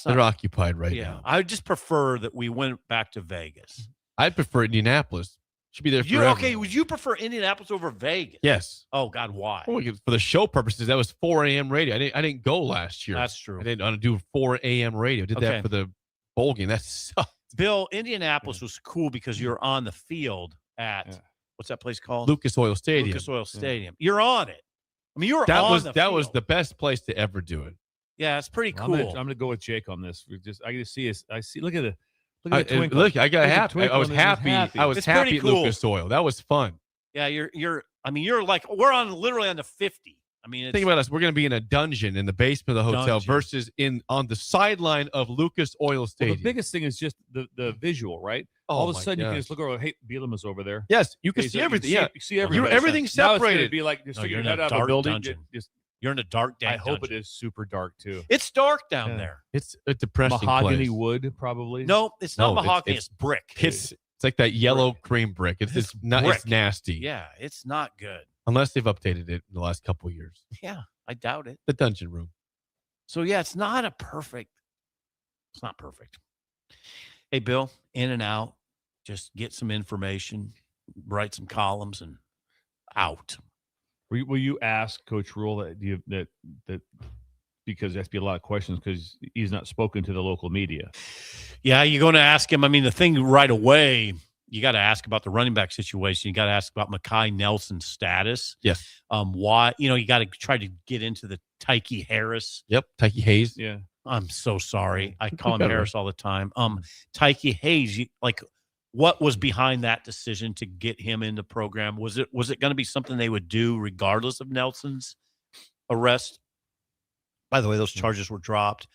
They're occupied right now. I would just prefer that we went back to Vegas. I'd prefer Indianapolis. Should be there forever. Would you prefer Indianapolis over Vegas? Yes. Oh, God, why? Well, for the show purposes, that was 4 a.m. radio. I didn't go last year. That's true. I didn't do 4 a.m. radio. I did that for the bowl game. That sucked. Bill, Indianapolis was cool because you're on the field at what's that place called? Lucas Oil Stadium. Lucas Oil Stadium. You're on it. I mean, that was the best place to ever do it. Yeah, it's pretty cool. I'm gonna go with Jake on this. I can see I see. Look at the twinkle. Look, I got happy. I was happy. I was happy at cool. Lucas Oil. That was fun. Yeah, you're like we're literally on the 50. I mean, think about us. We're going to be in a dungeon in the basement of the hotel versus on the sideline of Lucas Oil Stadium. Well, the biggest thing is just the visual, right? All of a sudden, you can just look over. Hey, Bielema is over there. Yes, you can see everything. You see everything. Everything's Now it's separated. gonna be like just you're in head a out of dark a building. dungeon. You're in a dark I hope dungeon. it is super dark too. It's dark down there. It's a depressing Mahogany place. wood, probably. No, it's not mahogany. It's brick. It's like that yellow cream brick. It's nasty. Yeah, it's not good. Unless they've updated it in the last couple of years. Yeah, I doubt it. The dungeon room. So yeah, it's not perfect. Hey, Bill, in and out. Just get some information, write some columns, and out. Will you ask Coach Rule that because there has to be a lot of questions because he's not spoken to the local media? Yeah, you're going to ask him. I mean, the thing right away, you got to ask about the running back situation. You got to ask about Mekhi Nelson's status. Yes. Why? You got to try to get into the Tyke Harris. Yep. Tyke Hayes. Yeah. I'm so sorry. I call him Harris all the time. Tyke Hayes. What was behind that decision to get him in the program? Was it going to be something they would do regardless of Nelson's arrest? By the way, those charges were dropped.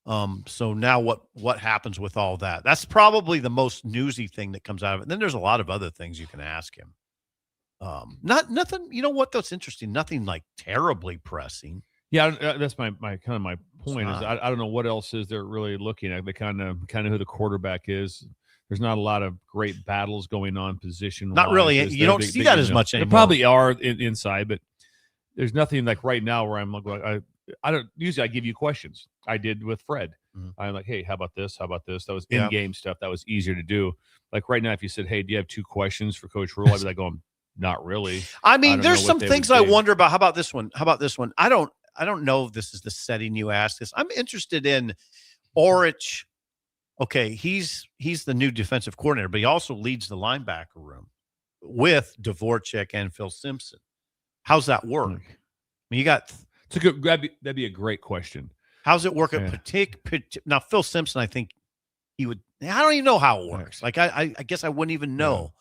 So now what happens with all that? That's probably the most newsy thing that comes out of it. And then there's a lot of other things you can ask him. Nothing. You know what? That's interesting. Nothing like terribly pressing. Yeah, that's my point. Is I don't know what else is they're really looking at. They kind of who the quarterback is. There's not a lot of great battles going on position. Not really. You don't see that as much anymore. There probably are inside, but there's nothing like right now where I'm like, I don't usually I give you questions. I did with Fred. Mm-hmm. I'm like, hey, how about this? How about this? That was in-game stuff. That was easier to do. Like right now, if you said, hey, do you have 2 questions for Coach Rule? I'd be like, going, not really. I mean, there's some things I wonder about. How about this one? I don't know if this is the setting you asked this. I'm interested in Orich. Okay, he's the new defensive coordinator, but he also leads the linebacker room with Dvorak and Phil Simpson. How's that work? I mean, you got that'd be a great question. How's it work now? Phil Simpson, I think he would. I don't even know how it works. Like I guess I wouldn't even know.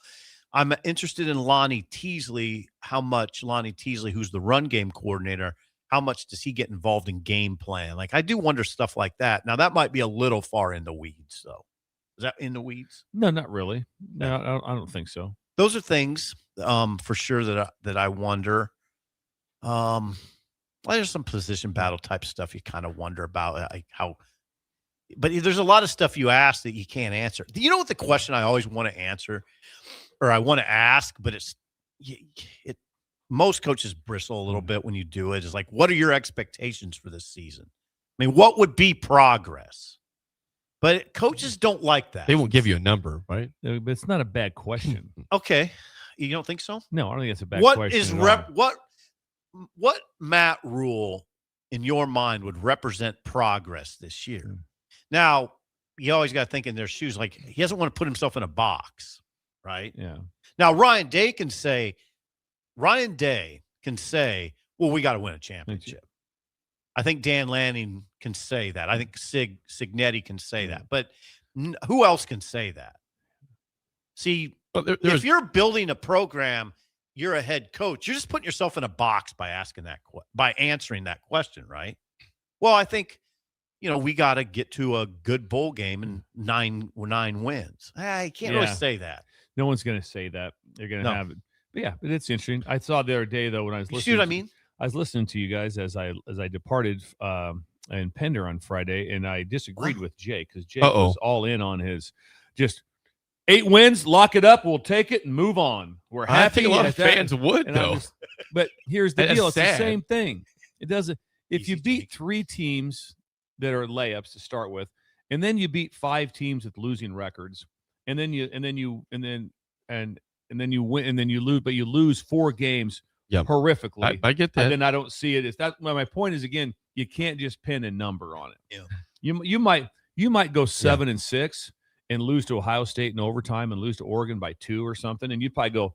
Yeah. I'm interested in Lonnie Teasley. How much Lonnie Teasley, who's the run game coordinator, how much does he get involved in game plan? Like I do wonder stuff like that. Now that might be a little far in the weeds, though. Is that in the weeds? No, not really. No, I don't think so. Those are things for sure that I wonder. Well, there's some position battle type stuff you kind of wonder about but there's a lot of stuff you ask that you can't answer. You know what the question I always want to answer or I want to ask, but most coaches bristle a little bit when you do it. Is like, what are your expectations for this season? I mean, what would be progress? But coaches don't like that. They won't give you a number, right? But it's not a bad question. Okay. You don't think so? No, I don't think it's a bad question. What Matt Rule in your mind would represent progress this year? Now, you always got to think in their shoes. Like, he doesn't want to put himself in a box, right? Yeah. Now, Ryan Day can say, Ryan Day can say, well, we got to win a championship. I think Dan Lanning can say that. I think Signetti can say that. But who else can say that? See, if you're building a program, you're a head coach. You're just putting yourself in a box by answering that question, right? Well, I think, we got to get to a good bowl game and nine wins. I can't really say that. No one's going to say that. They're going to have it. But yeah, but it's interesting. I saw the other day, though, when I was listening. You see what I mean? I was listening to you guys as I departed in Pender on Friday, and I disagreed with Jake because Jake was all in on his just 8 wins, lock it up, we'll take it and move on. We're happy. I think a lot of fans would, though. But here's the deal: it's sad. the same thing. It doesn't. If you beat 3 teams that are layups to start with, and then you beat 5 teams with losing records, and then you win, and then you lose, but you lose 4 games. Yep. Horrifically. I get that. And then I don't see it. My point is, again, you can't just pin a number on it. Yeah. You might go 7-6 and lose to Ohio State in overtime and lose to Oregon by 2 or something, and you'd probably go,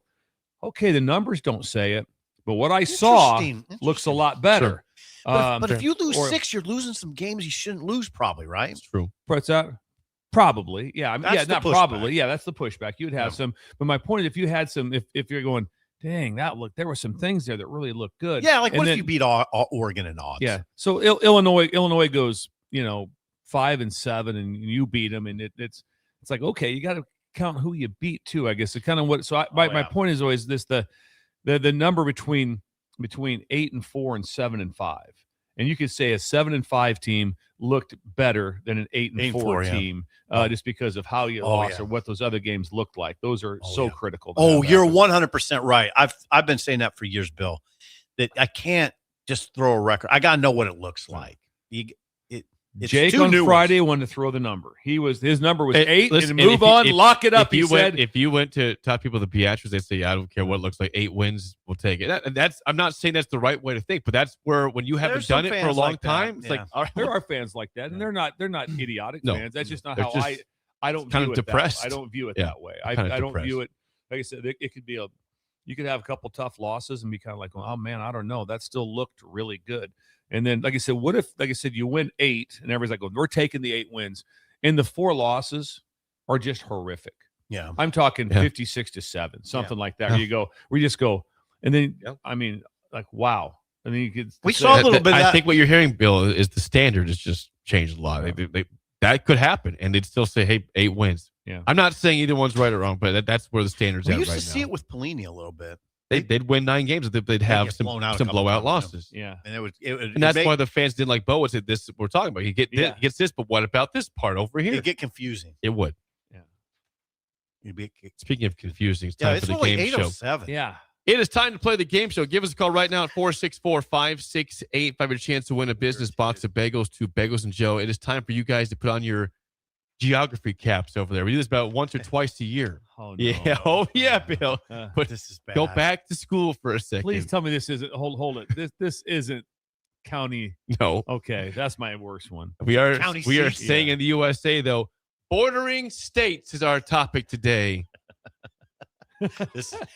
okay, the numbers don't say it, but what I saw looks a lot better. Sure. But if you lose 6, you're losing some games you shouldn't lose, probably, right? That's true. What's that? Probably, yeah. That's not pushback. probably, yeah. That's the pushback. You'd have some, but my point is, if you had some, if you're going, dang, there were some things there that really look good. Yeah, like what if you beat Oregon in odds? Yeah. So Illinois goes, 5-7, and you beat them, and it's like, okay, you got to count who you beat too. I guess it kind of what. So my point is always this: the number between 8-4 and 7-5, and you could say a 7-5 team looked better than an 8-4 team, just because of how you lost or what those other games looked like. Those are critical. You're 100% right. I've been saying that for years, Bill, that I can't just throw a record. I got to know what it looks like. Jake on Friday wanted to throw the number. His number was 8, and move on, lock it up. If you went to top people, the Beatrice, they say, yeah, I don't care what it looks like. 8 wins, we'll take it. I'm not saying that's the right way to think, but that's where when you haven't done it for a long time, it's like there are fans like that, and they're not idiotic fans. That's just not how I don't kind view of it depressed. I don't view it that way. I don't view it. Like I said, it could be you could have a couple tough losses and be kind of like, oh man, I don't know. That still looked really good. And then, like I said, what if, like I said, you win 8 and everybody's like, we're taking the 8 wins, and the 4 losses are just horrific. Yeah. I'm talking 56-7, something like that. Yeah. We just go, and then, I mean, like, wow. And then you could. We saw a little bit of that. I think what you're hearing, Bill, is the standard has just changed a lot. That could happen, and they'd still say, hey, 8 wins. Yeah. I'm not saying either one's right or wrong, but that's where the standard's at right now. We used to see it with Pelini a little bit. They'd win 9 games. They'd have some blowout losses. Yeah, and that's why the fans didn't like Bo. Said this we're talking about. He gets this, but what about this part over here? It'd get confusing. It would. Yeah. Speaking of confusing, it's time for the game show. Yeah. It is time to play the game show. Give us a call right now at 464-5685. A chance to win a business box of bagels to Bagels and Joe. It is time for you guys to put on your geography caps over there. We do this about once or twice a year. Oh, no. Yeah. Oh, yeah, Bill. But this is bad. Go back to school for a second. Please tell me this isn't. Hold it. This isn't county. No. Okay, that's my worst one. We are saying in the USA though, bordering states is our topic today.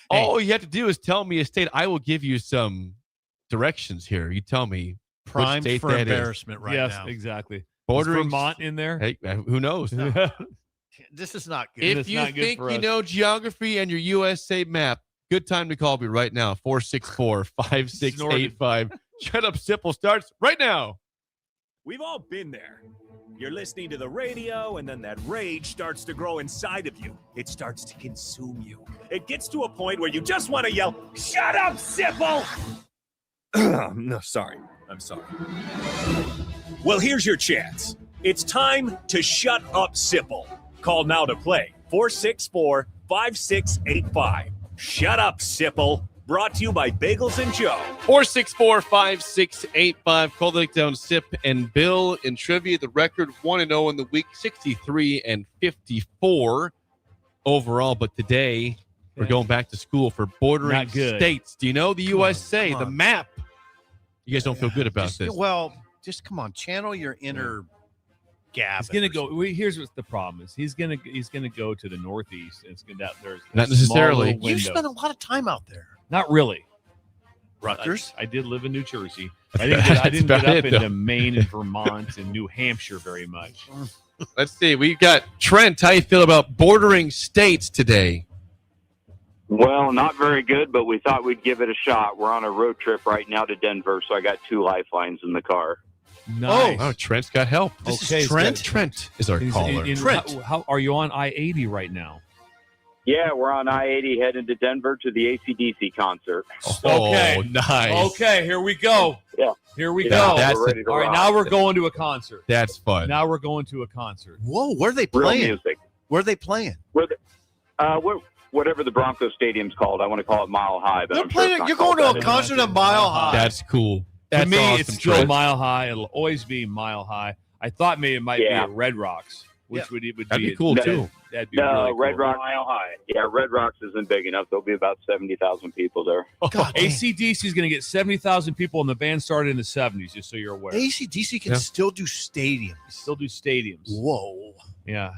All you have to do is tell me a state. I will give you some directions here. You tell me. Prime state for that embarrassment is. right now. Yes, exactly. Bordering is Vermont in there? Hey, who knows? No. This is not good. If you think you know geography and your USA map, good time to call me right now. 464-5685. Shut Up Simple starts right now. We've all been there. You're listening to the radio, and then that rage starts to grow inside of you. It starts to consume you. It gets to a point where you just want to yell, "Shut up, Sipple!" No, sorry. I'm sorry. Well, here's your chance. It's time to shut up, Sipple. Call now to play. 464-5685. Shut up, Sipple. Brought to you by Bagels and Joe. 464-5685. Call the down Sip and Bill in trivia. The record 1-0 in the week, 63-54 overall. But today we're going back to school for bordering states. Do you know the USA, the map? You guys don't feel good about this. Well, just come on, channel your inner gap. He's gonna go. Here's what the problem is. He's gonna go to the Northeast. It's gonna there's not necessarily. You spend a lot of time out there. Not really. Rutgers? I did live in New Jersey. I didn't get up into Maine and Vermont and New Hampshire very much. Let's see. We got Trent. How you feel about bordering states today? Well, not very good, but we thought we'd give it a shot. We're on a road trip right now to Denver, so I got 2 lifelines in the car. Nice. Oh, Trent's got help. This is Trent? Trent is our caller. Trent. How are you on I-80 right now? Yeah, we're on I-80 heading to Denver to the AC/DC concert. Okay. Nice. Okay, here we go. Yeah. Here we Yeah, go. we're ready to All right, rock. now we're going to a concert. That's fun. Now we're going to a concert. Whoa, where are they Real playing? music. Where are they playing? We're whatever the Broncos Stadium's called. I want to call it Mile High, but They're I'm sure it's playing. not You're going called to a that. concert at Mile High. That's cool. That's to me, awesome, it's still Trent. Mile High. It'll always be Mile High. I thought maybe it might be at Red Rocks, which would That'd be be cool, too. That'd be No, really cool. Red Rock Mile High. Yeah, Red Rocks isn't big enough. There'll be about 70,000 people there. AC/DC is going to get 70,000 people, and the band started in the 70s, just so you're aware. AC/DC can still do stadiums. Still do stadiums. Whoa. Yeah.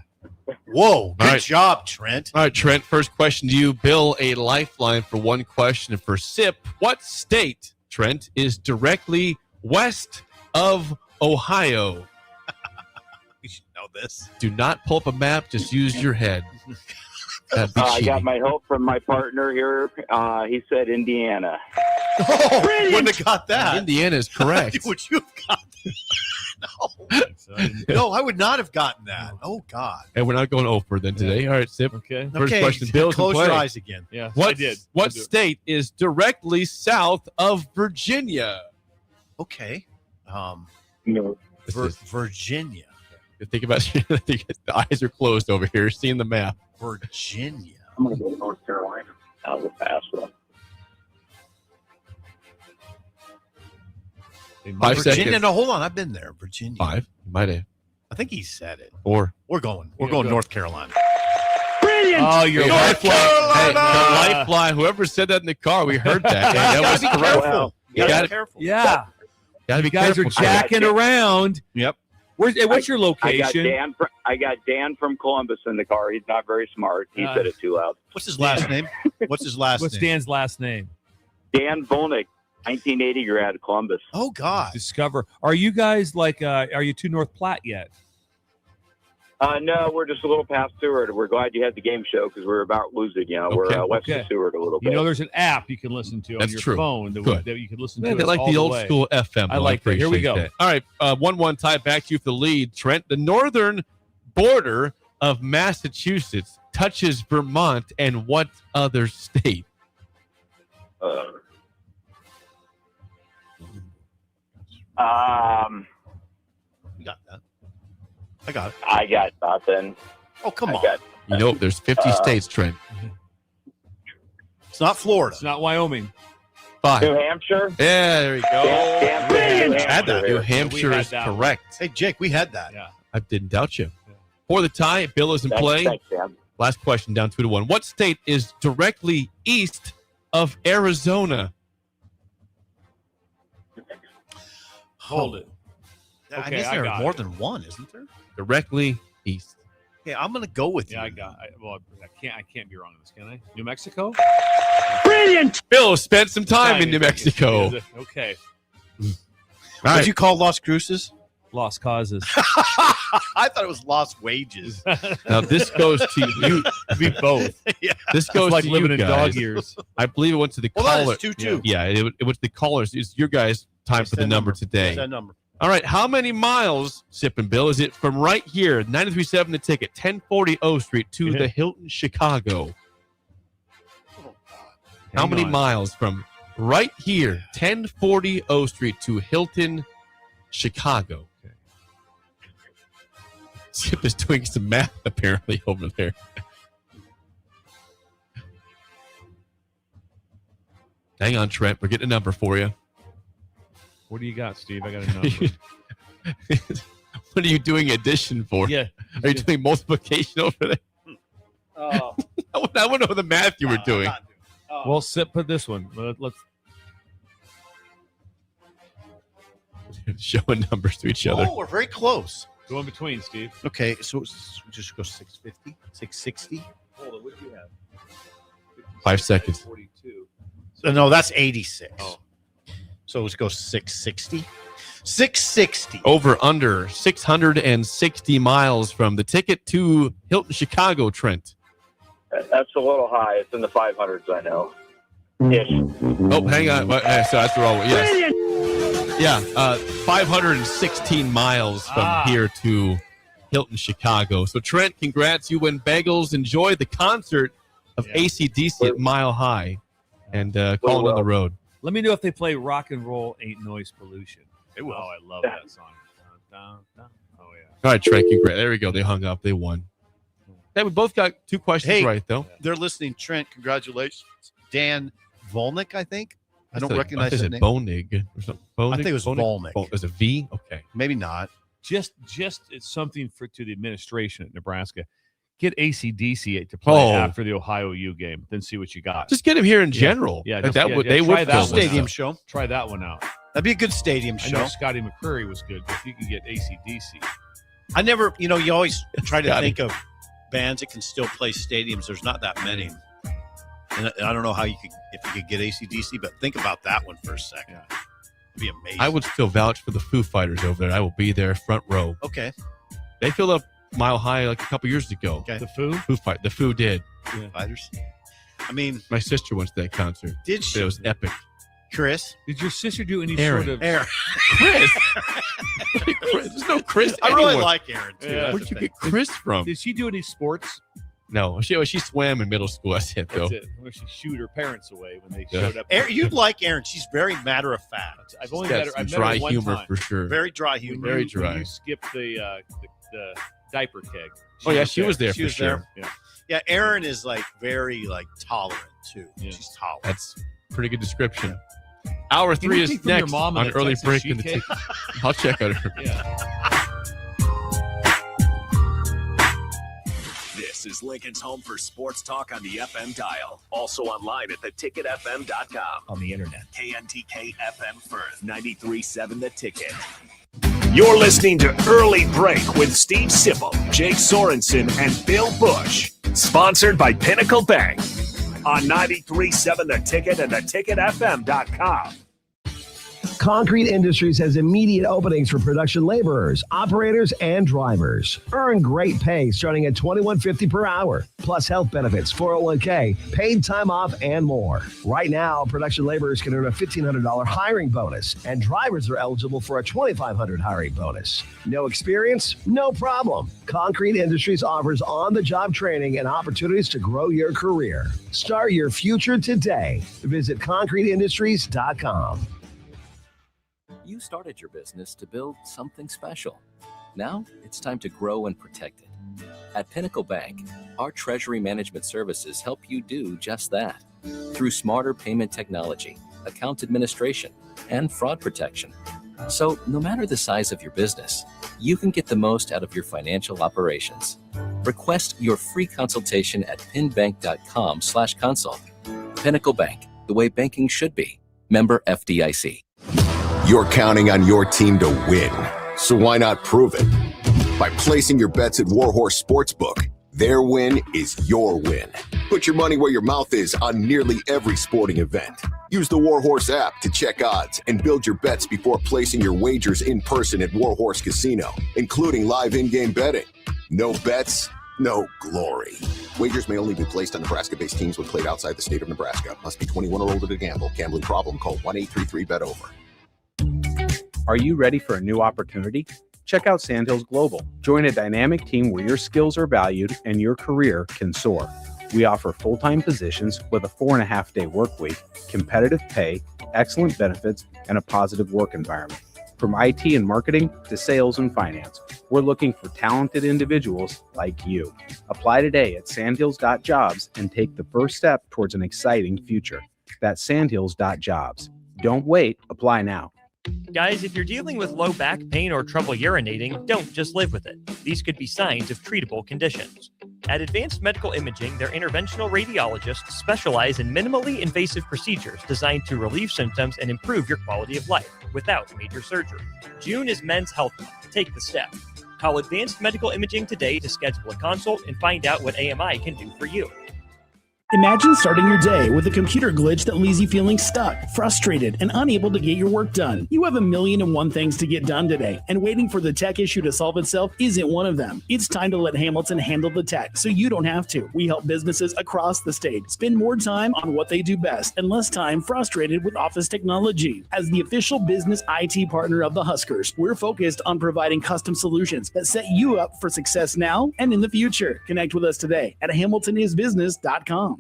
Whoa. Good right. job, Trent. All right, Trent, first question to you. Bill, a lifeline for one question. And for SIP, what state, Trent, is directly west of Ohio? You should know this. Do not pull up a map. Just use your head. That'd be I cheating. got my help from my partner here. He said Indiana. Oh, wouldn't have got that. Indiana is correct. Would you have gotten No, I would not have gotten that. Oh, God. And we're not going over then today. All right, SIP. Okay. First Okay, question. Bill, close your eyes again. Yeah, What, I did. What I'll do it. state is directly south of Virginia? Okay. No. Virginia. Think about the eyes are closed over here, seeing the map. Virginia. I'm going to go to North Carolina. I'll go fast one. 5 Virginia. seconds. No, hold on. I've been there. Virginia. 5. You might have. I think he said it. 4. We're going go. North Carolina. Oh, you're North Hey, Carolina. the lifeline. Whoever said that in the car, we heard that. Hey, that was Be correct. careful. You gotta- be careful. Yeah. Gotta be You guys careful. are jacking around. Yep. What's your I got location? Dan from Columbus in the car. He's not very smart. He said it too loud. What's his last name? What's his last What's name? Dan's last name? Dan Volnick, 1980 grad, Columbus. Oh, God. Discover. Are you guys are you to North Platte yet? No, we're just a little past Seward. We're glad you had the game show because we're about losing. You know, Okay, we're west of Seward a little bit. You know, there's an app you can listen to on That's your true. phone that Good. you can listen Yeah, to. they us like all the old way. school FM. I like that. Here we appreciate go. that. All right, 1-1 tie back to you for the lead. Trent, the northern border of Massachusetts touches Vermont and what other state? You got that. I got it. I got nothing. Oh, come on. You know, there's 50 states, Trent. It's not Florida. It's not Wyoming. 5. New Hampshire. Yeah, there you go. Dan We had that. New we Hampshire had is that one. correct. Hey, Jake, we had that. Yeah. I didn't doubt you. For the tie, Bill is in play. Thanks, Dan. Last question, down 2-1. What state is directly east of Arizona? Hold it. I Okay, guess I there got are more it. than one, isn't there? Directly east. Yeah, I'm going to go with Yeah, you. I got. I can't be wrong on this, can I? New Mexico. Bill spent some time in New Mexico. Okay. All What'd right. you call Lost Cruces? Lost causes. I thought it was Lost Wages. Now this goes to you. Be both. Yeah. This goes like to living you in guys. dog years. I believe it went to the Well, that caller. is 2-2. Yeah, it went to the callers. It's your guys' time for the number today. What's that number? All right, how many miles, Sip and Bill, is it from right here, 93.7 The Ticket, 1040 O Street to the Hilton, Chicago? How Hang many on. miles from right here, 1040 O Street to Hilton, Chicago? Sip is doing some math apparently over there. Hang on, Trent. We're getting a number for you. What do you got, Steve? I got a number. What are you doing addition for? Yeah. Are you doing multiplication over there? Oh. I want to know the math you were doing. Well, Sip, put this one. Let's. Showing numbers to each other. Oh, we're very close. Go in between, Steve. Okay, so just go 650, 660. Hold on. What do you have? 5 seconds. 42. No, that's 86. Oh. So let's go 660. 660. Over under 660 miles from the ticket to Hilton, Chicago, Trent. That's a little high. It's in the 500s, I know. Ish. Oh, hang on. So that's the wrong way. Yes. Yeah, 516 miles from here to Hilton, Chicago. So, Trent, congrats. You win bagels. Enjoy the concert of AC/DC at Mile High and calling on the road. Let me know if they play Rock and Roll Ain't Noise Pollution. They will. Oh, I love that song. Oh, yeah. All right, Trent, congrats. There we go. They hung up. They won. Hey, we both got 2 questions right, though. They're listening. Trent, congratulations. Dan Volnick, I think. I don't recognize his that name. Bonig. Bonig. I think it was Volnick. Is it V? Okay. Maybe not. Just it's something to the administration at Nebraska. Get AC/DC to play after the Ohio U game, then see what you got. Just get him here in general. Yeah, they would try that stadium show. Try that one out. That'd be a good stadium show. I know Scotty McCurry was good, but if you can get AC/DC. I never, you always try to think of bands that can still play stadiums. There's not that many. And I don't know how if you could get AC/DC, but think about that one for a second. Yeah. It'd be amazing. I would still vouch for the Foo Fighters over there. I will be there front row. Okay. They filled up Mile High like a couple years ago. Okay. The Foo? The Foo did. Foo Fighters. I mean, my sister went to that concert. Did she? It was epic. Chris? Did your sister do any Aaron. sort of Aaron. Chris? There's no Chris. I really like Aaron too. Yeah, where'd you get Chris from? Did she do any sports? No, she swam in middle school. That's it, though. That's it. Where she shooed her parents away when they showed up. Aaron, you'd like Aaron. She's very matter of fact. I've only met her. I've met dry her one humor time. for sure. Very dry humor. Very dry. When you skipped the diaper keg. She was there for sure. Yeah, Aaron is very tolerant too. Yeah. She's tolerant. That's a pretty good description. Hour 3 is next on early break in the ticket. I'll check on her. Yeah. This is Lincoln's home for sports talk on the FM dial. Also online at theticketfm.com. On the internet. KNTK FM Firth, 93.7 The Ticket. You're listening to Early Break with Steve Sipple, Jake Sorensen, and Bill Busch. Sponsored by Pinnacle Bank. On 93.7 The Ticket and theticketfm.com. Concrete Industries has immediate openings for production laborers, operators, and drivers. Earn great pay starting at $21.50 per hour, plus health benefits, 401k, paid time off, and more. Right now, production laborers can earn a $1,500 hiring bonus, and drivers are eligible for a $2,500 hiring bonus. No experience? No problem. Concrete Industries offers on-the-job training and opportunities to grow your career. Start your future today. Visit concreteindustries.com. You started your business to build something special. Now it's time to grow and protect it. At Pinnacle Bank, our treasury management services help you do just that. Through smarter payment technology, account administration, and fraud protection. So no matter the size of your business, you can get the most out of your financial operations. Request your free consultation at pinbank.com/consult. Pinnacle Bank, the way banking should be. Member FDIC. You're counting on your team to win, so why not prove it? By placing your bets at Warhorse Sportsbook. Their win is your win. Put your money where your mouth is on nearly every sporting event. Use the Warhorse app to check odds and build your bets before placing your wagers in person at Warhorse Casino, including live in-game betting. No bets, no glory. Wagers may only be placed on Nebraska-based teams when played outside the state of Nebraska. Must be 21 or older to gamble. Gambling problem? Call 1-833-BET-OVER. Are you ready for a new opportunity? Check out Sandhills Global. Join a dynamic team where your skills are valued and your career can soar. We offer full-time positions with a 4.5-day work week, competitive pay, excellent benefits, and a positive work environment. From IT and marketing to sales and finance, we're looking for talented individuals like you. Apply today at sandhills.jobs and take the first step towards an exciting future. That's sandhills.jobs. Don't wait. Apply now. Guys, if you're dealing with low back pain or trouble urinating, don't just live with it. These could be signs of treatable conditions. At Advanced Medical Imaging, their interventional radiologists specialize in minimally invasive procedures designed to relieve symptoms and improve your quality of life without major surgery. June is Men's Health Month. Take the step. Call Advanced Medical Imaging today to schedule a consult and find out what AMI can do for you. Imagine starting your day with a computer glitch that leaves you feeling stuck, frustrated, and unable to get your work done. You have 1,000,001 things to get done today, and waiting for the tech issue to solve itself isn't one of them. It's time to let Hamilton handle the tech so you don't have to. We help businesses across the state spend more time on what they do best and less time frustrated with office technology. As the official business IT partner of the Huskers, we're focused on providing custom solutions that set you up for success now and in the future. Connect with us today at hamiltonisbusiness.com.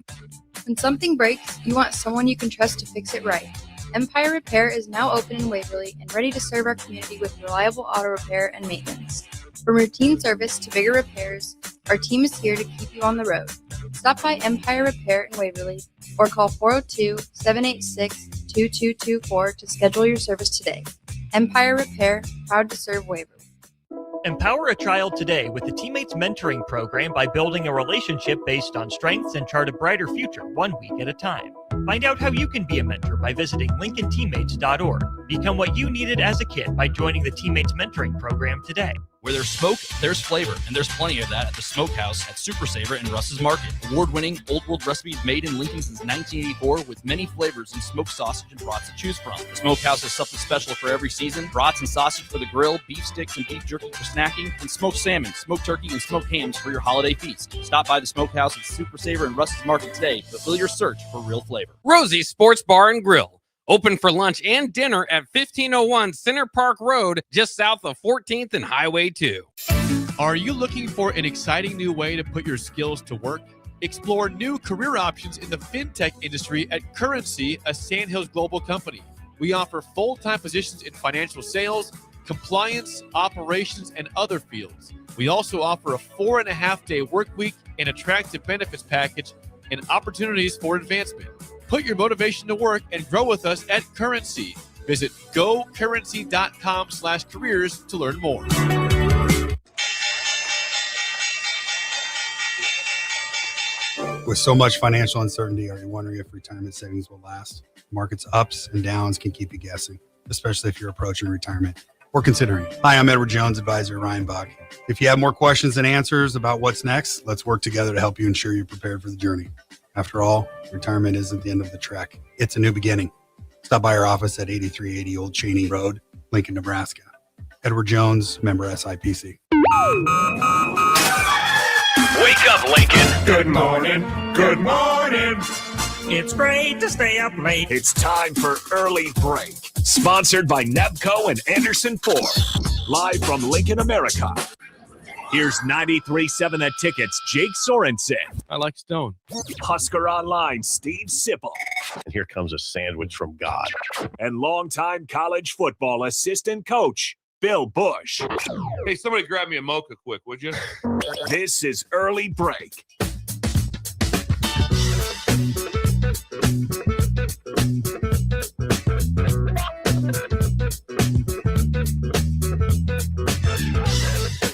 When something breaks, you want someone you can trust to fix it right. Empire Repair is now open in Waverly and ready to serve our community with reliable auto repair and maintenance. From routine service to bigger repairs, our team is here to keep you on the road. Stop by Empire Repair in Waverly or call 402-786-2224 to schedule your service today. Empire Repair, proud to serve Waverly. Empower a child today with the Teammates Mentoring Program by building a relationship based on strengths and chart a brighter future 1 week at a time. Find out how you can be a mentor by visiting LincolnTeammates.org. Become what you needed as a kid by joining the Teammates Mentoring Program today. Where there's smoke, there's flavor, and there's plenty of that at the Smokehouse at Super Saver in Russ's Market. Award-winning Old World recipes made in Lincoln since 1984 with many flavors and smoked sausage and brats to choose from. The Smokehouse has something special for every season. Brats and sausage for the grill, beef sticks and beef jerky for snacking, and smoked salmon, smoked turkey, and smoked hams for your holiday feast. Stop by the Smokehouse at Super Saver in Russ's Market today to fulfill your search for real flavor. Rosie's Sports Bar and Grill. Open for lunch and dinner at 1501 Center Park Road, just south of 14th and Highway 2. Are you looking for an exciting new way to put your skills to work? Explore new career options in the fintech industry at Currency, a Sandhills Global company. We offer full-time positions in financial sales, compliance, operations, and other fields. We also offer a 4.5-day work week, an attractive benefits package, and opportunities for advancement. Put your motivation to work and grow with us at Currency. Visit gocurrency.com/careers to learn more. With so much financial uncertainty, are you wondering if retirement savings will last? Markets ups and downs can keep you guessing, especially if you're approaching retirement or considering. Hi, I'm Edward Jones, advisor Ryan Buck. If you have more questions than answers about what's next, let's work together to help you ensure you're prepared for the journey. After all, retirement isn't the end of the trek. It's a new beginning. Stop by our office at 8380 Old Cheney Road, Lincoln, Nebraska. Edward Jones, member SIPC. Wake up, Lincoln. Good morning. Good morning. It's great to stay up late. It's time for Early Break. Sponsored by Nebco and Anderson Ford. Live from Lincoln, America. Here's 93.7 The Ticket's Jake Sorensen. I like Stone. Husker Online, Steve Sipple. And here comes a sandwich from God. And longtime college football assistant coach, Bill Busch. Hey, somebody grab me a mocha quick, would you? This is Early Break.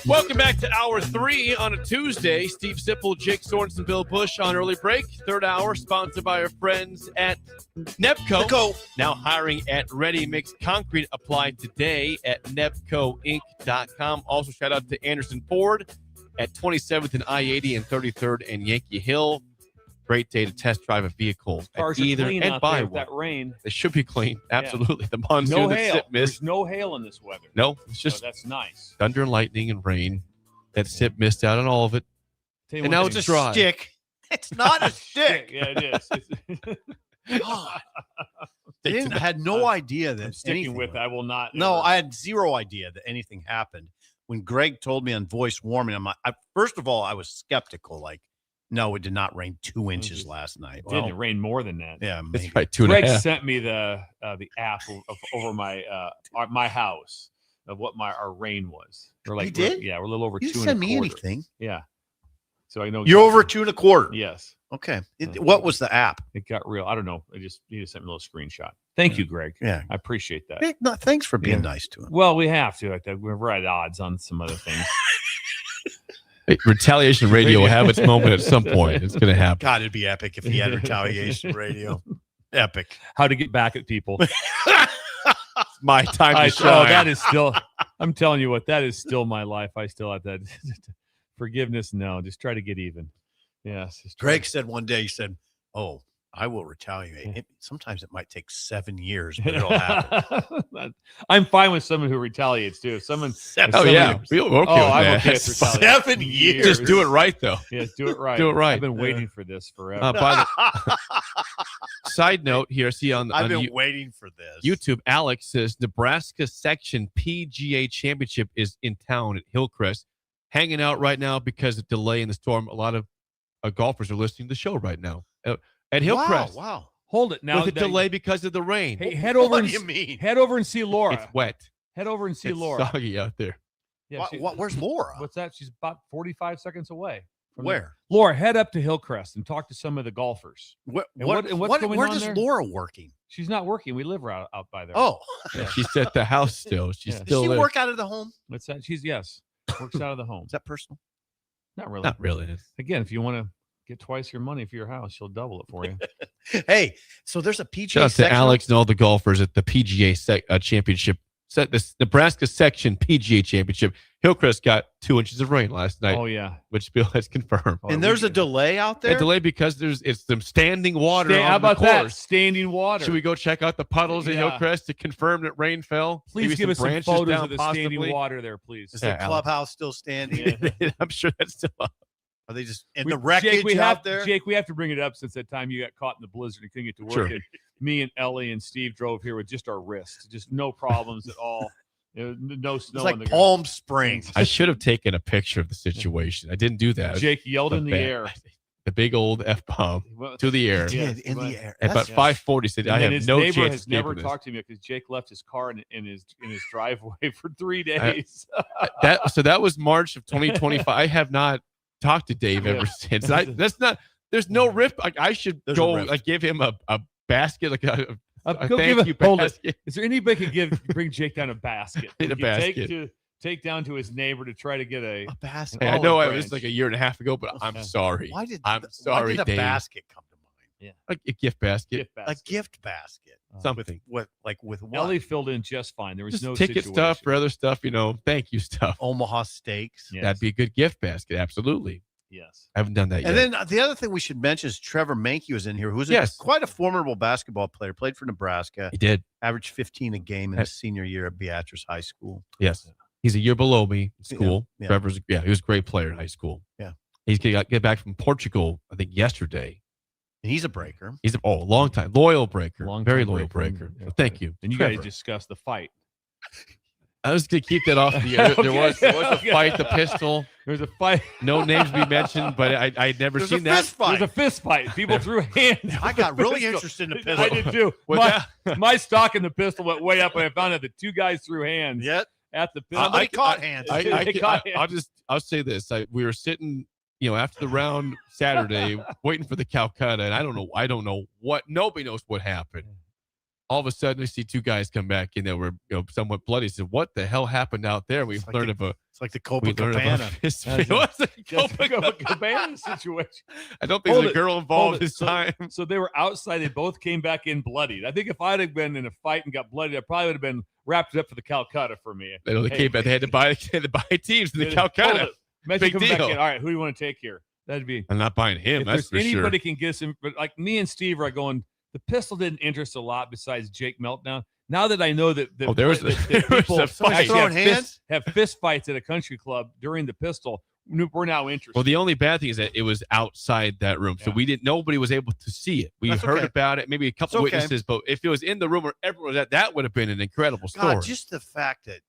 Welcome back to Hour 3 on a Tuesday. Steve Sipple, Jake Sorensen, Bill Busch on Early Break. Third hour, sponsored by our friends at Nebco. Now hiring at Ready Mix Concrete. Applied today at nebcoinc.com. Also, shout out to Anderson Ford at 27th and I-80 and 33rd and Yankee Hill. Great day to test drive a vehicle. Cars are clean and buy one. That rain. They should be clean. Absolutely. Yeah. The monsoon, no the hail. sip mist. There's no hail in this weather. No, it's just that's nice. Thunder and lightning and rain. That sip mist out on all of it. And now it's dry. Stick. It's not a stick. Yeah, it is. God. I had no idea that sticking with. I will not. No, I had zero idea that anything happened. When Greg told me on voice warming, first of all, I was skeptical. Like, no, it did not rain 2 inches last night. It didn't rain more than that. Yeah, maybe. That's right. 2.5. Greg sent me the app over my house of what our rain was. He did? We're a little over 2 1/4. You send me anything. Yeah. So I know you're over 2 1/4. Yes. Okay. What was the app? It got real. I don't know. He just sent me a little screenshot. Thank you, Greg. Yeah, I appreciate that. Hey, no, thanks for being nice to him. Well, we have to. We're at odds on some other things. Retaliation radio will have its moment at some point. It's going to happen. God, it'd be epic if he had retaliation radio. Epic. How to get back at people. My time to shine. Oh, that is still. I'm telling you what. That is still my life. I still have that. Forgiveness, no. Just try to get even. Yes. Greg said one day, he said, "Oh, I will retaliate. Sometimes it might take 7 years, but it'll happen." I'm fine with someone who retaliates too. Someone. I'm okay with I'm that. okay with retaliation. 7 years. Just do it right, though. Yeah, do it right. Do it right. I've been waiting for this forever. By the side note here, see I've been waiting for this. YouTube, Alex says Nebraska Section PGA Championship is in town at Hillcrest. Hanging out right now because of delay in the storm. A lot of golfers are listening to the show right now at Hillcrest. Wow. Hold it now. With a delay because of the rain. Hey, head over. What do you mean? Head over and see Laura. It's wet. Head over and see It's Laura. soggy out there. Yeah, where's Laura? What's that? She's about 45 seconds away. Where? Laura, head up to Hillcrest and talk to some of the golfers. What's going where on is there? Laura working? She's not working. We live out by there. Oh. Yeah, she's at the house still. She's still Does she there. work out of the home? What's that? Yes. Works out of the home. Is that personal? Not really. Not really. Again, if you want to get twice your money for your house, she'll double it for you. Hey, so there's a PGA Shout out to section? Alex and all the golfers at the PGA Championship. This Nebraska Section PGA Championship. Hillcrest got 2 inches of rain last night. Oh, yeah. Which Bill has confirmed. And there's a delay out there? A delay because it's some standing water How on about the that? course. Standing water. Should we go check out the puddles at Hillcrest to confirm that rain fell? Please Maybe give us some branches photos down of the possibly? standing water there, please. Is the clubhouse still standing? I'm sure that's still up. Are they just in the wreckage Jake, out there? Jake, we have to bring it up since that time you got caught in the blizzard and couldn't get to work. Sure. And me and Ellie and Steve drove here with just our wrists, just no problems at all. No snow. It's like on the Palm Springs. I should have taken a picture of the situation. I didn't do that. Jake yelled in the air. The big old F-bomb to the air. He did, in the air. At about 5:40, said, I have no chance of has never escaping this. talked to me because Jake left his car in his driveway for 3 days. So that was March of 2025. I have not talked to Dave ever since. There's no rip. Like I should give him a basket, like a thank you basket. Is there anybody can bring Jake down a basket? In a basket. Take down to his neighbor to try to get a basket. Hey, I know it was like a year and a half ago, but I'm sorry. Why did Dave. a basket come to mind? Yeah, a gift basket. A gift basket. Something. With what? Ellie filled in just fine. There was Just no ticket situation. stuff for other stuff, thank you stuff. Omaha Steaks. Yes. That'd be a good gift basket. Absolutely. Yes. I haven't done that yet. And then the other thing we should mention is Trevor Mankey was in here, who's quite a formidable basketball player, played for Nebraska. He did. Averaged 15 a game in his senior year at Beatrice High School. Yes. He's a year below me in school. Yeah. Trevor's, he was a great player in high school. Yeah. He's going to get back from Portugal, I think, yesterday. And he's a breaker. He's a long time. Loyal breaker. Very loyal breaker. So thank you. And you Trevor. guys discussed the fight. I was going to keep that off the air. There was a fight, the pistol. There was a fight. No names to be mentioned, but I'd never seen that. Fight. There's a fist fight. People threw hands. I got really interested in the pistol. I did too. My stock in the pistol went way up when I found out that 2 guys threw hands. At the pistol. Somebody caught hands. I'll say this. We were sitting, after the round Saturday, waiting for the Calcutta, and I don't know what. Nobody knows what happened. All of a sudden, I see 2 guys come back in that were somewhat bloody. I said, "What the hell happened out there?" We learned about. It's like the Copacabana. It was the Copacabana situation. I don't think there's a girl involved this time. So they were outside. They both came back in bloodied. I think if I'd have been in a fight and got bloodied, I probably would have been wrapped up for the Calcutta for me. They came back. They had to buy teams in the Calcutta. Big deal. Back in. All right, who do you want to take here? That'd be. I'm not buying him. If That's for there's sure. anybody can get some, but like me and Steve are going. The pistol didn't interest a lot besides Jake Meltdown. Now that I know that people have fist fights at a country club during the pistol, we're now interested. Well, the only bad thing is that it was outside that room, so nobody was able to see it. We heard about it, maybe a couple witnesses, but if it was in the room where everyone was at, that would have been an incredible story. God, just the fact that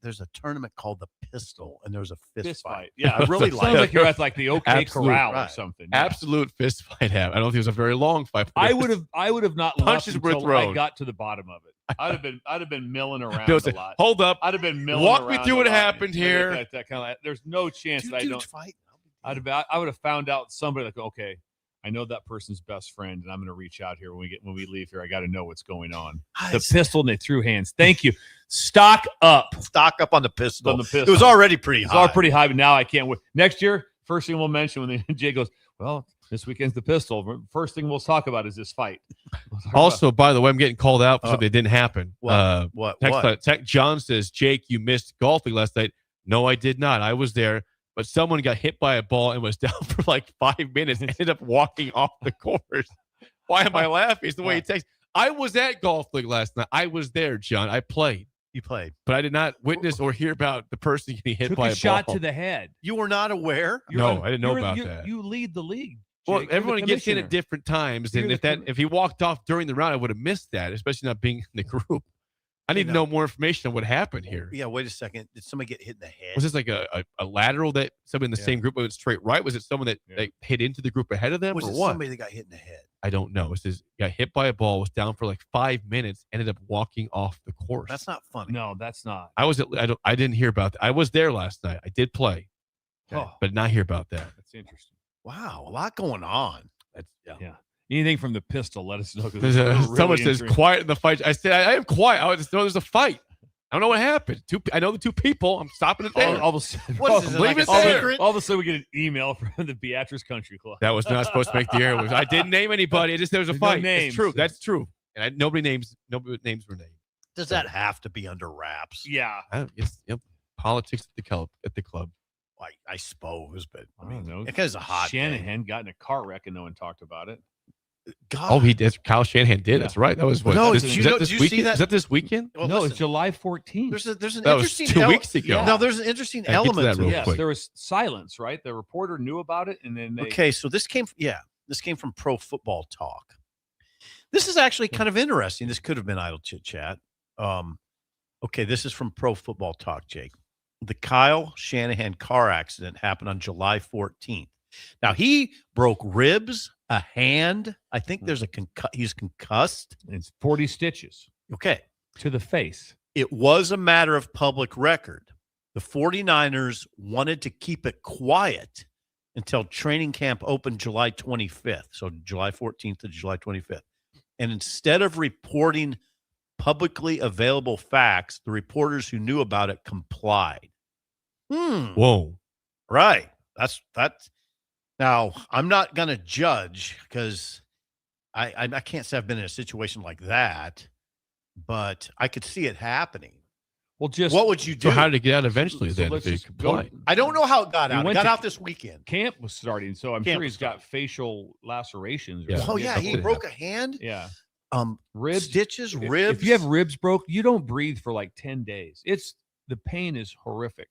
there's a tournament called the Pistol, and there was a fist fight. Yeah, I really sounds like you're at like the OK Corral or something. Yeah. Absolute fist fight. I don't think it was a very long fight. I would have not punches left were until thrown. I got to the bottom of it. I'd have been milling around a lot. Hold up. I'd have been milling Walk around me through a what lot. happened here. That kind of. There's no chance that I don't fight. I would have found out somebody like, okay, I know that person's best friend, and I'm going to reach out here when we leave here. I got to know what's going on. The pistol, and they threw hands. Thank you. Stock up on the pistol. It was already pretty high. It's all pretty high, but now I can't wait. Next year, first thing we'll mention when Jay goes, well, this weekend's the pistol. First thing we'll talk about is this fight. Also, by the way, I'm getting called out for something that didn't happen. What? John says, Jake, you missed golfing last night. No, I did not. I was there. but someone got hit by a ball and was down for like 5 minutes and ended up walking off the course. Why am I laughing? It's the way he takes. I was at Golf League last night. I was there, John. I played. You played. But I did not witness or hear about the person getting hit by a shot ball. to the head. You were not aware? No, I didn't know about that. You lead the league. Well, Jake. everyone gets in at different times, and if he walked off during the round, I would have missed that, especially not being in the group. I need to know more information on what happened here. Yeah, wait a second. Did somebody get hit in the head? Was this like a lateral that somebody in the same group went straight right? Was it someone that hit into the group ahead of them? Was or it what? somebody that got hit in the head? I don't know. It says got hit by a ball, was down for like 5 minutes, ended up walking off the course. That's not funny. No, that's not. I didn't hear about that. I was there last night. I did play, but not hear about that. That's interesting. Wow, a lot going on. That's yeah. Anything from the pistol, let us know. Someone says quiet in the fight. I said I am quiet. I just know there's a fight. I don't know what happened. I know the two people. I'm stopping it there. All of a sudden, all of a sudden, we get an email from the Beatrice Country Club. That was not supposed to make the air. I didn't name anybody. There was a fight. It's true. That's true. And nobody names were named. Does that have to be under wraps? Yeah. Politics at the club. I suppose, but I don't know. Because a hot Shanahan got in a car wreck and no one talked about it. God. Oh, he did. Kyle Shanahan did. That's right. That was what? No, Is did you see that? Is that this weekend? Well, no, it's July 14th. There's an that interesting was 2 weeks ago. Yeah. No, there's an interesting I'll get to element that real Yes, quick. there was silence, right? The reporter knew about it, and then Okay, so this came from Pro Football Talk. This is actually kind of interesting. This could have been idle chit chat. Okay, this is from Pro Football Talk, Jake. The Kyle Shanahan car accident happened on July 14th. Now, he broke ribs, a hand. I think there's he's concussed. It's 40 stitches. Okay. To the face. It was a matter of public record. The 49ers wanted to keep it quiet until training camp opened July 25th. So July 14th to July 25th. And instead of reporting publicly available facts, the reporters who knew about it complied. Whoa. Right. That's now I'm not gonna judge because I can't say I've been in a situation like that, but I could see it happening. Well, what would you do? So how did it get out eventually then? let's If he just complied? I don't know how it got out. It got out this weekend. Camp was starting, so I'm Camp sure was he's got facial lacerations. Yeah. Oh yeah, he broke a hand. Yeah. Ribs, stitches, If ribs. you have ribs broke, you don't breathe for like 10 days. The pain is horrific.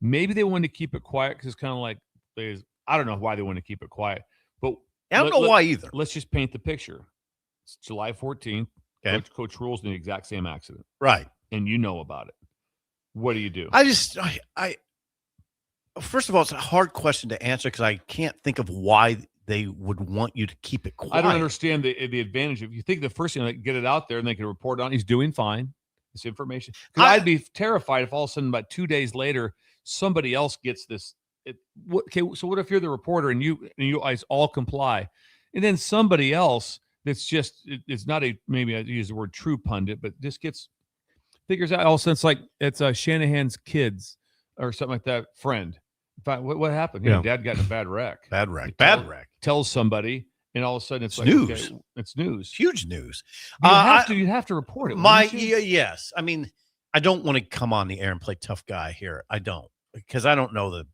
Maybe they wanted to keep it quiet because it's kind of like I don't know why they want to keep it quiet, but I don't know why either. Let's just paint the picture. It's July 14th. Okay. Coach Rule's in the exact same accident, Right. and you know about it. What do you do? I first of all, it's a hard question to answer because I can't think of why they would want you to keep it quiet. I don't understand the advantage. If you think the first thing, like, get it out there and they can report on, he's doing fine. This information. Because I'd be terrified if all of a sudden, about 2 days later, somebody else gets this. So what if you're the reporter and you guys all comply, and then somebody else that's just it's not maybe I use the word true pundit, but just figures out all of a sudden it's Shanahan's kids or something like that friend. What happened? Yeah. Dad got in a bad wreck. Bad wreck. Tells somebody, and all of a sudden it's like, news. okay, it's news. Huge news. You have to report it. Yes. I mean, I don't want to come on the air and play tough guy here. I don't, because I don't know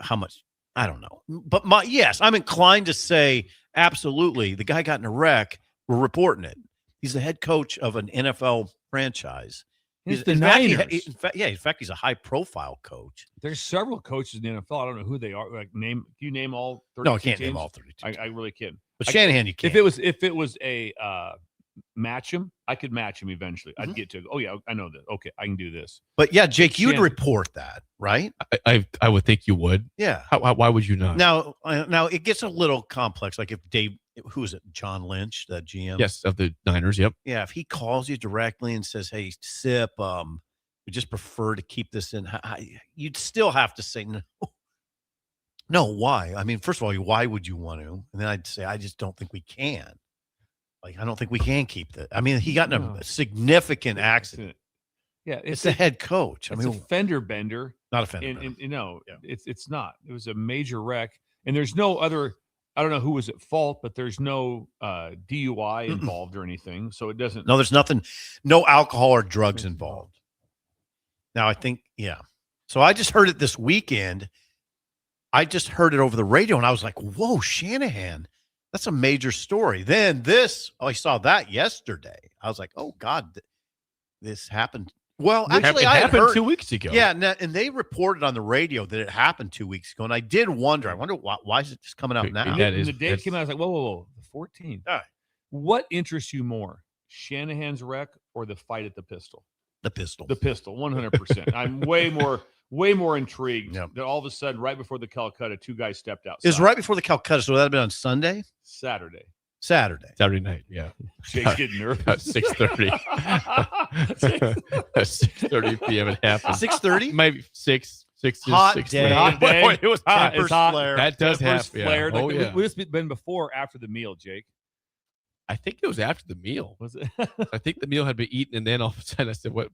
how much. I don't know. But yes, I'm inclined to say absolutely. The guy got in a wreck. We're reporting it. He's the head coach of an NFL franchise. He's the Niners. In fact, he's a high-profile coach. There's several coaches in the NFL. I don't know who they are. Like can you name all 32 No, I can't teams? name all 32. I really can. But Shanahan, you can. If it was a match him, I could match him eventually. I'd get to. Oh yeah, I know that. Okay, I can do this. But yeah, Jake, you would report that, right? I would think you would. Yeah. Why would you not? Now it gets a little complex. Like if who is it? John Lynch, the GM. Yes, of the Niners. Yep. Yeah, if he calls you directly and says, "Hey, Sip, we just prefer to keep this in," you'd still have to say no. No, why? I mean, first of all, why would you want to? And then I'd say, I just don't think we can. Like, I don't think we can keep that. I mean, he got in a significant accident. Yeah, it's the head coach. I mean, a fender bender. Not a fender bender. It's not. It was a major wreck, and there's no other. I don't know who was at fault, but there's no DUI involved or anything, so it doesn't. No, there's nothing. No alcohol or drugs involved. Now, I think, yeah. So I just heard it this weekend. I just heard it over the radio, and I was like, whoa, Shanahan. That's a major story. Then I saw that yesterday. I was like, oh, God, this happened. Well, actually, it happened 2 weeks ago. Yeah, and they reported on the radio that it happened 2 weeks ago. And I did wonder, why is it just coming out now? And the date came out, I was like, whoa, the 14th. All right. What interests you more, Shanahan's wreck or the fight at the pistol? The pistol. The pistol, 100%. I'm way more intrigued that all of a sudden, right before the Calcutta, two guys stepped out. It was right before the Calcutta, so that had been on Sunday? Saturday night, yeah. Jake's getting nervous. At 6:30. 6:30 p.m. it happened. 6:30? Maybe 6. Hot 6 day. Hot day. It was hot. It's hot. That does happen. Flared. Yeah. Like, yeah. Would this been before or after the meal, Jake? I think it was after the meal. Was it? I think the meal had been eaten, and then all of a sudden I said, "What?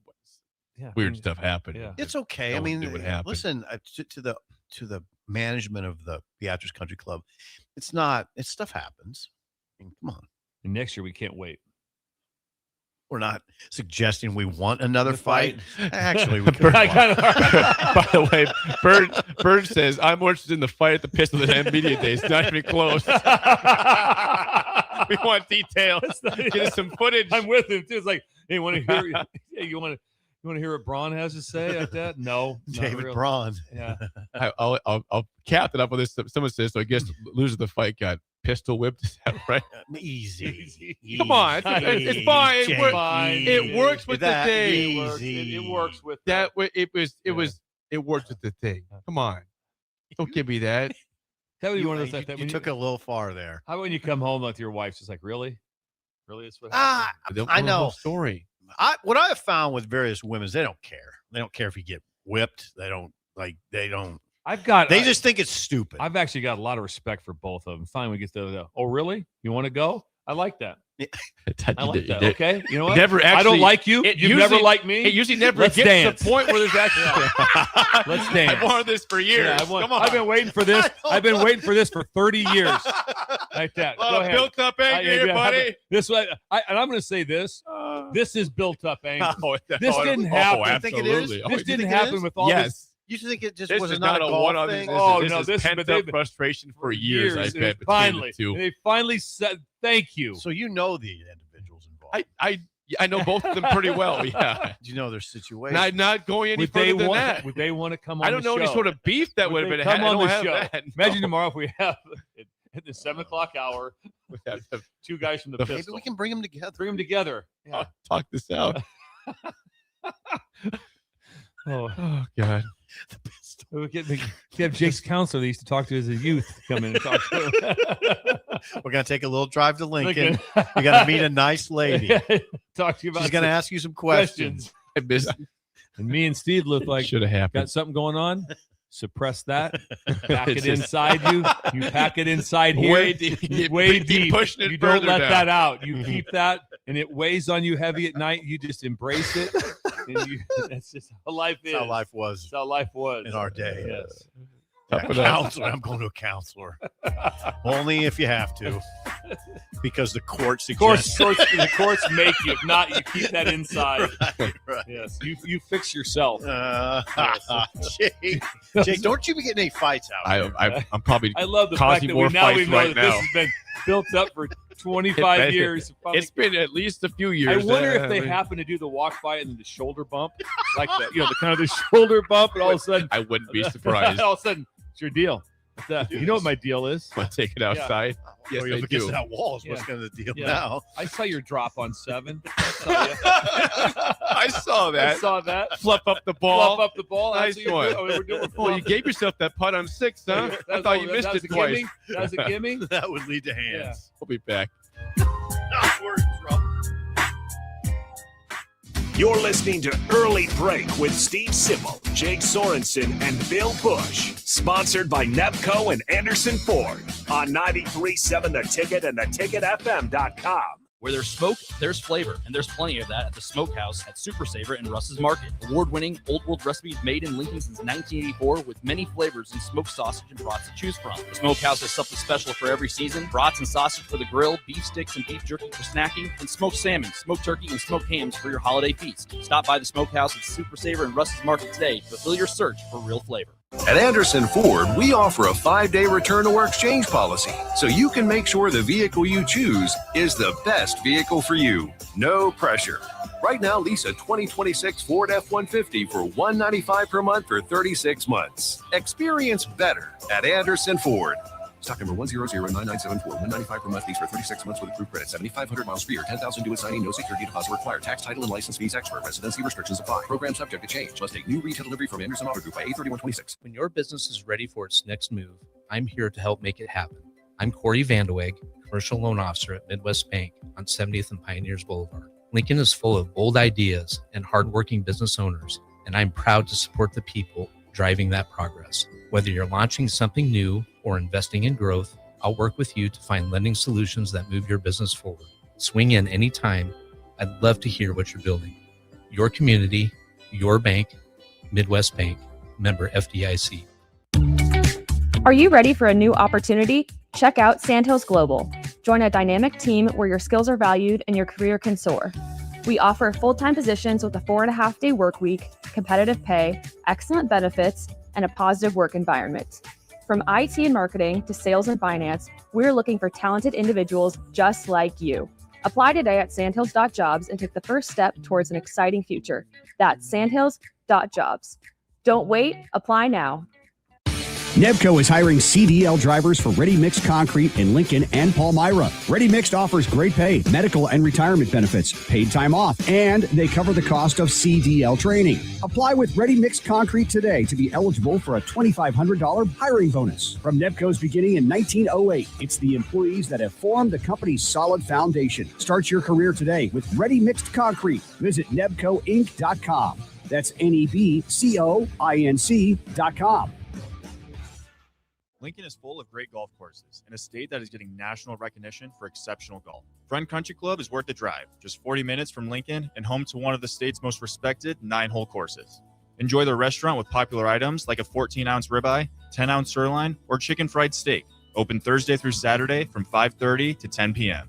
Weird stuff happened." Yeah. It's okay. No I mean, one knew what happened. listen to the management of the Beatrice Country Club. It's stuff happens. I mean, come on. And next year we can't wait. We're not suggesting we want another fight. Actually, we Bird, by the way, Bird says, I'm more interested in the fight at the pistol than media days. It's not even close. We want details. Get us some footage. I'm with him too. It's like, hey, want to hear? Hey, you want to hear what Braun has to say like that? No, David Braun. Yeah, I'll cap it up with this. Someone says, so I guess loser the fight got pistol whipped. Is that right? Easy. Come on, it's fine. It works with the thing. It works with that. It works with the thing. Come on, don't give me that. Tell me one of those you, like that. You took it a little far there. How when you come home with your wife's just like, really? That's what I know. The story. What I have found with various women is they don't care. They don't care if you get whipped. They don't. They just think it's stupid. I've actually got a lot of respect for both of them. Finally, we get to oh, really? You want to go? I like that. I like that. Okay, you know what? I don't like you. You never like me. It usually never gets to the point where there's actually. Let's dance. I've wanted this for years. Yeah, Come on. I've been waiting for this. I've been waiting for this for 30 years. Like that. Go ahead. Built up anger here, buddy. This way, and I'm going to say this. This is built up anger. This didn't happen. I think it is. This didn't happen with all this. You think it just this was is not a golf thing? This is pent up frustration for years. I bet finally, between the two. They finally said thank you. So you know the individuals involved. I know both of them pretty well. Yeah. Do you know their situation? I'm not going any further than that. Would they want to come on? I don't know any sort of beef that would have been come on the show. That, Imagine tomorrow if we have at the 7 o'clock hour, we have two guys from the pistol. Maybe we can bring them together. Bring them together. Yeah. Talk this out. Oh God. We have Jake's counselor that used to talk to as a youth come in and talk to him. We're going to take a little drive to Lincoln. We got to meet a nice lady. Talk to you about. She's going to ask you some questions. And me and Steve look like should have happened. Got something going on. Suppress that. Pack it inside you. You pack it inside here. Way deep. Pushing it you don't let down. that out. You keep that, and it weighs on you heavy at night. You just embrace it. And that's just how life is. That's how life was. That's how life was in our day. Yes. Counselor. I'm going to a counselor. Only if you have to. Because the court suggests. The courts make you. If not, you keep that inside. Right. Yes. You fix yourself. Jake, don't you be getting any fights out. I'm probably I love the causing fact more that we fights know right that now. this has been built up for 25 years. It's been at least a few years. I wonder if they happen to do the walk by and then the shoulder bump like that. You know, the kind of the shoulder bump, and all of a sudden, I wouldn't be surprised. All of a sudden, it's your deal. You know what my deal is? Want to take it outside? Yes, I against do. that wall is what's going to the deal now. I saw your drop on 7. I saw that. I saw that. Fluff up the ball. Fluff up the ball. Nice one. Well, you gave yourself that putt on 6, huh? I thought you missed it twice. That was a gimme. That would lead to hands. Yeah. We'll be back. We're in trouble. You're listening to Early Break with Steve Sipple, Jake Sorensen, and Bill Busch. Sponsored by Nepco and Anderson Ford on 93.7 The Ticket and theticketfm.com. Where there's smoke, there's flavor, and there's plenty of that at the Smokehouse at Super Saver in Russ's Market. Award-winning Old World recipes made in Lincoln since 1984 with many flavors and smoked sausage and brats to choose from. The Smokehouse has something special for every season. Brats and sausage for the grill, beef sticks and beef jerky for snacking, and smoked salmon, smoked turkey, and smoked hams for your holiday feast. Stop by the Smokehouse at Super Saver in Russ's Market today to fulfill your search for real flavor. At Anderson Ford, we offer a 5-day return or exchange policy, so you can make sure the vehicle you choose is the best vehicle for you. No pressure. Right now, lease a 2026 Ford F-150 for $195 per month for 36 months. Experience better at Anderson Ford. Stock number 1009974, $195 per month, lease for 36 months with approved credit, 7,500 miles per year, 10,000 due at signing, no security deposit required, tax, title, and license fees extra, residency restrictions apply. Program subject to change. Must take new retail delivery from Anderson Auto Group by 8/31/26. When your business is ready for its next move, I'm here to help make it happen. I'm Corey Vandeweghe, Commercial Loan Officer at Midwest Bank on 70th and Pioneers Boulevard. Lincoln is full of bold ideas and hardworking business owners, and I'm proud to support the people driving that progress. Whether you're launching something new or investing in growth, I'll work with you to find lending solutions that move your business forward. Swing in anytime. I'd love to hear what you're building. Your community, your bank, Midwest Bank, member FDIC. Are you ready for a new opportunity? Check out Sandhills Global. Join a dynamic team where your skills are valued and your career can soar. We offer full-time positions with a 4.5-day work week, competitive pay, excellent benefits, and a positive work environment. From IT and marketing to sales and finance, we're looking for talented individuals just like you. Apply today at sandhills.jobs and take the first step towards an exciting future. That's sandhills.jobs. Don't wait, apply now. Nebco is hiring CDL drivers for Ready Mixed Concrete in Lincoln and Palmyra. Ready Mixed offers great pay, medical and retirement benefits, paid time off, and they cover the cost of CDL training. Apply with Ready Mixed Concrete today to be eligible for a $2,500 hiring bonus. From Nebco's beginning in 1908, it's the employees that have formed the company's solid foundation. Start your career today with Ready Mixed Concrete. Visit nebcoinc.com. That's NEBCOINC.com. Lincoln is full of great golf courses in a state that is getting national recognition for exceptional golf. Friend Country Club is worth the drive, just 40 minutes from Lincoln and home to one of the state's most respected 9-hole courses. Enjoy their restaurant with popular items like a 14-ounce ribeye, 10-ounce sirloin, or chicken fried steak. Open Thursday through Saturday from 5:30 to 10 p.m.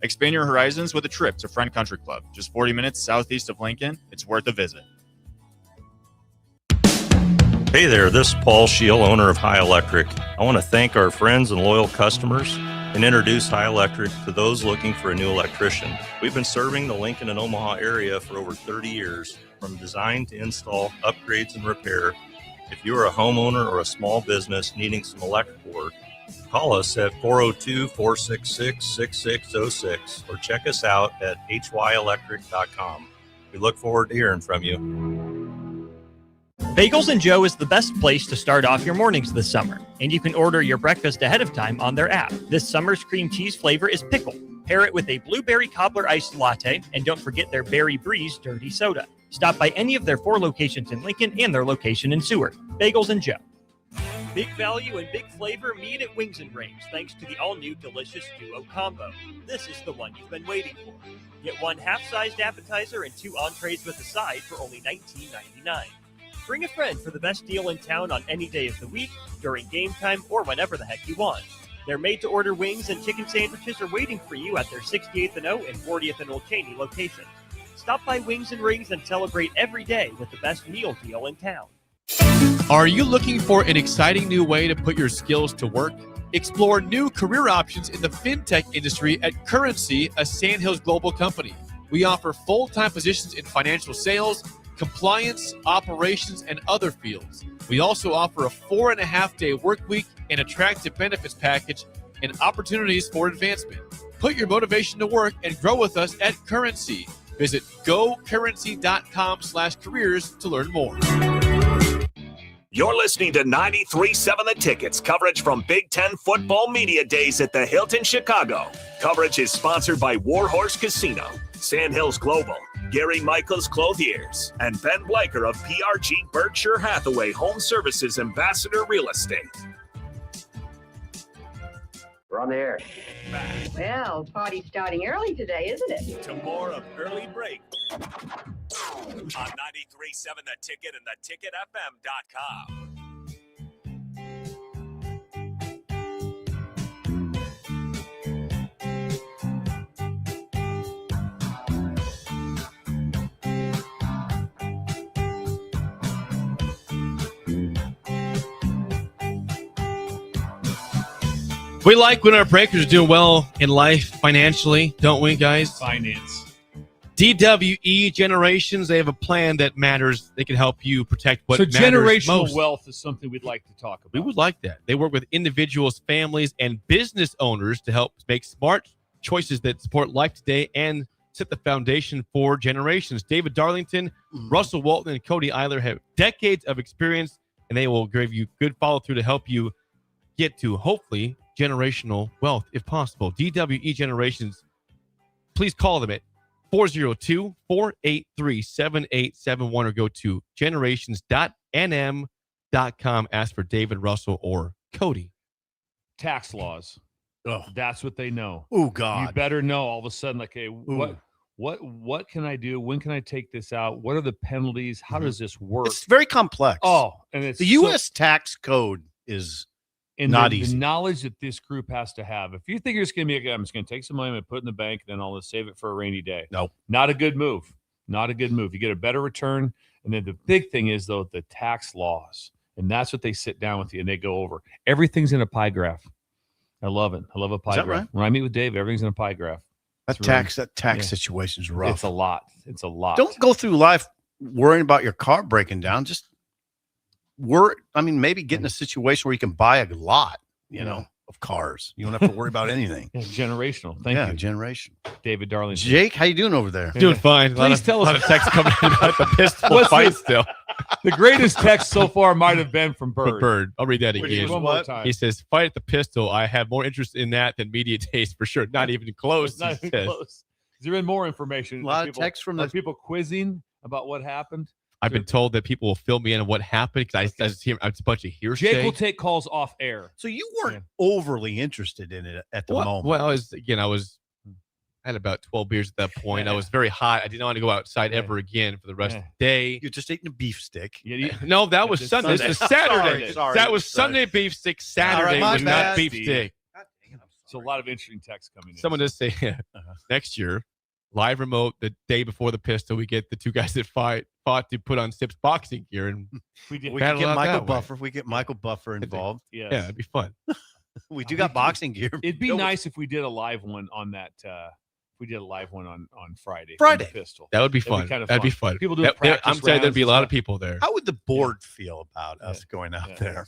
Expand your horizons with a trip to Friend Country Club, just 40 minutes southeast of Lincoln. It's worth a visit. Hey there, this is Paul Scheel, owner of High Electric. I want to thank our friends and loyal customers and introduce High Electric to those looking for a new electrician. We've been serving the Lincoln and Omaha area for over 30 years, from design to install, upgrades, and repair. If you are a homeowner or a small business needing some electrical work, call us at 402-466-6606 or check us out at hyelectric.com. We look forward to hearing from you. Bagels & Joe is the best place to start off your mornings this summer, and you can order your breakfast ahead of time on their app. This summer's cream cheese flavor is pickle. Pair it with a blueberry cobbler iced latte, and don't forget their Berry Breeze dirty soda. Stop by any of their 4 locations in Lincoln and their location in Seward. Bagels & Joe. Big value and big flavor meet at Wings & Rings thanks to the all-new delicious Duo Combo. This is the one you've been waiting for. Get 1 half-sized appetizer and 2 entrees with a side for only $19.99. Bring a friend for the best deal in town on any day of the week, during game time, or whenever the heck you want. Their made-to-order wings and chicken sandwiches are waiting for you at their 68th and O and 40th and Old Cheney locations. Stop by Wings & Rings and celebrate every day with the best meal deal in town. Are you looking for an exciting new way to put your skills to work? Explore new career options in the fintech industry at Currency, a Sandhills Global company. We offer full-time positions in financial sales, compliance, operations, and other fields. We also offer a 4.5-day work week, an attractive benefits package, and opportunities for advancement. Put your motivation to work and grow with us at Currency. Visit gocurrency.com/careers to learn more. You're listening to 93.7 The Ticket's coverage from Big Ten Football Media Days at the Hilton Chicago. Coverage is sponsored by Warhorse Casino, Sandhills Global, Gary Michaels Clothiers, and Ben Blaker of PRG Berkshire Hathaway Home Services Ambassador Real Estate. We're on the air. Well, party's starting early today, isn't it? To more of Early Break on 93.7 The Ticket and theticketfm.com. We like when our breakers are doing well in life financially, don't we, guys? Finance. DWE Generations, they have a plan that matters. They can help you protect what matters generational most. wealth is something we'd like to talk about. We would like that. They work with individuals, families, and business owners to help make smart choices that support life today and set the foundation for generations. David Darlington, Russell Walton, and Cody Eiler have decades of experience, and they will give you good follow-through to help you get to, hopefully, generational wealth, if possible. DWE Generations, please call them at 402-483-7871 or go to generations.nm.com. Ask for David, Russell, or Cody. Tax laws. Oh, that's what they know. Oh, God. You better know all of a sudden, like, hey, what can I do? When can I take this out? What are the penalties? How does this work? It's very complex. Oh, and it's the U.S. tax code is not easy. The knowledge that this group has to have. If you think you're just going to be, I'm just going to take some money and put it in the bank, and then I'll save it for a rainy day. No, not a good move. Not a good move. You get a better return. And then the big thing is, though, the tax laws. And that's what they sit down with you and they go over. Everything's in a pie graph. I love it. I love a pie graph. Right? When I meet with Dave, everything's in a pie graph. That tax situation is rough. It's a lot. It's a lot. Don't go through life worrying about your car breaking down. Just maybe get in a situation where you can buy a lot, of cars. You don't have to worry about anything. Generational. Thank you. Generation. David Darlington. Jake, how you doing over there? Doing fine. Please tell us. A lot of text coming in about the pistol fight still. The greatest text so far might have been from Bird. I'll read that again. One more time. He says, fight at the pistol. I have more interest in that than media days for sure. Not even close. Not even close. Is there been more information? A lot of text from people quizzing about what happened. I've been told that people will fill me in on what happened because it's a bunch of hearsay. Jake will take calls off air. So you weren't overly interested in it at the moment. Well, I had about 12 beers at that point. I was very hot. I didn't want to go outside ever again for the rest of the day. You're just eating a beef stick. No, that was Sunday. This was Saturday. Sorry. That was Sunday beef stick. Saturday was not beef stick. So a lot of interesting texts coming in. Someone does say next year, live remote the day before the pistol, we get the two guys that fought to put on Sip's boxing gear, and we can get Michael Buffer. We get Michael Buffer involved. Yes. Yeah, it'd be fun. We do got boxing gear. It'd be nice if we did a live one on that. We did a live one on Friday. Pistol. That would be fun. That'd be fun. People do practice. I'm saying there'd be a lot of people there. How would the board feel about us going out there?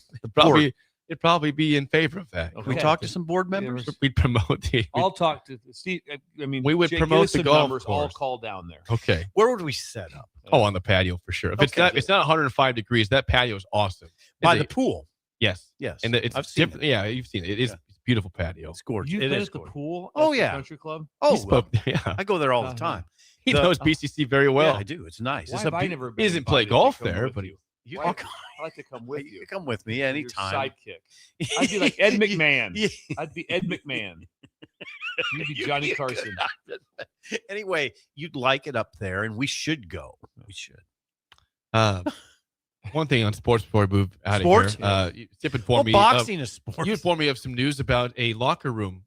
It'd probably be in favor of that. Okay. We talk to some board members. We'd promote the. I'll talk to Steve. We would promote the golf course. I'll call down there. Okay. Where would we set up? Oh, on the patio for sure. If it's not 105 degrees, that patio is awesome. By the pool. Yes. And it's different. Yeah, you've seen it. It's beautiful patio. It's gorgeous. You've been at the pool? Oh, at yeah. the country club? Oh, yeah. I go there all the time. He knows BCC very well. Yeah, I do. It's nice. Why have I never been? He doesn't play golf there, but I'd like to come with you. You come with me anytime. Sidekick. I'd be like Ed McMahon. I'd be Ed McMahon. You'd be Johnny Carson. Anyway, you'd like it up there, and we should go. We should. One thing on sports before we move out of here. Sip informed me. Boxing is sports. You informed me of some news about a linebacker room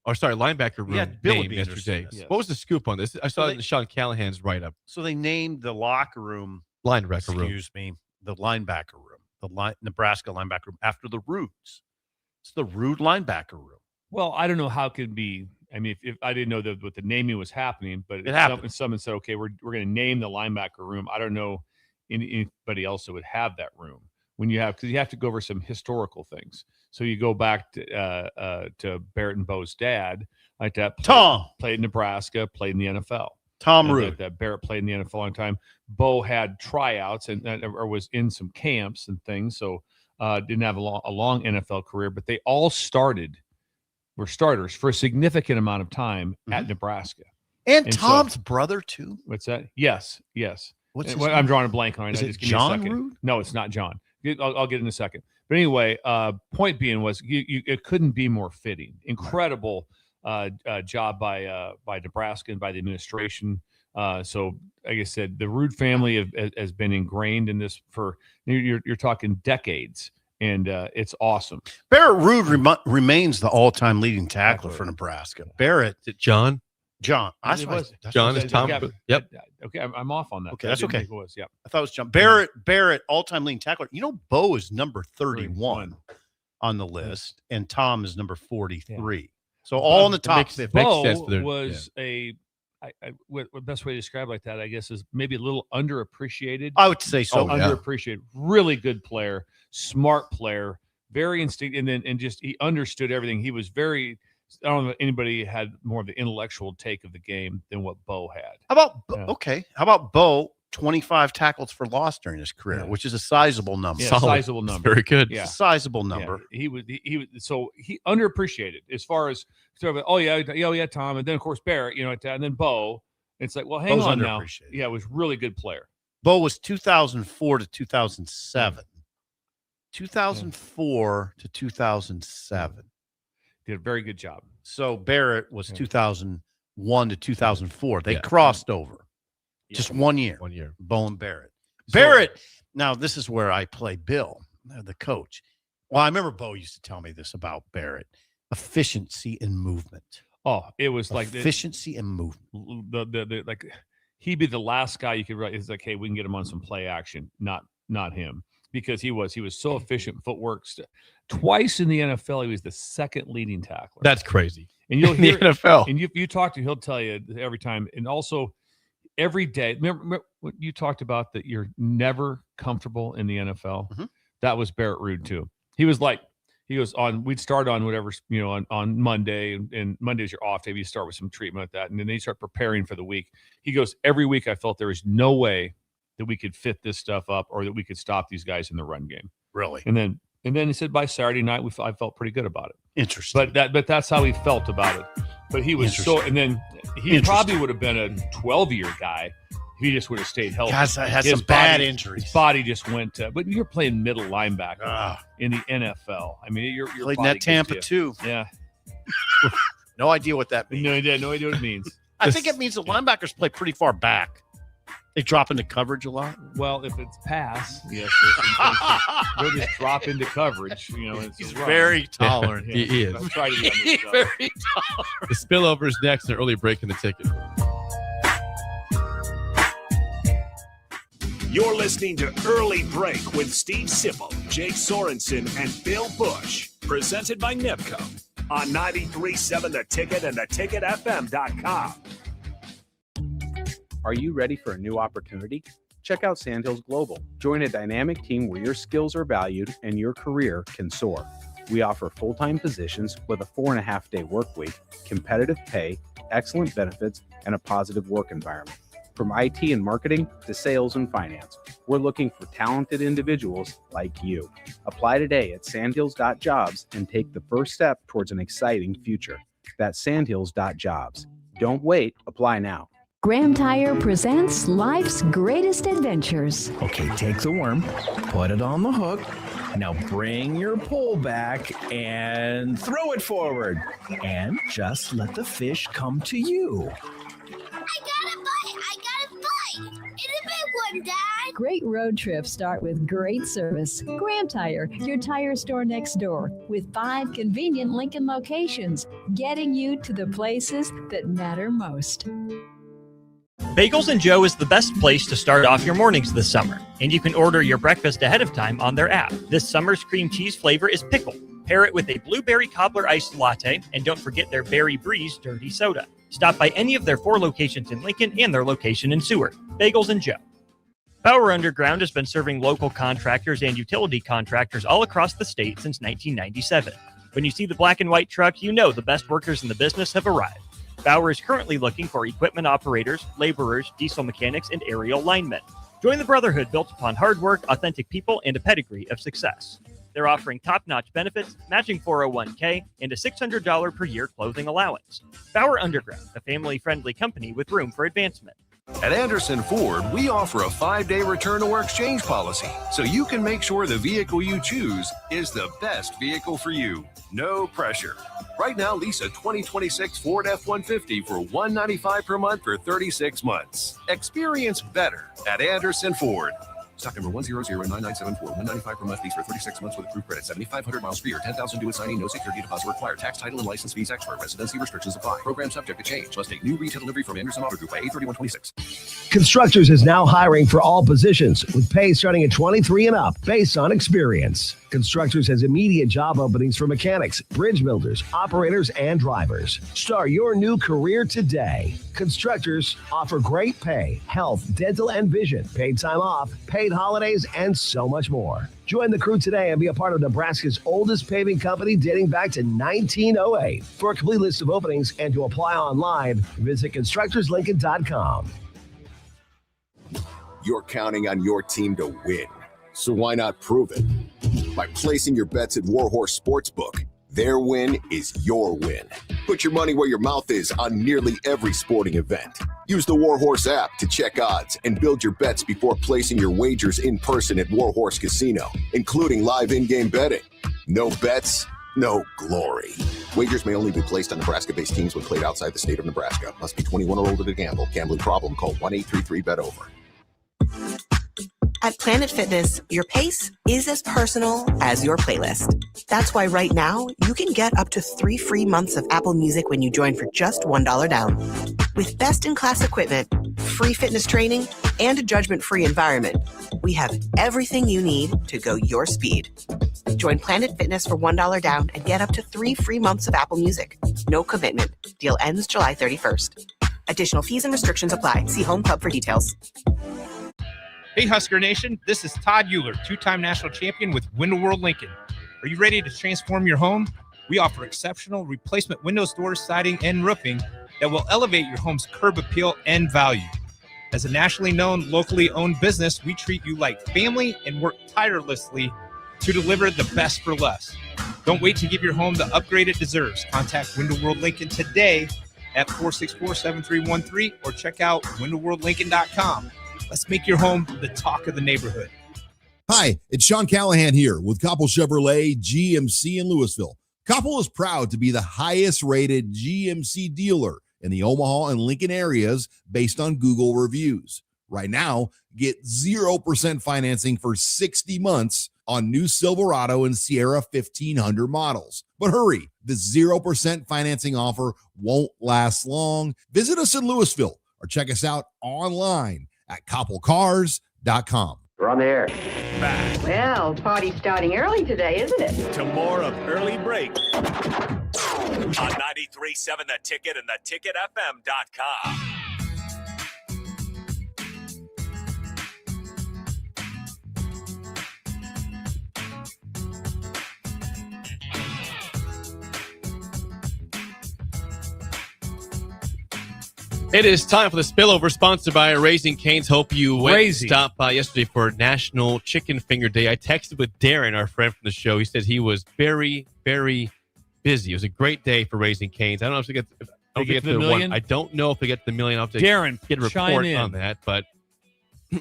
name yesterday. Yes. What was the scoop on this? I saw it in Sean Callahan's write-up. So they named the locker room. Linebacker room. Excuse me. The linebacker room. The Nebraska linebacker room after the Rudes. It's the Rude linebacker room. Well, I don't know how it could be. I mean, if I didn't know that what the naming was happening, but it happened. Someone said, okay, we're going to name the linebacker room. I don't know anybody else that would have that room because you have to go over some historical things. So you go back to Barrett and Bo's dad, like that. Tom played in Nebraska, played in the NFL. Tom Rude. That Barrett played in the NFL a long time. Bo had tryouts or was in some camps and things, so didn't have a long NFL career. But they all were starters for a significant amount of time at Nebraska. And Tom's brother too. What's that? Yes. What's his I'm drawing a blank on it. Is it John Rude? No, it's not John. I'll get in a second. But anyway, point being was it couldn't be more fitting. Incredible job by Nebraska and by the administration. So, like I said, the Rude family has been ingrained in this for you're talking decades, and it's awesome. Barrett Rude remains the all-time leading tackler for Nebraska. Barrett, is it John? John. John is Tom. Yep. Okay, I'm off on that. Okay, that's okay. It was, yep. I thought it was John. Barrett, all-time leading tackler. You know, Bo is number 31 on the list, and Tom is number 43. Yeah. So all in the top 50. Bo was what the best way to describe like that, I guess, is maybe a little underappreciated. I would say so. Underappreciated. Really good player, smart player, very instinctive, and just he understood everything. He was very. I don't know if anybody had more of the intellectual take of the game than what Bo had. How about Bo? 25 tackles for loss during his career, which is a sizable number. Yeah, sizable number. Very good. Yeah, sizable number. Yeah, he was so he underappreciated as far as Tom, and then of course Barrett, and then Bo. It's like, well, hang on now. Yeah, it was really good player. Bo was 2004 to 2007. 2004 to 2007. Did a very good job. So Barrett was 2001 to 2004. They crossed over. Just 1 year. 1 year. Bo and Barrett. Barrett, now this is where I play Bill, the coach. Well, I remember Bo used to tell me this about Barrett. Efficiency and movement. Oh, it was like efficiency and movement. Like he'd be the last guy you could write. It's like, hey, we can get him on some play action, not him. Because he was so efficient, footwork. Twice in the NFL, he was the second leading tackler. That's crazy. And you'll hear the NFL. And you talk to him, he'll tell you every time. And also every day, remember what you talked about that you're never comfortable in the NFL? Mm-hmm. That was Barrett Ruud too. We'd start on whatever, on Monday, and Monday's your off day. You start with some treatment like that. And then they start preparing for the week. He goes, every week I felt there was no way that we could fit this stuff up or that we could stop these guys in the run game. Really? And then he said by Saturday night, I felt pretty good about it. Interesting. But that's how he felt about it. But he was and then he probably would have been a 12-year guy if he just would have stayed healthy. Guys, I had some bad injuries. His body just went but you're playing middle linebacker in the NFL. I mean, you're played in that Tampa too. Yeah. No idea what that means. No idea what it means. I think it means the linebackers play pretty far back. They drop into coverage a lot? Well, if it's pass, yes. They'll just drop into coverage. He's very tolerant. He is. I'm trying to be He's very tolerant. The spillover is next, an early break in the ticket. You're listening to Early Break with Steve Sipple, Jake Sorensen, and Bill Busch. Presented by Nebco on 93.7 The Ticket and theticketfm.com. Are you ready for a new opportunity? Check out Sandhills Global. Join a dynamic team where your skills are valued and your career can soar. We offer full-time positions with a 4.5-day work week, competitive pay, excellent benefits, and a positive work environment. From IT and marketing to sales and finance, we're looking for talented individuals like you. Apply today at sandhills.jobs and take the first step towards an exciting future. That's sandhills.jobs. Don't wait. Apply now. Graham Tire presents life's greatest adventures. Okay, take the worm, put it on the hook. Now bring your pole back and throw it forward. And just let the fish come to you. I got a bite! It's a big one, Dad! Great road trips start with great service. Graham Tire, your tire store next door, with 5 convenient Lincoln locations, getting you to the places that matter most. Bagels and Joe is the best place to start off your mornings this summer, and you can order your breakfast ahead of time on their app. This summer's cream cheese flavor is pickle. Pair it with a blueberry cobbler iced latte, and don't forget their Berry Breeze dirty soda. Stop by any of their 4 locations in Lincoln and their location in Seward. Bagels and Joe. Bauer Underground has been serving local contractors and utility contractors all across the state since 1997. When you see the black and white truck, you know the best workers in the business have arrived. Bauer is currently looking for equipment operators, laborers, diesel mechanics, and aerial linemen. Join the brotherhood built upon hard work, authentic people, and a pedigree of success. They're offering top-notch benefits, matching 401k, and a $600 per year clothing allowance. Bauer Underground, a family-friendly company with room for advancement. At Anderson Ford, we offer a 5-day return or exchange policy, so you can make sure the vehicle you choose is the best vehicle for you. No pressure. Right now, lease a 2026 Ford F-150 for $195 per month for 36 months. Experience better at Anderson Ford. Stock number 1009974. $195 per month lease for 36 months with approved credit. 7,500 miles per year. 10,000 due at signing. No security deposit required. Tax, title, and license fees extra. Residency restrictions apply. Program subject to change. Must take new retail delivery from Anderson Auto Group by 8/31/26. Constructors is now hiring for all positions with pay starting at 23 and up based on experience. Constructors has immediate job openings for mechanics, bridge builders, operators, and drivers. Start your new career today. Constructors offer great pay, health, dental, and vision, paid time off, paid holidays, and so much more. Join the crew today and be a part of Nebraska's oldest paving company dating back to 1908. For a complete list of openings and to apply online, visit constructorslincoln.com. You're counting on your team to win, so why not prove it? By placing your bets at Warhorse Sportsbook. Their win is your win. Put your money where your mouth is on nearly every sporting event. Use the Warhorse app to check odds and build your bets before placing your wagers in person at Warhorse Casino, including live in-game betting. No bets, no glory. Wagers may only be placed on Nebraska-based teams when played outside the state of Nebraska. Must be 21 or older to gamble. Gambling problem? Call 1-833-BET-OVER. At Planet Fitness, your pace is as personal as your playlist. That's why right now, you can get up to 3 free months of Apple Music when you join for just $1 down. With best-in-class equipment, free fitness training, and a judgment-free environment, we have everything you need to go your speed. Join Planet Fitness for $1 down and get up to 3 free months of Apple Music. No commitment. Deal ends July 31st. Additional fees and restrictions apply. See Home Club for details. Hey, Husker Nation, this is Todd Euler, two-time national champion with Window World Lincoln. Are you ready to transform your home? We offer exceptional replacement windows, doors, siding, and roofing that will elevate your home's curb appeal and value. As a nationally known, locally owned business, we treat you like family and work tirelessly to deliver the best for less. Don't wait to give your home the upgrade it deserves. Contact Window World Lincoln today at 464-7313 or check out windowworldlincoln.com. Let's make your home the talk of the neighborhood. Hi, it's Sean Callahan here with Koppel Chevrolet GMC in Louisville. Koppel is proud to be the highest rated GMC dealer in the Omaha and Lincoln areas based on Google reviews. Right now, get 0% financing for 60 months on new Silverado and Sierra 1500 models. But hurry, the 0% financing offer won't last long. Visit us in Louisville or check us out online at koppelcars.com. We're on the air. Back Well, party's starting early today, isn't it? to more of Early Break on 93.7 The Ticket and theticketfm.com. It is time for the spillover, sponsored by Raising Cane's. Hope you went and Raising. stopped by yesterday for National Chicken Finger Day. I texted with Darren, our friend from the show. He said he was very, very busy. It was a great day for Raising Cane's. I don't know if we get, They get to the million? I don't know if they get to the million. I'll have to Darren, get a chime report in. on that, but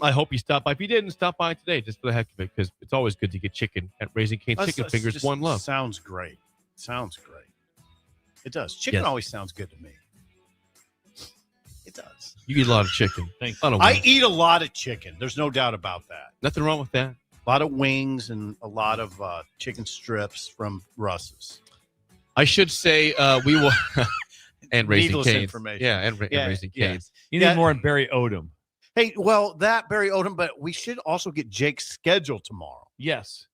I hope you stopped by. If you didn't, stop by today just for the heck of it, because it's always good to get chicken at Raising Cane's Chicken Fingers. Just One love. Sounds great. Sounds great. It does. Chicken Yes. always sounds good to me. It does. You eat a lot of chicken. Thanks. I eat a lot of chicken. There's no doubt about that. Nothing wrong with that. A lot of wings and a lot of chicken strips from Russ's. I should say we will and Raising Needless Cane's. information. Yeah, and Raising Cane's. You need more on Barry Odom. Hey, well, that Barry Odom, but we should also get Jake's schedule tomorrow. Yes.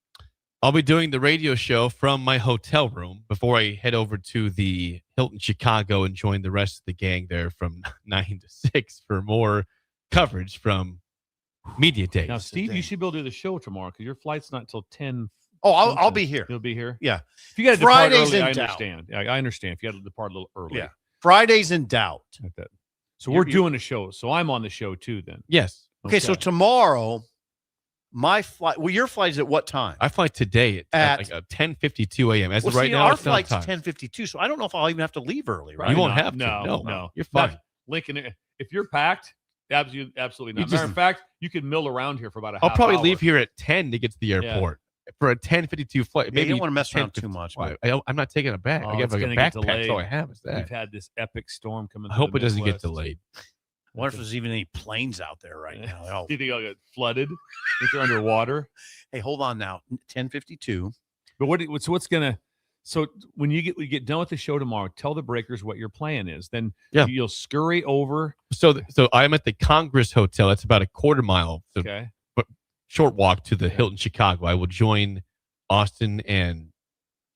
I'll be doing the radio show from my hotel room before I head over to the Hilton Chicago and join the rest of the gang there from 9 to 6 for more coverage from Media Days. Now, Steve, you should be able to do the show tomorrow because your flight's not until 10. Oh, I'll be here. You'll be here? Yeah. If you got to depart Fridays early, in I doubt. understand. Yeah, I understand if you got to depart a little early. Yeah. Fridays in doubt. Like that. So we're doing a show. So I'm on the show too then. Yes. Okay, so tomorrow, my flight. Well, your flight is at what time? I fly today at like 10:52 a.m. As Well, of right see, now, our it's not flight's time. 10:52, so I don't know if I'll even have to leave early. Right? You won't have to. No, No, you're fine. Lincoln, if you're packed, absolutely not. You Matter just- of fact, you could mill around here for about a I'll half probably hour. leave here at 10 to get to the airport for a 10:52 flight. Yeah, you Maybe don't wanna mess around 10:50 too much, flight. but- I'm not taking a bag. Oh, I have it's like a gonna get backpack. delayed. That's all I have is that. We've had this epic storm coming I through hope the it doesn't get Midwest. delayed. I wonder if there's even any planes out there right now. Do you think I'll get flooded if they're underwater? Hey, hold on now. 10:52. But so when you get done with the show tomorrow, tell the breakers what your plan is. Then you'll scurry over. So I'm at the Congress Hotel. That's about a quarter mile. So, Okay. but short walk to the Hilton Chicago. I will join Austin and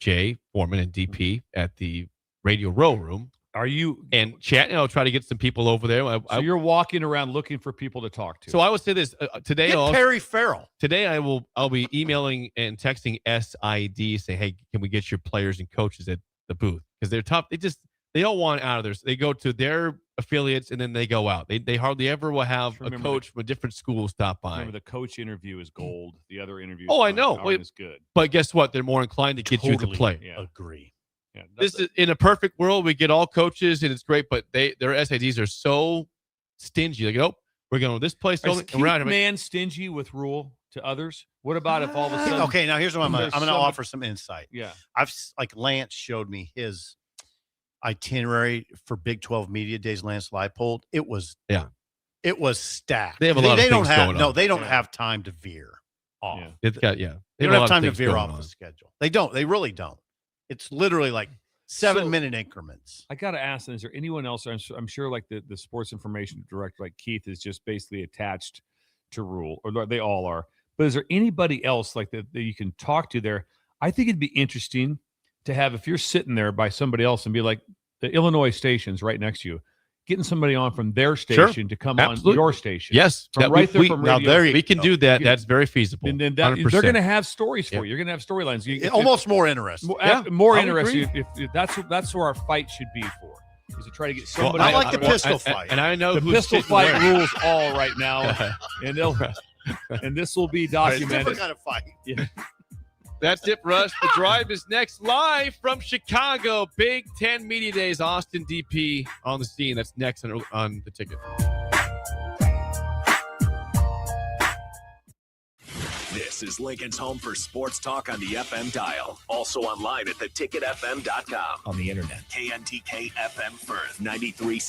Jay Foreman and DP at the Radio Row Room. Are you and chatting? I'll try to get some people over there. So you're walking around looking for people to talk to. So I would say this today. Terry Farrell. Today I'll be emailing and texting SID saying, hey, can we get your players and coaches at the booth? Because they're tough. They all want out of there. So they go to their affiliates and then they go out. They hardly ever will have a coach from a different school stop by. Remember, the coach interview is gold. The other interview I know. is good. But guess what? They're more inclined to get you to play. Agree. Yeah, this is in a perfect world. We get all coaches and it's great, but their SIDs are so stingy. Like, nope, we're going to this place. Is Keith Man stingy with Rule to others? What about if all of a sudden? Okay, now here's what I'm going to offer some insight. Yeah, Lance showed me his itinerary for Big 12 Media Days. Lance Leipold. It was stacked. They have a lot of things going on. No, they don't have time to veer off. Yeah. It's got They don't have time to veer off the schedule. They don't. They really don't. It's literally like 7-minute increments. I got to ask, is there anyone else? I'm sure like the sports information director, like Keith, is just basically attached to Rule, or they all are. But is there anybody else like that you can talk to there? I think it'd be interesting to have, if you're sitting there by somebody else and be like, the Illinois station's right next to you, getting somebody on from their station to come on your station. Yes. From right there from radio. We can do that. That's very feasible. And then they're going to have stories for you. You're going to have storylines. Almost more interesting. More interesting. If that's where our fight should be for, is to try to get somebody. I like the pistol fight. And I know the pistol fight rules all right now. And this will be documented. It's a different kind of fight. Yeah. That's it for us. The Drive is next, live from Chicago. Big 10 Media Days. Austin DP on the scene. That's next on the ticket. This is Lincoln's home for sports talk on the FM dial. Also online at theticketfm.com. On the internet. KNTK FM Firth 93.